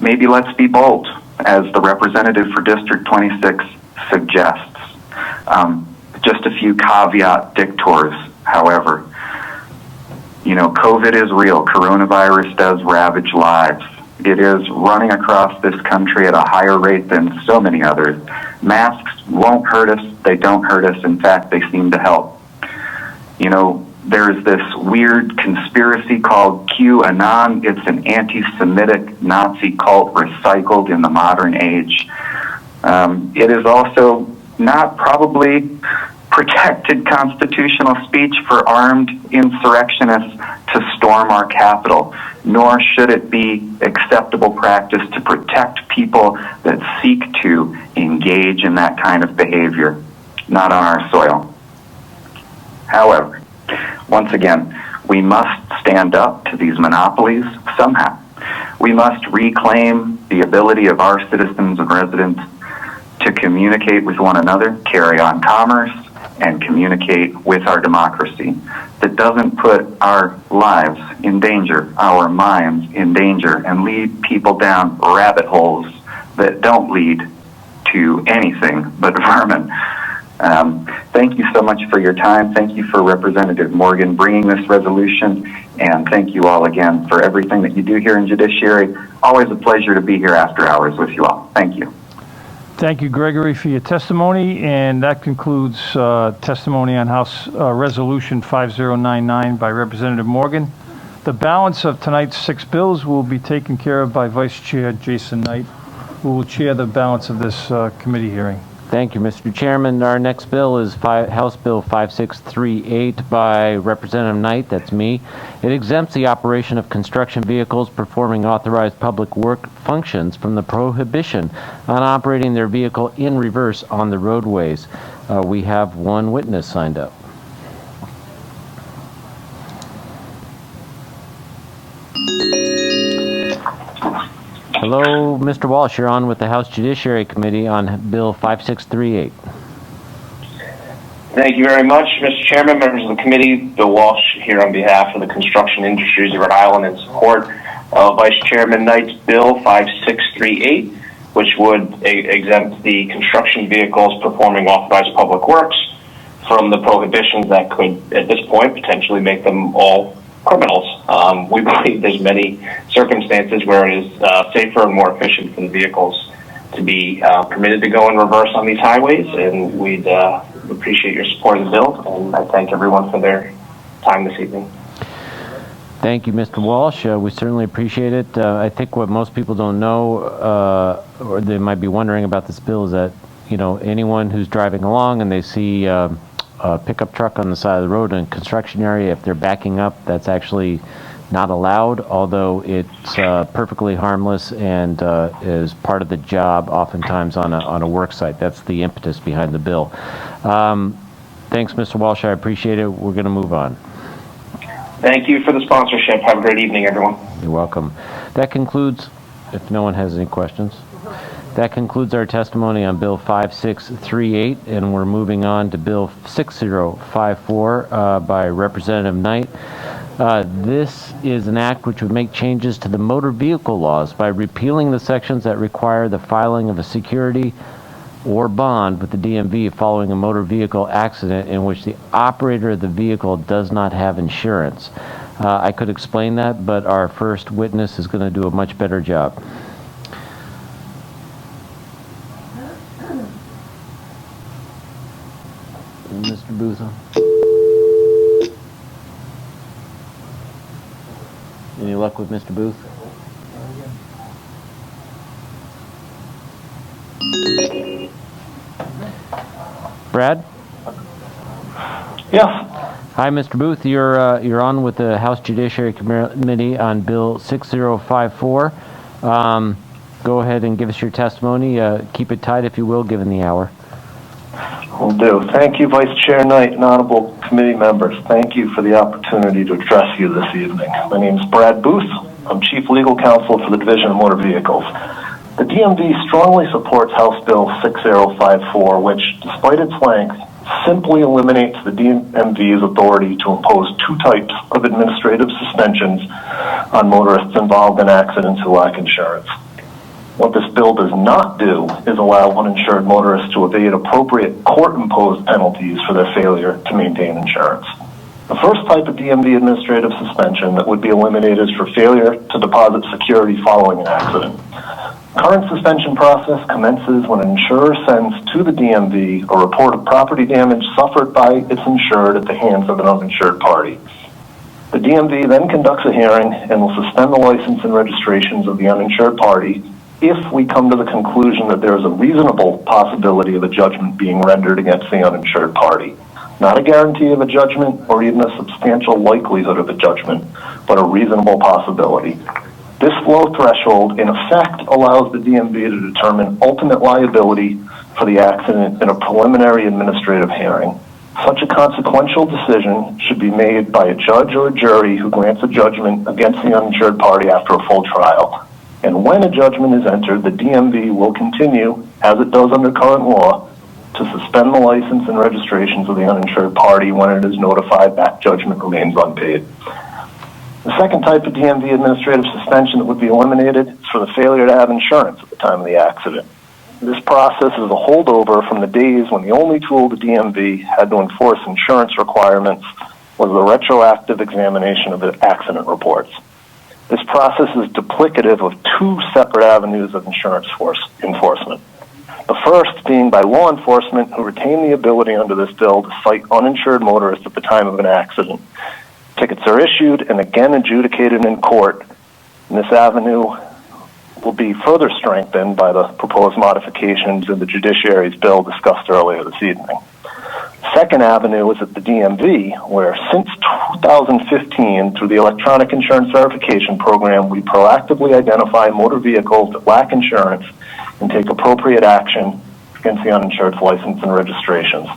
let's be bold, as the representative for District 26 suggests. Just a few caveat dictors, however. You know, COVID is real. Coronavirus does ravage lives. It is running across this country at a higher rate than so many others. Masks won't hurt us. They don't hurt us. In fact, they seem to help. You know, there's this weird conspiracy called QAnon. It's an anti-Semitic Nazi cult recycled in the modern age. It is also not probably protected constitutional speech for armed insurrectionists to storm our Capitol, nor should it be acceptable practice to protect people that seek to engage in that kind of behavior, not on our soil. However, once again, we must stand up to these monopolies somehow. We must reclaim the ability of our citizens and residents to communicate with one another, carry on commerce, and communicate with our democracy that doesn't put our lives in danger, our minds in danger, and lead people down rabbit holes that don't lead to anything but vermin. Thank you so much for your time. Thank you for Representative Morgan bringing this resolution, and thank you all again for everything that you do here in Judiciary. Always a pleasure to be here after hours with you all. Thank you. Thank you, Gregory, for your testimony, and that concludes testimony on House Resolution 5099 by Representative Morgan. The balance of tonight's 6 bills will be taken care of by Vice Chair Jason Knight, who will chair the balance of this committee hearing. Thank you, Mr. Chairman. Our next bill is House Bill 5638 by Representative Knight, that's me. It exempts the operation of construction vehicles performing authorized public work functions from the prohibition on operating their vehicle in reverse on the roadways. We have one witness signed up. Hello, Mr. Walsh. You're on with the House Judiciary Committee on Bill 5638. Thank you very much, Mr. Chairman, members of the committee. Bill Walsh here on behalf of the construction industries of Rhode Island in support of Vice Chairman Knight's Bill 5638, which would exempt the construction vehicles performing authorized public works from the prohibitions that could, at this point, potentially make them all criminals. We believe there's many circumstances where it is safer and more efficient for the vehicles to be permitted to go in reverse on these highways, and we'd appreciate your support of the bill, and I thank everyone for their time this evening. Thank you, Mr. Walsh. We certainly appreciate it. I think what most people don't know, or they might be wondering about this bill, is that, you know, anyone who's driving along and they see a pickup truck on the side of the road in a construction area, if they're backing up, that's actually not allowed, although it's perfectly harmless and is part of the job oftentimes on a work site. That's the impetus behind the bill. Thanks, Mr. Walsh. I appreciate it. We're going to move on. Thank you for the sponsorship. Have a great evening, everyone. You're welcome. That concludes, if no one has any questions, that concludes our testimony on Bill 5638, and we're moving on to Bill 6054 by Representative Knight. This is an act which would make changes to the motor vehicle laws by repealing the sections that require the filing of a security or bond with the DMV following a motor vehicle accident in which the operator of the vehicle does not have insurance. I could explain that, but our first witness is going to do a much better job. Mr. Booth. Any luck with Mr. Booth? Brad? Yeah. Hi, Mr. Booth. You're on with the House Judiciary Committee on Bill 6054. go ahead and give us your testimony. Keep it tight, if you will, given the hour. Will do. Thank you, Vice Chair Knight and honorable committee members. Thank you for the opportunity to address you this evening. My name is Brad Booth. I'm Chief Legal Counsel for the Division of Motor Vehicles. The DMV strongly supports House Bill 6054, which, despite its length, simply eliminates the DMV's authority to impose two types of administrative suspensions on motorists involved in accidents who lack insurance. What this bill does not do is allow uninsured motorists to evade appropriate court-imposed penalties for their failure to maintain insurance. The first type of DMV administrative suspension that would be eliminated is for failure to deposit security following an accident. Current suspension process commences when an insurer sends to the DMV a report of property damage suffered by its insured at the hands of an uninsured party. The DMV then conducts a hearing and will suspend the license and registrations of the uninsured party if we come to the conclusion that there is a reasonable possibility of a judgment being rendered against the uninsured party. Not a guarantee of a judgment or even a substantial likelihood of a judgment, but a reasonable possibility. This low threshold, in effect, allows the DMV to determine ultimate liability for the accident in a preliminary administrative hearing. Such a consequential decision should be made by a judge or a jury who grants a judgment against the uninsured party after a full trial. And when a judgment is entered, the DMV will continue, as it does under current law, to suspend the license and registrations of the uninsured party when it is notified that judgment remains unpaid. The second type of DMV administrative suspension that would be eliminated is for the failure to have insurance at the time of the accident. This process is a holdover from the days when the only tool the DMV had to enforce insurance requirements was the retroactive examination of the accident reports. This process is duplicative of two separate avenues of insurance enforcement. The first being by law enforcement who retain the ability under this bill to cite uninsured motorists at the time of an accident. Tickets are issued and again adjudicated in court. And this avenue will be further strengthened by the proposed modifications in the judiciary's bill discussed earlier this evening. Second avenue is at the DMV, where since 2015, through the Electronic Insurance Verification Program, we proactively identify motor vehicles that lack insurance and take appropriate action against the uninsured's license and registrations.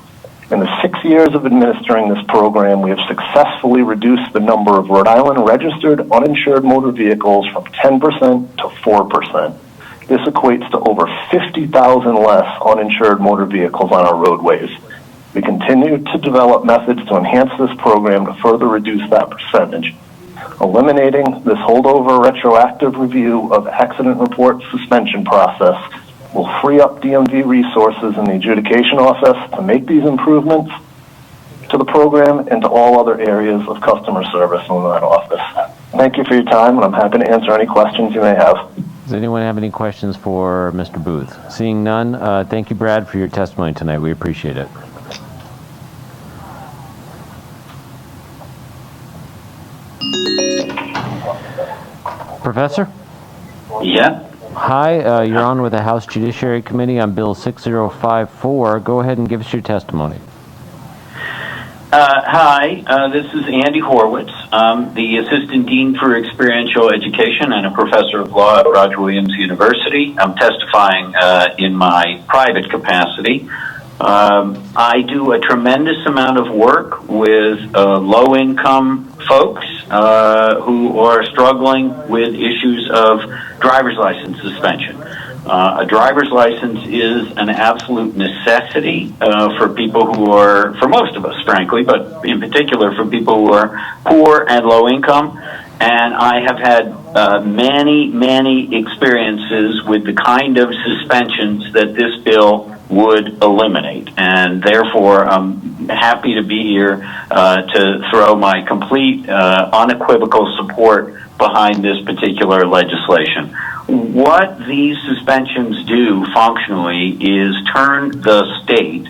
In the 6 years of administering this program, we have successfully reduced the number of Rhode Island registered uninsured motor vehicles from 10% to 4%. This equates to over 50,000 less uninsured motor vehicles on our roadways. We continue to develop methods to enhance this program to further reduce that percentage. Eliminating this holdover retroactive review of accident report suspension process will free up DMV resources in the adjudication office to make these improvements to the program and to all other areas of customer service in that office. Thank you for your time, and I'm happy to answer any questions you may have. Does anyone have any questions for Mr. Booth? Seeing none, thank you, Brad, for your testimony tonight. We appreciate it. Professor? Yeah. Hi, you're on with the House Judiciary Committee on Bill 6054. Go ahead and give us your testimony. Hi, this is Andy Horwitz. I'm the Assistant Dean for Experiential Education and a Professor of Law at Roger Williams University. I'm testifying in my private capacity. I do a tremendous amount of work with low-income folks who are struggling with issues of driver's license suspension. A driver's license is an absolute necessity for people who are, for most of us, frankly, but in particular for people who are poor and low income. And I have had many experiences with the kind of suspensions that this bill would eliminate. And therefore, I'm happy to be here to throw my complete, unequivocal support behind this particular legislation. What these suspensions do functionally is turn the state,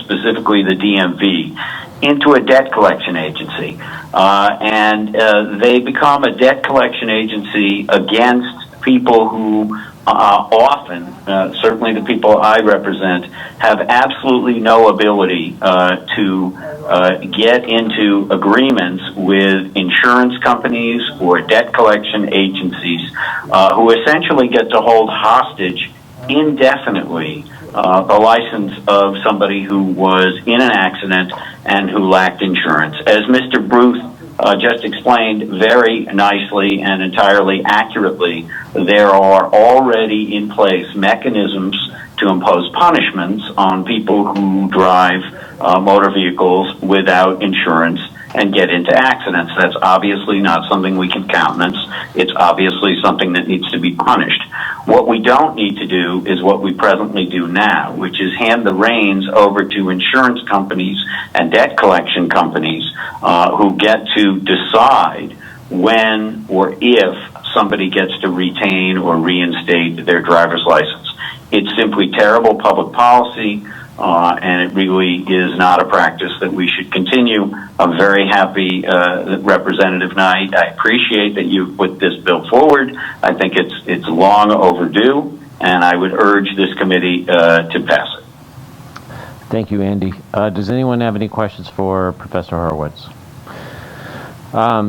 specifically the DMV, into a debt collection agency. And they become a debt collection agency against people who often, certainly the people I represent, have absolutely no ability to get into agreements with insurance companies or debt collection agencies who essentially get to hold hostage indefinitely the license of somebody who was in an accident and who lacked insurance. As Mr. Booth just explained very nicely and entirely accurately, there are already in place mechanisms to impose punishments on people who drive motor vehicles without insurance and get into accidents. That's obviously not something we can countenance. It's obviously something that needs to be punished. What we don't need to do is what we presently do now, which is hand the reins over to insurance companies and debt collection companies who get to decide when or if somebody gets to retain or reinstate their driver's license. It's simply terrible public policy, and it really is not a practice that we should continue. I'm very happy that Representative Knight, I appreciate that you put this bill forward. I think it's long overdue, and I would urge this committee to pass it. Thank you, Andy. Does anyone have any questions for Professor Horowitz?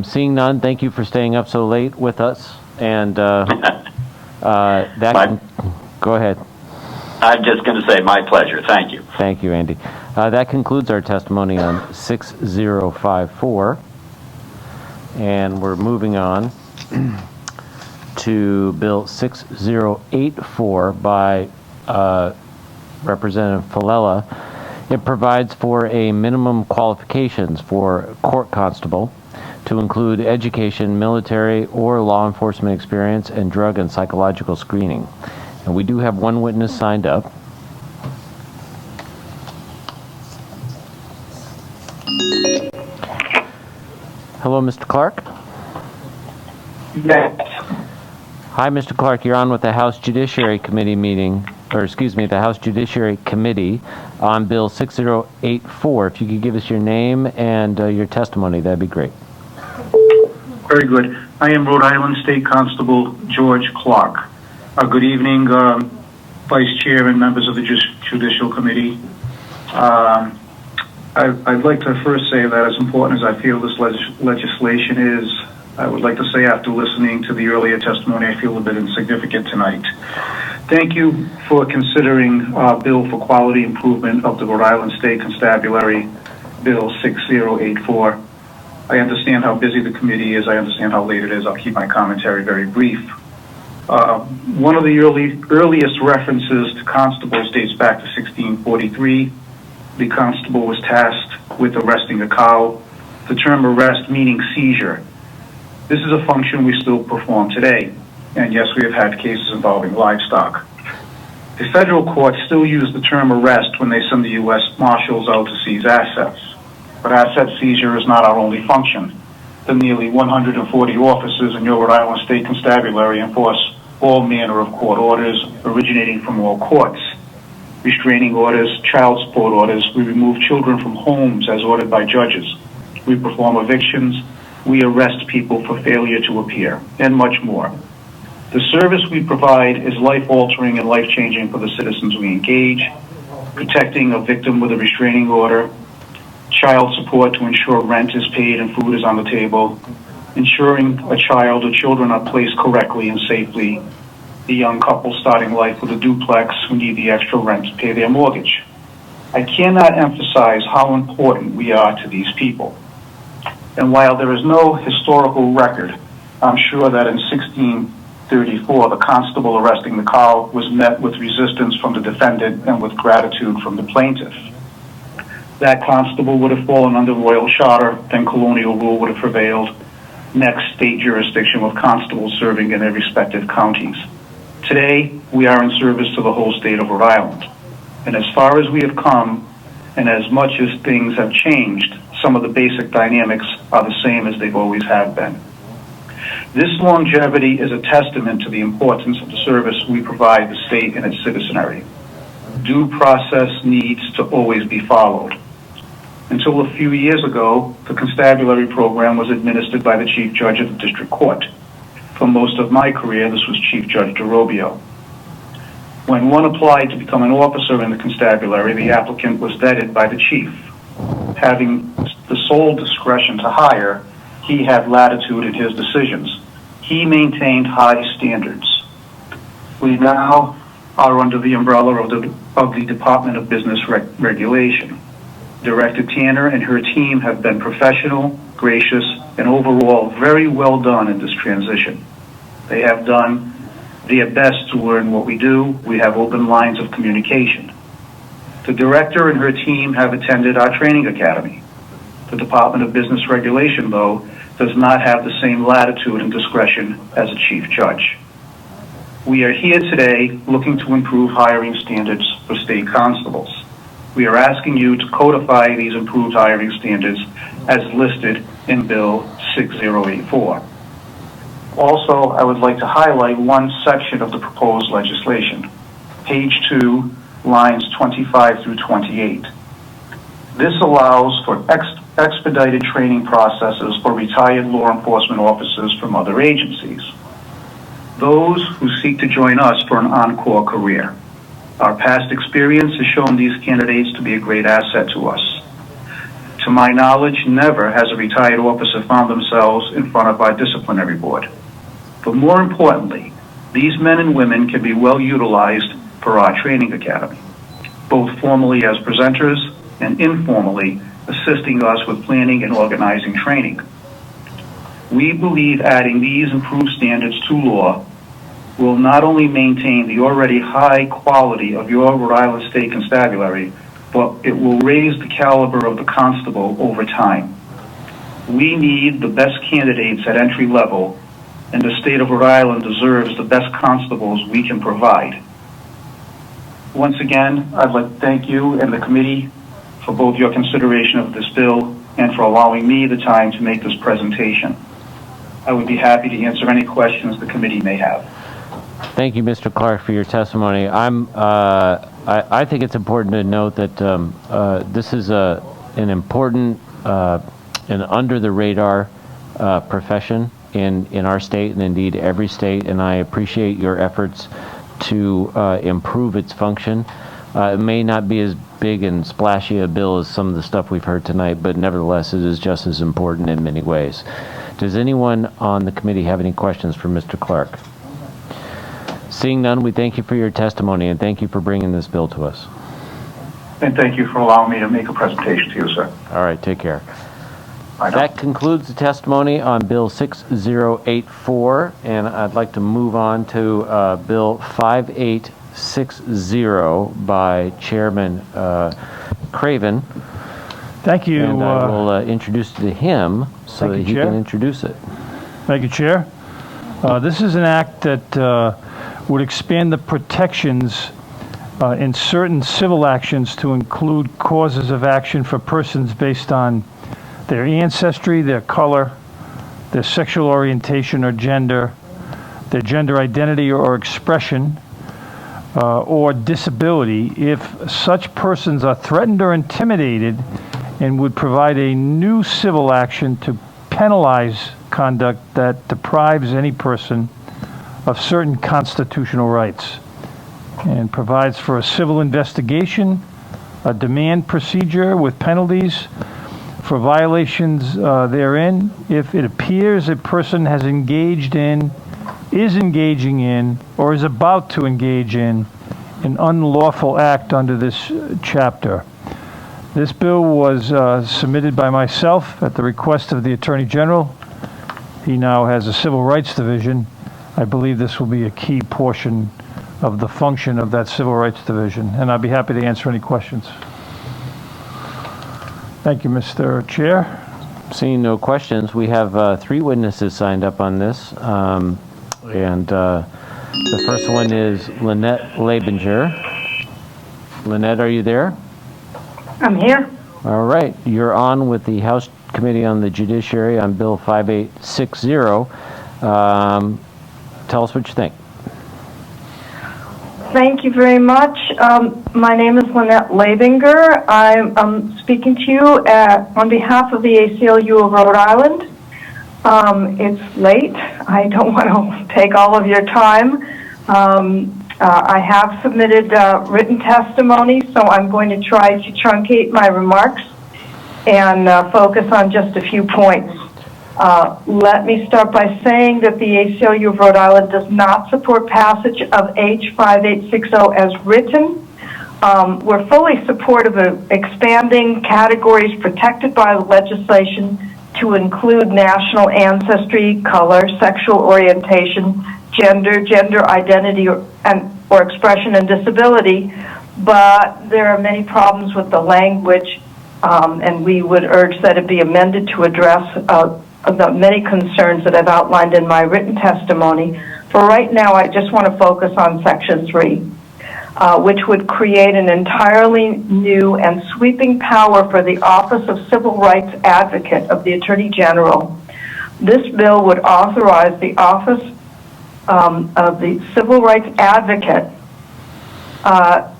Seeing none, thank you for staying up so late with us. And go ahead. I'm just going to say my pleasure. Thank you. Thank you, Andy. That concludes our testimony on 6054. And we're moving on to Bill 6084 by Representative Palella. It provides for a minimum qualifications for court constable to include education, military, or law enforcement experience, and drug and psychological screening. And we do have one witness signed up. Hello, Mr. Clark. Yes. Hi, Mr. Clark. You're on with the House Judiciary Committee meeting, or excuse me, the House Judiciary Committee on Bill 6084. If you could give us your name and your testimony, that'd be great. Very good. I am Rhode Island State Constable George Clark. Good evening, Vice Chair and members of the Judicial Committee. I'd like to first say that as important as I feel this legislation is, I would like to say after listening to the earlier testimony, I feel a bit insignificant tonight. Thank you for considering Bill for Quality Improvement of the Rhode Island State Constabulary, Bill 6084. I understand how busy the committee is. I understand how late it is. I'll keep my commentary very brief. One of the earliest references to constables dates back to 1643. The constable was tasked with arresting a cow. The term arrest meaning seizure. This is a function we still perform today. And yes, we have had cases involving livestock. The federal courts still use the term arrest when they send the U.S. Marshals out to seize assets. But asset seizure is not our only function. The nearly 140 officers in your Rhode Island State Constabulary enforce all manner of court orders originating from all courts. Restraining orders, child support orders. We remove children from homes as ordered by judges. We perform evictions. We arrest people for failure to appear, and much more. The service we provide is life-altering and life-changing for the citizens we engage, protecting a victim with a restraining order, child support to ensure rent is paid and food is on the table, ensuring a child or children are placed correctly and safely, the young couple starting life with a duplex who need the extra rent to pay their mortgage. I cannot emphasize how important we are to these people. And while there is no historical record, I'm sure that in 1634, the constable arresting the cow was met with resistance from the defendant and with gratitude from the plaintiff. That constable would have fallen under royal charter, then colonial rule would have prevailed. Next, state jurisdiction with constables serving in their respective counties. Today, we are in service to the whole state of Rhode Island. And as far as we have come, and as much as things have changed, some of the basic dynamics are the same as they've always have been. This longevity is a testament to the importance of the service we provide the state and its citizenry. Due process needs to always be followed. Until a few years ago, the constabulary program was administered by the chief judge of the district court. For most of my career, this was Chief Judge DeRobio. When one applied to become an officer in the constabulary, the applicant was vetted by the chief. Having the sole discretion to hire, he had latitude in his decisions. He maintained high standards. We now are under the umbrella of the Department of Business Regulation. Director Tanner and her team have been professional, gracious, and overall very well done in this transition. They have done their best to learn what we do. We have open lines of communication. The director and her team have attended our training academy. The Department of Business Regulation, though, does not have the same latitude and discretion as a chief judge. We are here today looking to improve hiring standards for state constables. We are asking you to codify these improved hiring standards as listed in Bill 6084. Also, I would like to highlight one section of the proposed legislation, page 2, lines 25 through 28. This allows for expedited training processes for retired law enforcement officers from other agencies, those who seek to join us for an encore career. Our past experience has shown these candidates to be a great asset to us. To my knowledge, never has a retired officer found themselves in front of our disciplinary board. But more importantly, these men and women can be well utilized for our training academy, both formally as presenters and informally assisting us with planning and organizing training. We believe adding these improved standards to law will not only maintain the already high quality of your Rhode Island State Constabulary, but it will raise the caliber of the constable over time. We need the best candidates at entry level, and the state of Rhode Island deserves the best constables we can provide. Once again, I'd like to thank you and the committee for both your consideration of this bill and for allowing me the time to make this presentation. I would be happy to answer any questions the committee may have. Thank you, Mr. Clark, for your testimony. I think it's important to note that this is an important and under-the-radar profession in our state and indeed every state, and I appreciate your efforts to improve its function. It may not be as big and splashy a bill as some of the stuff we've heard tonight, but nevertheless, it is just as important in many ways. Does anyone on the committee have any questions for Mr. Clark? Seeing none, we thank you for your testimony and thank you for bringing this bill to us. And thank you for allowing me to make a presentation to you, sir. All right, take care. That concludes the testimony on Bill 6084, and I'd like to move on to Bill 5860 by Chairman Craven. Thank you. And I will introduce it to him so that he can introduce it. Thank you, Chair. This is an act that would expand the protections in certain civil actions to include causes of action for persons based on their ancestry, their color, their sexual orientation or gender, their gender identity or expression, or disability if such persons are threatened or intimidated, and would provide a new civil action to penalize conduct that deprives any person of certain constitutional rights, and provides for a civil investigation, a demand procedure with penalties for violations therein if it appears a person has engaged in, is engaging in, or is about to engage in an unlawful act under this chapter. This bill was submitted by myself at the request of the Attorney General. He now has a Civil Rights Division. I believe this will be a key portion of the function of that Civil Rights Division, and I'd be happy to answer any questions. Thank you, Mr. Chair. Seeing no questions, we have 3 witnesses signed up on this, and the first one is Lynette Labinger. Lynette, are you there? I'm here. All right, you're on with the House Committee on the Judiciary on Bill 5860. Tell us what you think. Thank you very much. My name is Lynette Labinger. I'm speaking to you on behalf of the ACLU of Rhode Island. It's late. I don't want to take all of your time. I have submitted written testimony, so I'm going to try to truncate my remarks and focus on just a few points. Let me start by saying that the ACLU of Rhode Island does not support passage of H5860 as written. We're fully supportive of expanding categories protected by the legislation to include national ancestry, color, sexual orientation, gender identity, or expression, and disability, but there are many problems with the language, and we would urge that it be amended to address the many concerns that I've outlined in my written testimony. For right now, I just want to focus on Section 3, which would create an entirely new and sweeping power for the Office of Civil Rights Advocate of the Attorney General. This bill would authorize the Office of the Civil Rights Advocate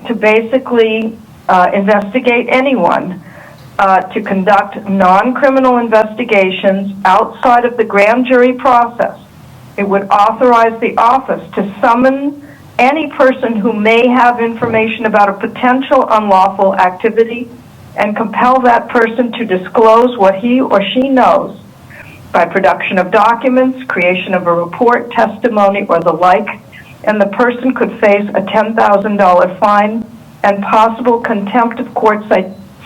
to basically investigate anyone, to conduct non-criminal investigations outside of the grand jury process. It would authorize the office to summon any person who may have information about a potential unlawful activity and compel that person to disclose what he or she knows by production of documents, creation of a report, testimony, or the like, and the person could face a $10,000 fine and possible contempt of court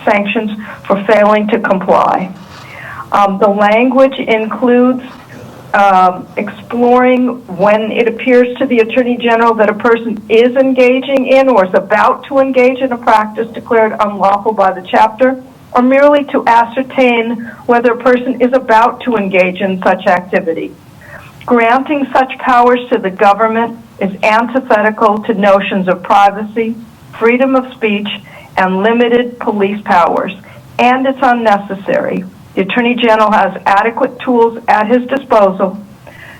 sanctions for failing to comply. The language includes exploring when it appears to the Attorney General that a person is engaging in or is about to engage in a practice declared unlawful by the chapter, or merely to ascertain whether a person is about to engage in such activity. Granting such powers to the government is antithetical to notions of privacy, freedom of speech, and limited police powers, and it's unnecessary. The Attorney General has adequate tools at his disposal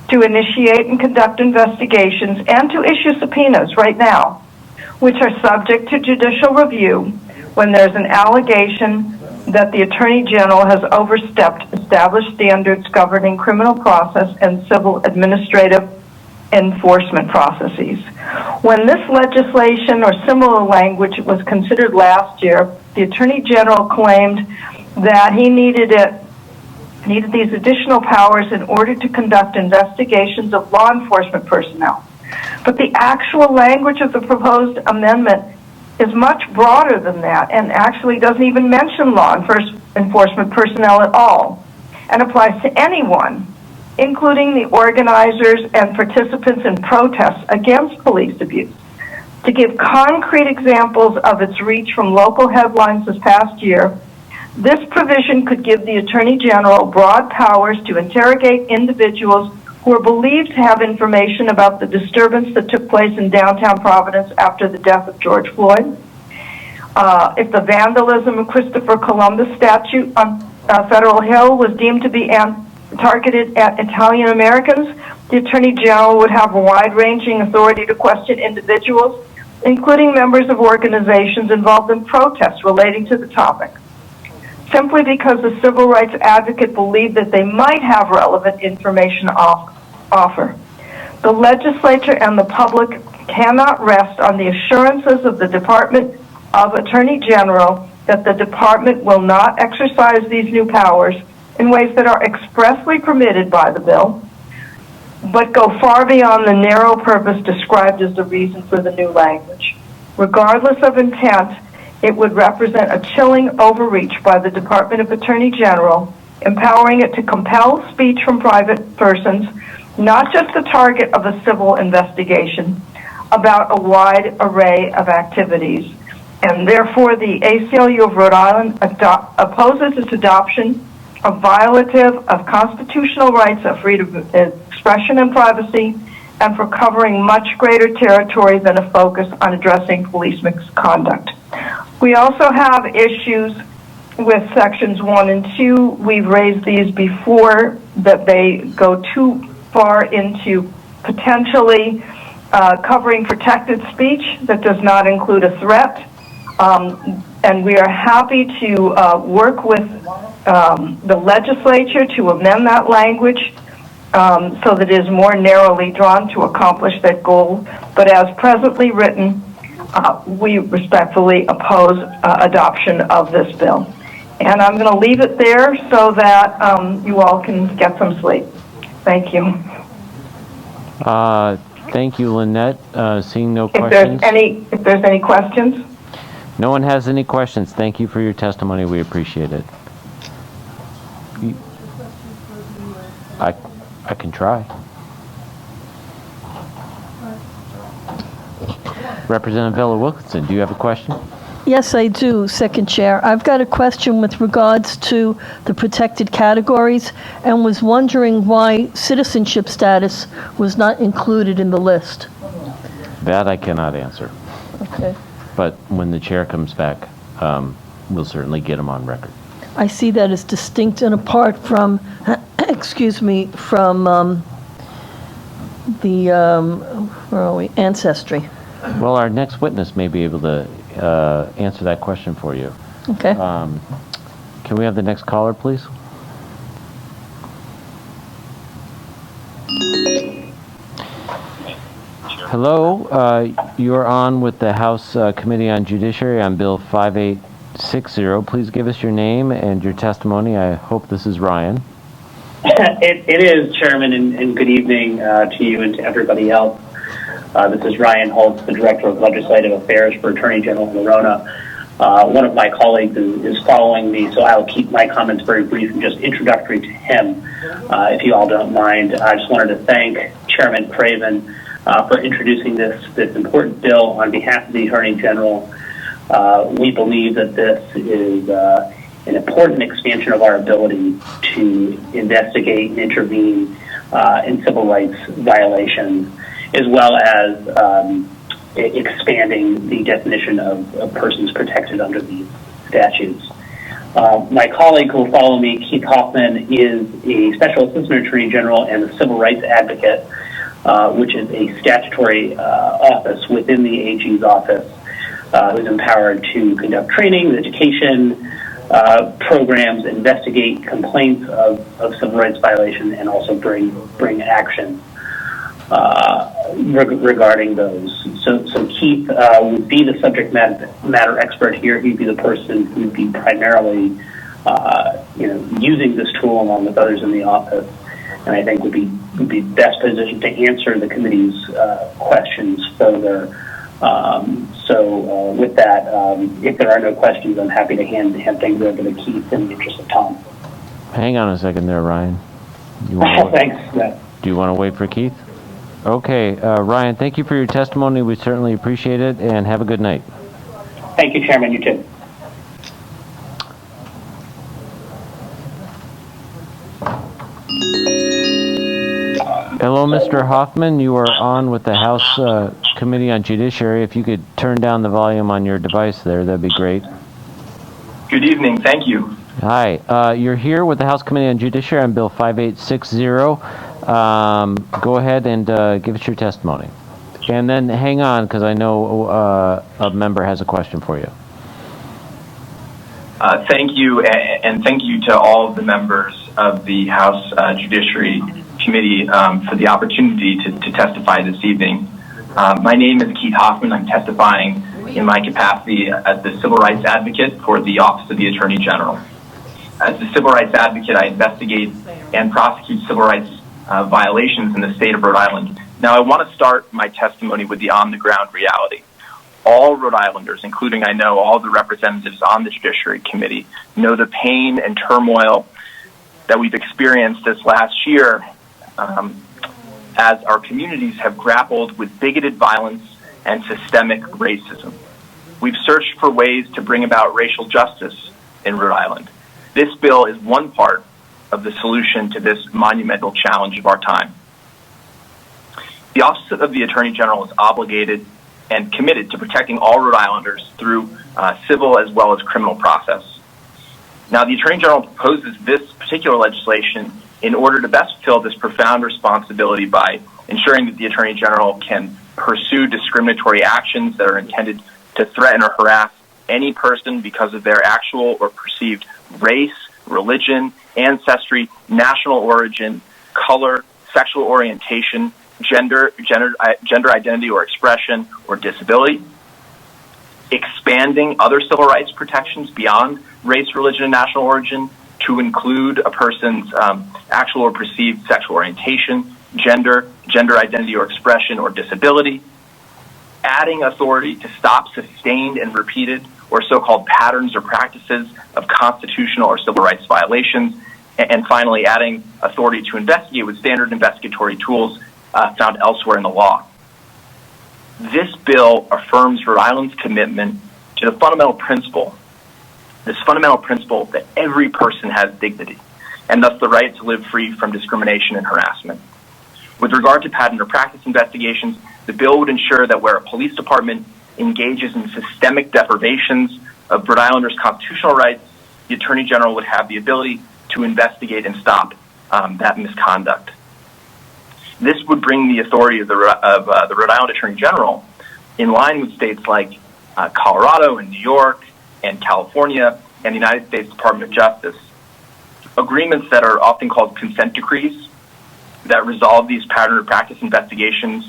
to initiate and conduct investigations and to issue subpoenas right now, which are subject to judicial review when there's an allegation that the Attorney General has overstepped established standards governing criminal process and civil administrative enforcement processes. When this legislation or similar language was considered last year, the Attorney General claimed that he needed these additional powers in order to conduct investigations of law enforcement personnel. But the actual language of the proposed amendment is much broader than that and actually doesn't even mention law enforcement personnel at all, and applies to anyone, including the organizers and participants in protests against police abuse. To give concrete examples of its reach from local headlines this past year, this provision could give the Attorney General broad powers to interrogate individuals who are believed to have information about the disturbance that took place in downtown Providence after the death of George Floyd. If the vandalism of Christopher Columbus statue on Federal Hill was deemed to be targeted at Italian Americans, the Attorney General would have a wide-ranging authority to question individuals, including members of organizations involved in protests relating to the topic, simply because the civil rights advocate believed that they might have relevant information to offer. The legislature and the public cannot rest on the assurances of the Department of Attorney General that the department will not exercise these new powers in ways that are expressly permitted by the bill, but go far beyond the narrow purpose described as the reason for the new language. Regardless of intent, it would represent a chilling overreach by the Department of Attorney General, empowering it to compel speech from private persons, not just the target of a civil investigation, about a wide array of activities. And therefore, the ACLU of Rhode Island opposes its adoption of violative of constitutional rights of freedom of expression and privacy, and for covering much greater territory than a focus on addressing police misconduct. We also have issues with sections 1 and 2. We've raised these before, that they go too far into potentially covering protected speech that does not include a threat. And we are happy to work with the legislature to amend that language so that it is more narrowly drawn to accomplish that goal. But as presently written, we respectfully oppose adoption of this bill. And I'm going to leave it there so that you all can get some sleep. Thank you. Thank you, Lynette. Seeing no questions. If there's any questions? No one has any questions. Thank you for your testimony. We appreciate it. I can try. Representative Vella Wilkinson, do you have a question? Yes, I do, Second Chair. I've got a question with regards to the protected categories and was wondering why citizenship status was not included in the list. That I cannot answer. Okay. But when the chair comes back, we'll certainly get them on record. I see that as distinct and apart from, excuse me, from where are we? Ancestry. Well, our next witness may be able to answer that question for you. Okay. Can we have the next caller, please? Hello, you are on with the House Committee on Judiciary on Bill 5860. Please give us your name and your testimony. I hope this is Ryan. It is, Chairman, and good evening to you and to everybody else. This is Ryan Holtz, the Director of Legislative Affairs for Attorney General Verona. One of my colleagues is following me, so I'll keep my comments very brief and just introductory to him, if you all don't mind. I just wanted to thank Chairman Craven for introducing this important bill on behalf of the Attorney General. We believe that this is an important expansion of our ability to investigate and intervene in civil rights violations, as well as expanding the definition of persons protected under these statutes. My colleague who will follow me, Keith Hoffman, is a Special Assistant Attorney General and a Civil Rights Advocate, which is a statutory office within the AG's office, who's empowered to conduct training, education programs, investigate complaints of civil rights violations, and also bring action regarding those. So Keith would be the subject matter expert here. He'd be the person who'd be primarily, using this tool along with others in the office, and I think would be best positioned to answer the committee's questions further. So with that, if there are no questions, I'm happy to hand things over to Keith in the interest of time. Hang on a second there, Ryan. Thanks. Do you want to wait for Keith? Okay, Ryan, thank you for your testimony. We certainly appreciate it, and have a good night. Thank you, Chairman. You too. Hello, Mr. Hoffman. You are on with the House Committee on Judiciary. If you could turn down the volume on your device there, that'd be great. Good evening. Thank you. Hi. You're here with the House Committee on Judiciary on Bill 5860. Go ahead and give us your testimony. And then hang on, because I know a member has a question for you. Thank you, and thank you to all of the members of the House Judiciary Committee for the opportunity to testify this evening. My name is Keith Hoffman. I'm testifying in my capacity as the Civil Rights Advocate for the Office of the Attorney General. As the Civil Rights Advocate, I investigate and prosecute civil rights violations in the state of Rhode Island. Now, I want to start my testimony with the on-the-ground reality. All Rhode Islanders, including I know all the representatives on the Judiciary Committee, know the pain and turmoil that we've experienced this last year as our communities have grappled with bigoted violence and systemic racism. We've searched for ways to bring about racial justice in Rhode Island. This bill is one part of the solution to this monumental challenge of our time. The Office of the Attorney General is obligated and committed to protecting all Rhode Islanders through civil as well as criminal process. Now, the Attorney General proposes this particular legislation in order to best fill this profound responsibility by ensuring that the Attorney General can pursue discriminatory actions that are intended to threaten or harass any person because of their actual or perceived race, religion, ancestry, national origin, color, sexual orientation, gender identity or expression, or disability. Expanding other civil rights protections beyond race, religion, and national origin to include a person's actual or perceived sexual orientation, gender identity or expression, or disability. Adding authority to stop sustained and repeated or so-called patterns or practices of constitutional or civil rights violations. And finally, adding authority to investigate with standard investigatory tools found elsewhere in the law. This bill affirms Rhode Island's commitment to the fundamental principle, that every person has dignity, and thus the right to live free from discrimination and harassment. With regard to pattern or practice investigations, the bill would ensure that where a police department engages in systemic deprivations of Rhode Islanders' constitutional rights, the Attorney General would have the ability to investigate and stop that misconduct. This would bring the authority of the Rhode Island Attorney General in line with states like Colorado and New York and California and the United States Department of Justice. Agreements that are often called consent decrees that resolve these pattern or practice investigations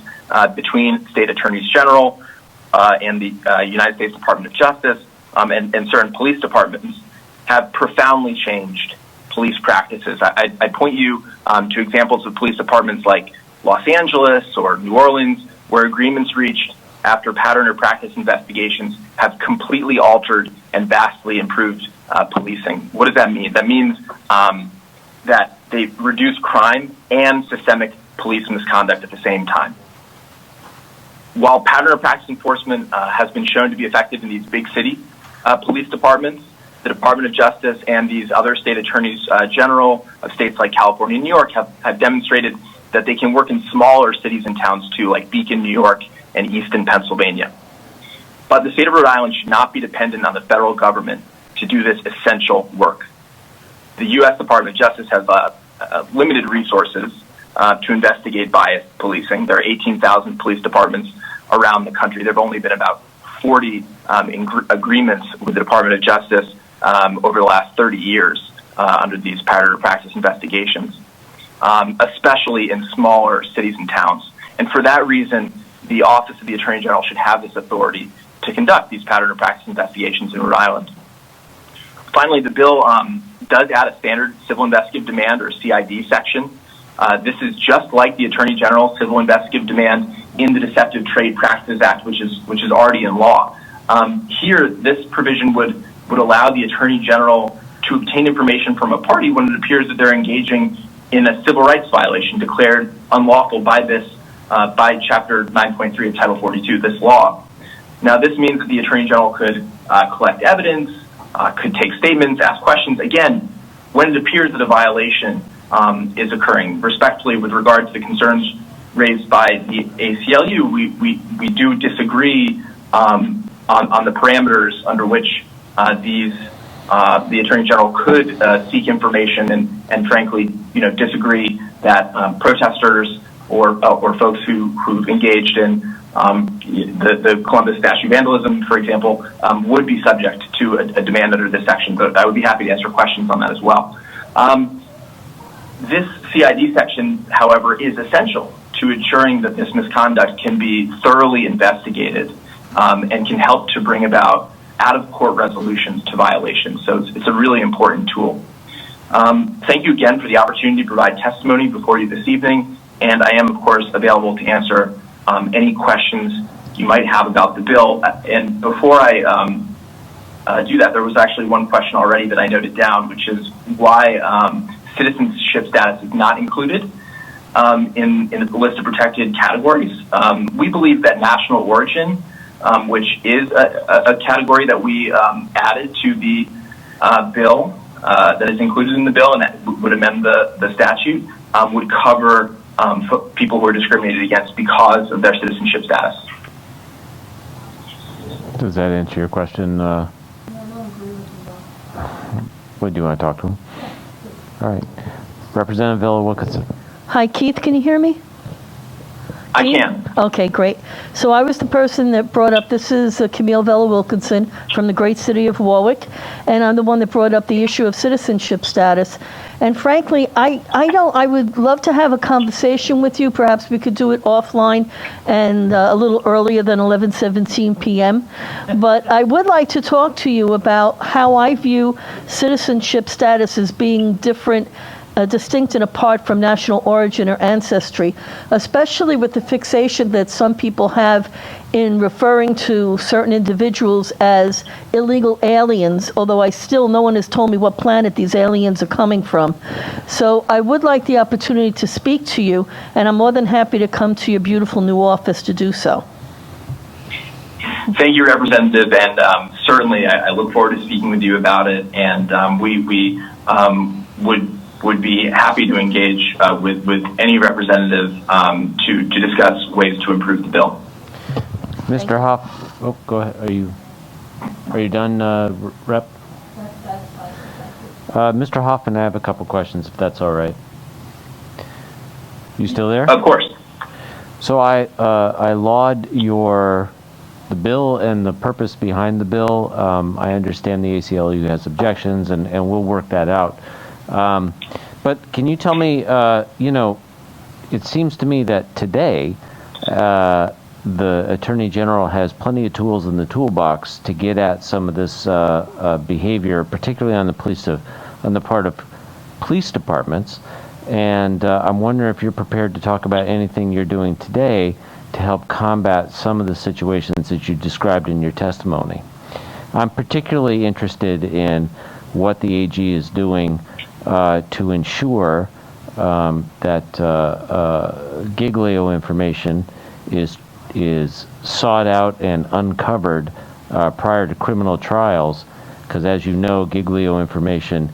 between state attorneys general and the United States Department of Justice and certain police departments have profoundly changed police practices. I point you to examples of police departments like Los Angeles or New Orleans, where agreements reached after pattern or practice investigations have completely altered and vastly improved policing. What does that mean? That means that they reduce crime and systemic police misconduct at the same time. While pattern or practice enforcement has been shown to be effective in these big city police departments, the Department of Justice and these other state attorneys general of states like California and New York have demonstrated that they can work in smaller cities and towns too, like Beacon, New York, and Easton, Pennsylvania. But the state of Rhode Island should not be dependent on the federal government to do this essential work. The U.S. Department of Justice has limited resources to investigate bias policing. There are 18,000 police departments around the country. There have only been about 40 agreements with the Department of Justice over the last 30 years under these pattern or practice investigations, especially in smaller cities and towns. And for that reason, the Office of the Attorney General should have this authority to conduct these pattern or practice investigations in Rhode Island. Finally, the bill does add a standard civil investigative demand or CID section. This is just like the Attorney General civil investigative demand in the Deceptive Trade Practices Act, which is already in law. Here, this provision would allow the Attorney General to obtain information from a party when it appears that they're engaging in a civil rights violation declared unlawful by by Chapter 9.3 of Title 42, this law. Now, this means that the Attorney General could collect evidence, could take statements, ask questions, again, when it appears that a violation is occurring. Respectfully, with regard to the concerns raised by the ACLU, we do disagree on the parameters under which the Attorney General could seek information and frankly, disagree that protesters or folks who've engaged in the Columbus statue vandalism, for example, would be subject to a demand under this section. But I would be happy to answer questions on that as well. This CID section, however, is essential to ensuring that this misconduct can be thoroughly investigated and can help to bring about out-of-court resolutions to violations. So it's a really important tool. Thank you again for the opportunity to provide testimony before you this evening, and I am, of course, available to answer any questions you might have about the bill. And before I do that, there was actually one question already that I noted down, which is why citizenship status is not included in the list of protected categories. We believe that national origin, which is a category that we added to the bill, that is included in the bill and that would amend the statute, would cover people who are discriminated against because of their citizenship status. Does that answer your question? What do you want to talk to him? All right. Representative Villa Wilkinson. Hi, Keith, can you hear me? I can. Okay, great. So I was the person that brought up, this is Camille Vella Wilkinson from the great city of Warwick, and I'm the one that brought up the issue of citizenship status. And frankly, I would love to have a conversation with you. Perhaps we could do it offline and a little earlier than 11:17 p.m. But I would like to talk to you about how I view citizenship status as being different, distinct and apart from national origin or ancestry, especially with the fixation that some people have in referring to certain individuals as illegal aliens, although no one has told me what planet these aliens are coming from. So I would like the opportunity to speak to you, and I'm more than happy to come to your beautiful new office to do so. Thank you, Representative, and certainly I look forward to speaking with you about it, and we would be happy to engage with any representative to discuss ways to improve the bill. Mr. Hoff, go ahead. Are you done, Rep? Mr. Hoffman, I have a couple questions, if that's all right. You still there? Of course. So I laud the bill and the purpose behind the bill. I understand the ACLU has objections, and we'll work that out. But can you tell me, it seems to me that today the Attorney General has plenty of tools in the toolbox to get at some of this behavior, particularly on the part of police departments. And I'm wondering if you're prepared to talk about anything you're doing today to help combat some of the situations that you described in your testimony. I'm particularly interested in what the AG is doing to ensure that Giglio information is sought out and uncovered prior to criminal trials, because as you know, Giglio information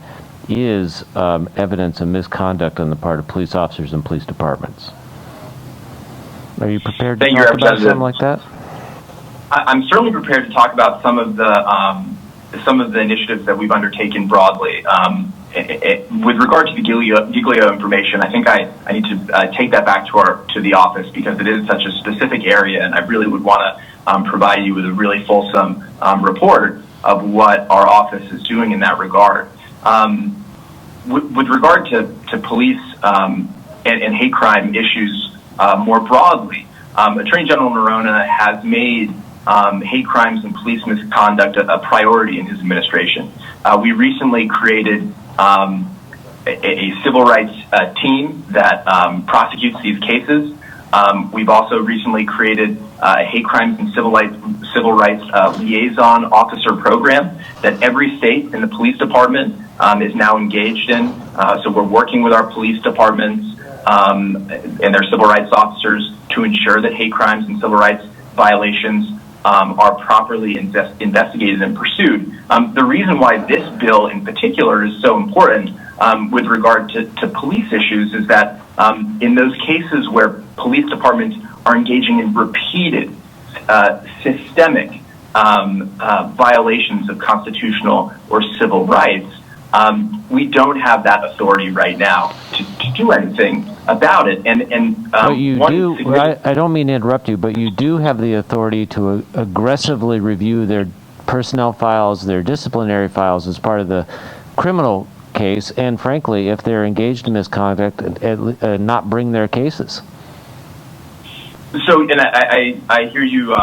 is evidence of misconduct on the part of police officers and police departments. Are you prepared to talk about something like that? I'm certainly prepared to talk about some of the initiatives that we've undertaken broadly. With regard to the Giglio information, I think I need to take that back to the office, because it is such a specific area, and I really would want to provide you with a really fulsome report of what our office is doing in that regard. With regard to police and hate crime issues more broadly, Attorney General Noronha has made hate crimes and police misconduct a priority in his administration. We recently created a civil rights team that prosecutes these cases. We've also recently created a hate crimes and civil rights liaison officer program that every state in the police department is now engaged in. So we're working with our police departments and their civil rights officers to ensure that hate crimes and civil rights violations are properly investigated and pursued. The reason why this bill in particular is so important with regard to police issues is that in those cases where police departments are engaging in repeated systemic violations of constitutional or civil rights, we don't have that authority right now to do anything about it. But you do. I don't mean to interrupt you, but you do have the authority to aggressively review their personnel files, their disciplinary files as part of the criminal case, and frankly, if they're engaged in misconduct, not bring their cases. So, and I hear you,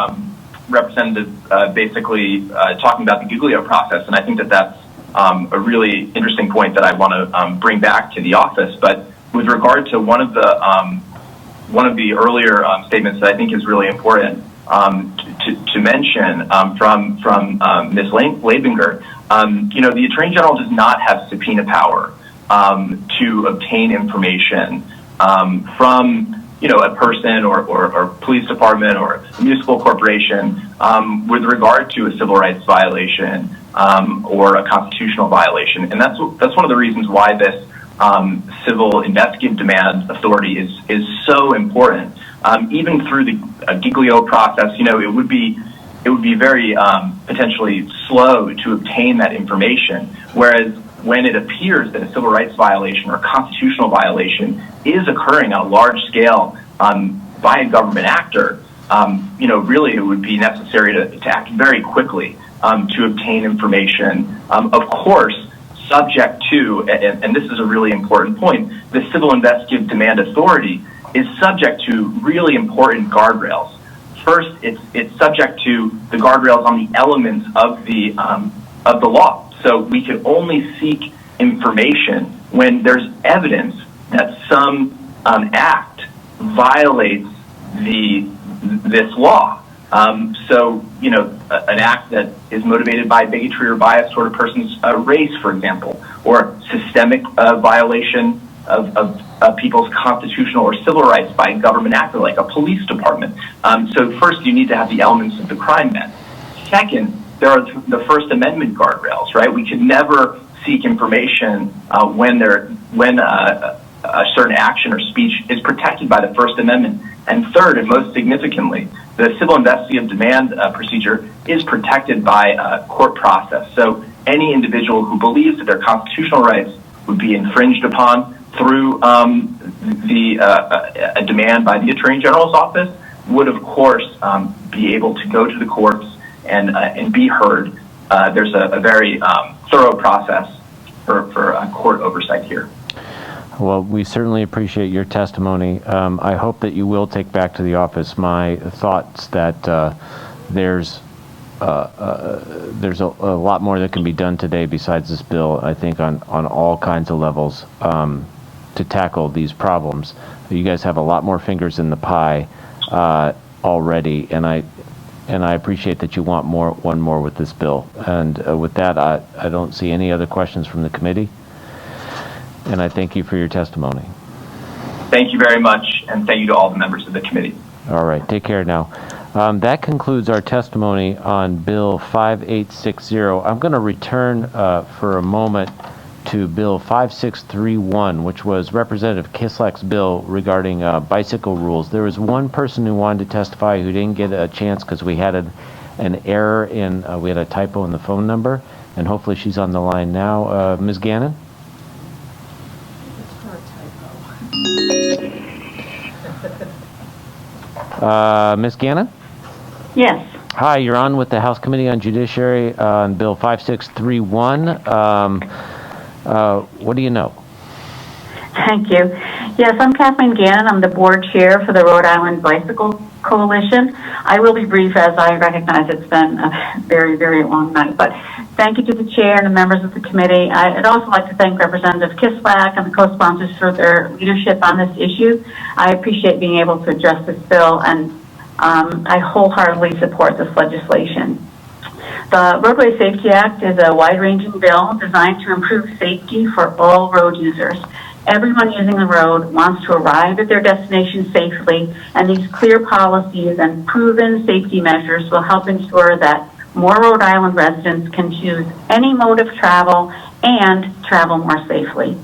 Representative, basically talking about the Giglio process, and I think that that's a really interesting point that I want to bring back to the office. But with regard to one of the earlier statements that I think is really important to mention from Ms. Labinger, the Attorney General does not have subpoena power to obtain information from a person or police department or a municipal corporation with regard to a civil rights violation or a constitutional violation. And that's one of the reasons why this civil investigative demand authority is so important. Even through the Giglio process, it would be very potentially slow to obtain that information, whereas when it appears that a civil rights violation or constitutional violation is occurring on a large scale by a government actor, really it would be necessary to act very quickly to obtain information. Of course, subject to, and this is a really important point, the Civil Investigative Demand Authority is subject to really important guardrails. First, it's subject to the guardrails on the elements of the law. So we can only seek information when there's evidence that some act violates this law. An act that is motivated by bigotry or bias toward a person's race, for example, or systemic violation of people's constitutional or civil rights by a government actor like a police department. So first, you need to have the elements of the crime met. Second, there are the First Amendment guardrails, right? We can never seek information when a certain action or speech is protected by the First Amendment. And third, and most significantly, the civil investigative demand procedure is protected by a court process. So any individual who believes that their constitutional rights would be infringed upon through a demand by the Attorney General's office would, of course, be able to go to the courts and be heard. There's a very thorough process for court oversight here. Well, we certainly appreciate your testimony. I hope that you will take back to the office my thoughts that there's a lot more that can be done today besides this bill, I think, on all kinds of levels to tackle these problems. You guys have a lot more fingers in the pie already, and I appreciate that you want one more with this bill. And with that, I don't see any other questions from the committee. And I thank you for your testimony. Thank you very much, and thank you to all the members of the committee. All right, take care now. That concludes our testimony on Bill 5860. I'm going to return for a moment to Bill 5631, which was Representative Kislak's bill regarding bicycle rules. There was one person who wanted to testify who didn't get a chance because we had an error we had a typo in the phone number, and hopefully she's on the line now. Ms. Gannon? Ms. Gannon? Yes. Hi, you're on with the House Committee on Judiciary on Bill 5631. What do you know? Thank you. Yes, I'm Kathleen Gannon. I'm the board chair for the Rhode Island Bicycle Coalition. I will be brief as I recognize it's been a very, very long night, but thank you to the chair and the members of the committee. I'd also like to thank Representative Kislak and the co-sponsors for their leadership on this issue. I appreciate being able to address this bill, and I wholeheartedly support this legislation. The Roadway Safety Act is a wide-ranging bill designed to improve safety for all road users. Everyone using the road wants to arrive at their destination safely, and these clear policies and proven safety measures will help ensure that more Rhode Island residents can choose any mode of travel and travel more safely.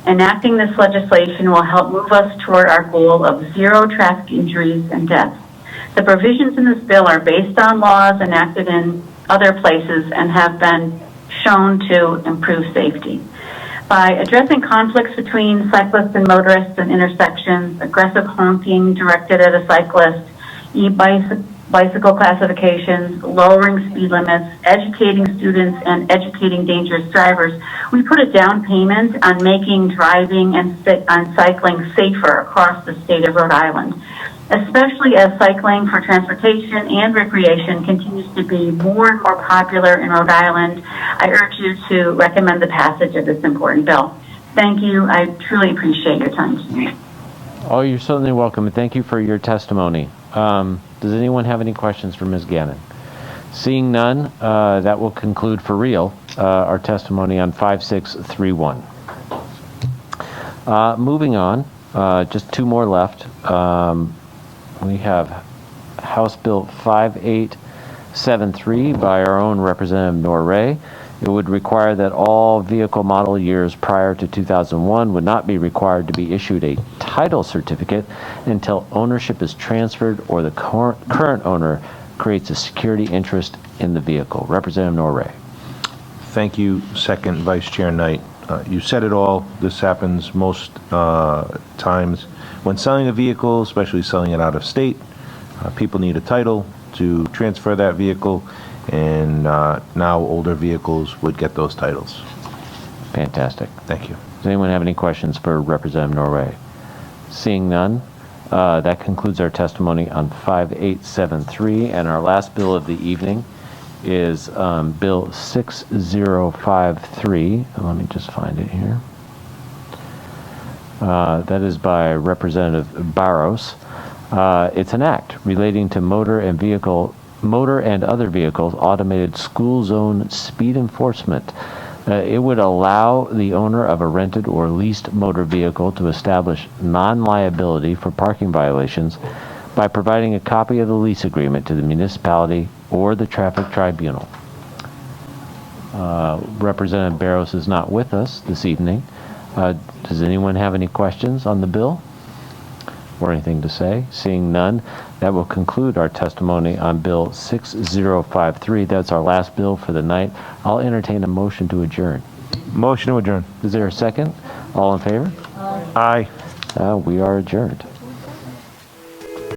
Enacting this legislation will help move us toward our goal of zero traffic injuries and deaths. The provisions in this bill are based on laws enacted in other places and have been shown to improve safety. By addressing conflicts between cyclists and motorists in intersections, aggressive honking directed at a cyclist, bicycle classifications, lowering speed limits, educating students, and educating dangerous drivers, we put a down payment on making driving and cycling safer across the state of Rhode Island. Especially as cycling for transportation and recreation continues to be more and more popular in Rhode Island, I urge you to recommend the passage of this important bill. Thank you. I truly appreciate your time tonight. Oh, you're certainly welcome, and thank you for your testimony. Does anyone have any questions for Ms. Gannon? Seeing none, that will conclude for real our testimony on 5631. Moving on, just two more left. We have House Bill 5873 by our own Representative Norray. It would require that all vehicle model years prior to 2001 would not be required to be issued a title certificate until ownership is transferred or the current owner creates a security interest in the vehicle. Representative Norray. Thank you, Second Vice Chair Knight. You said it all. This happens most times when selling a vehicle, especially selling it out of state. People need a title to transfer that vehicle, and now older vehicles would get those titles. Fantastic. Thank you. Does anyone have any questions for Representative Norway? Seeing none, that concludes our testimony on 5873, and our last bill of the evening is Bill 6053. Let me just find it here. That is by Representative Barros. It's an act relating to motor and other vehicles automated school zone speed enforcement. It would allow the owner of a rented or leased motor vehicle to establish non-liability for parking violations by providing a copy of the lease agreement to the municipality or the traffic tribunal. Representative Barros is not with us this evening. Does anyone have any questions on the bill or anything to say? Seeing none, that will conclude our testimony on Bill 6053. That's our last bill for the night. I'll entertain a motion to adjourn. Motion to adjourn. Is there a second? All in favor? Aye. We are adjourned.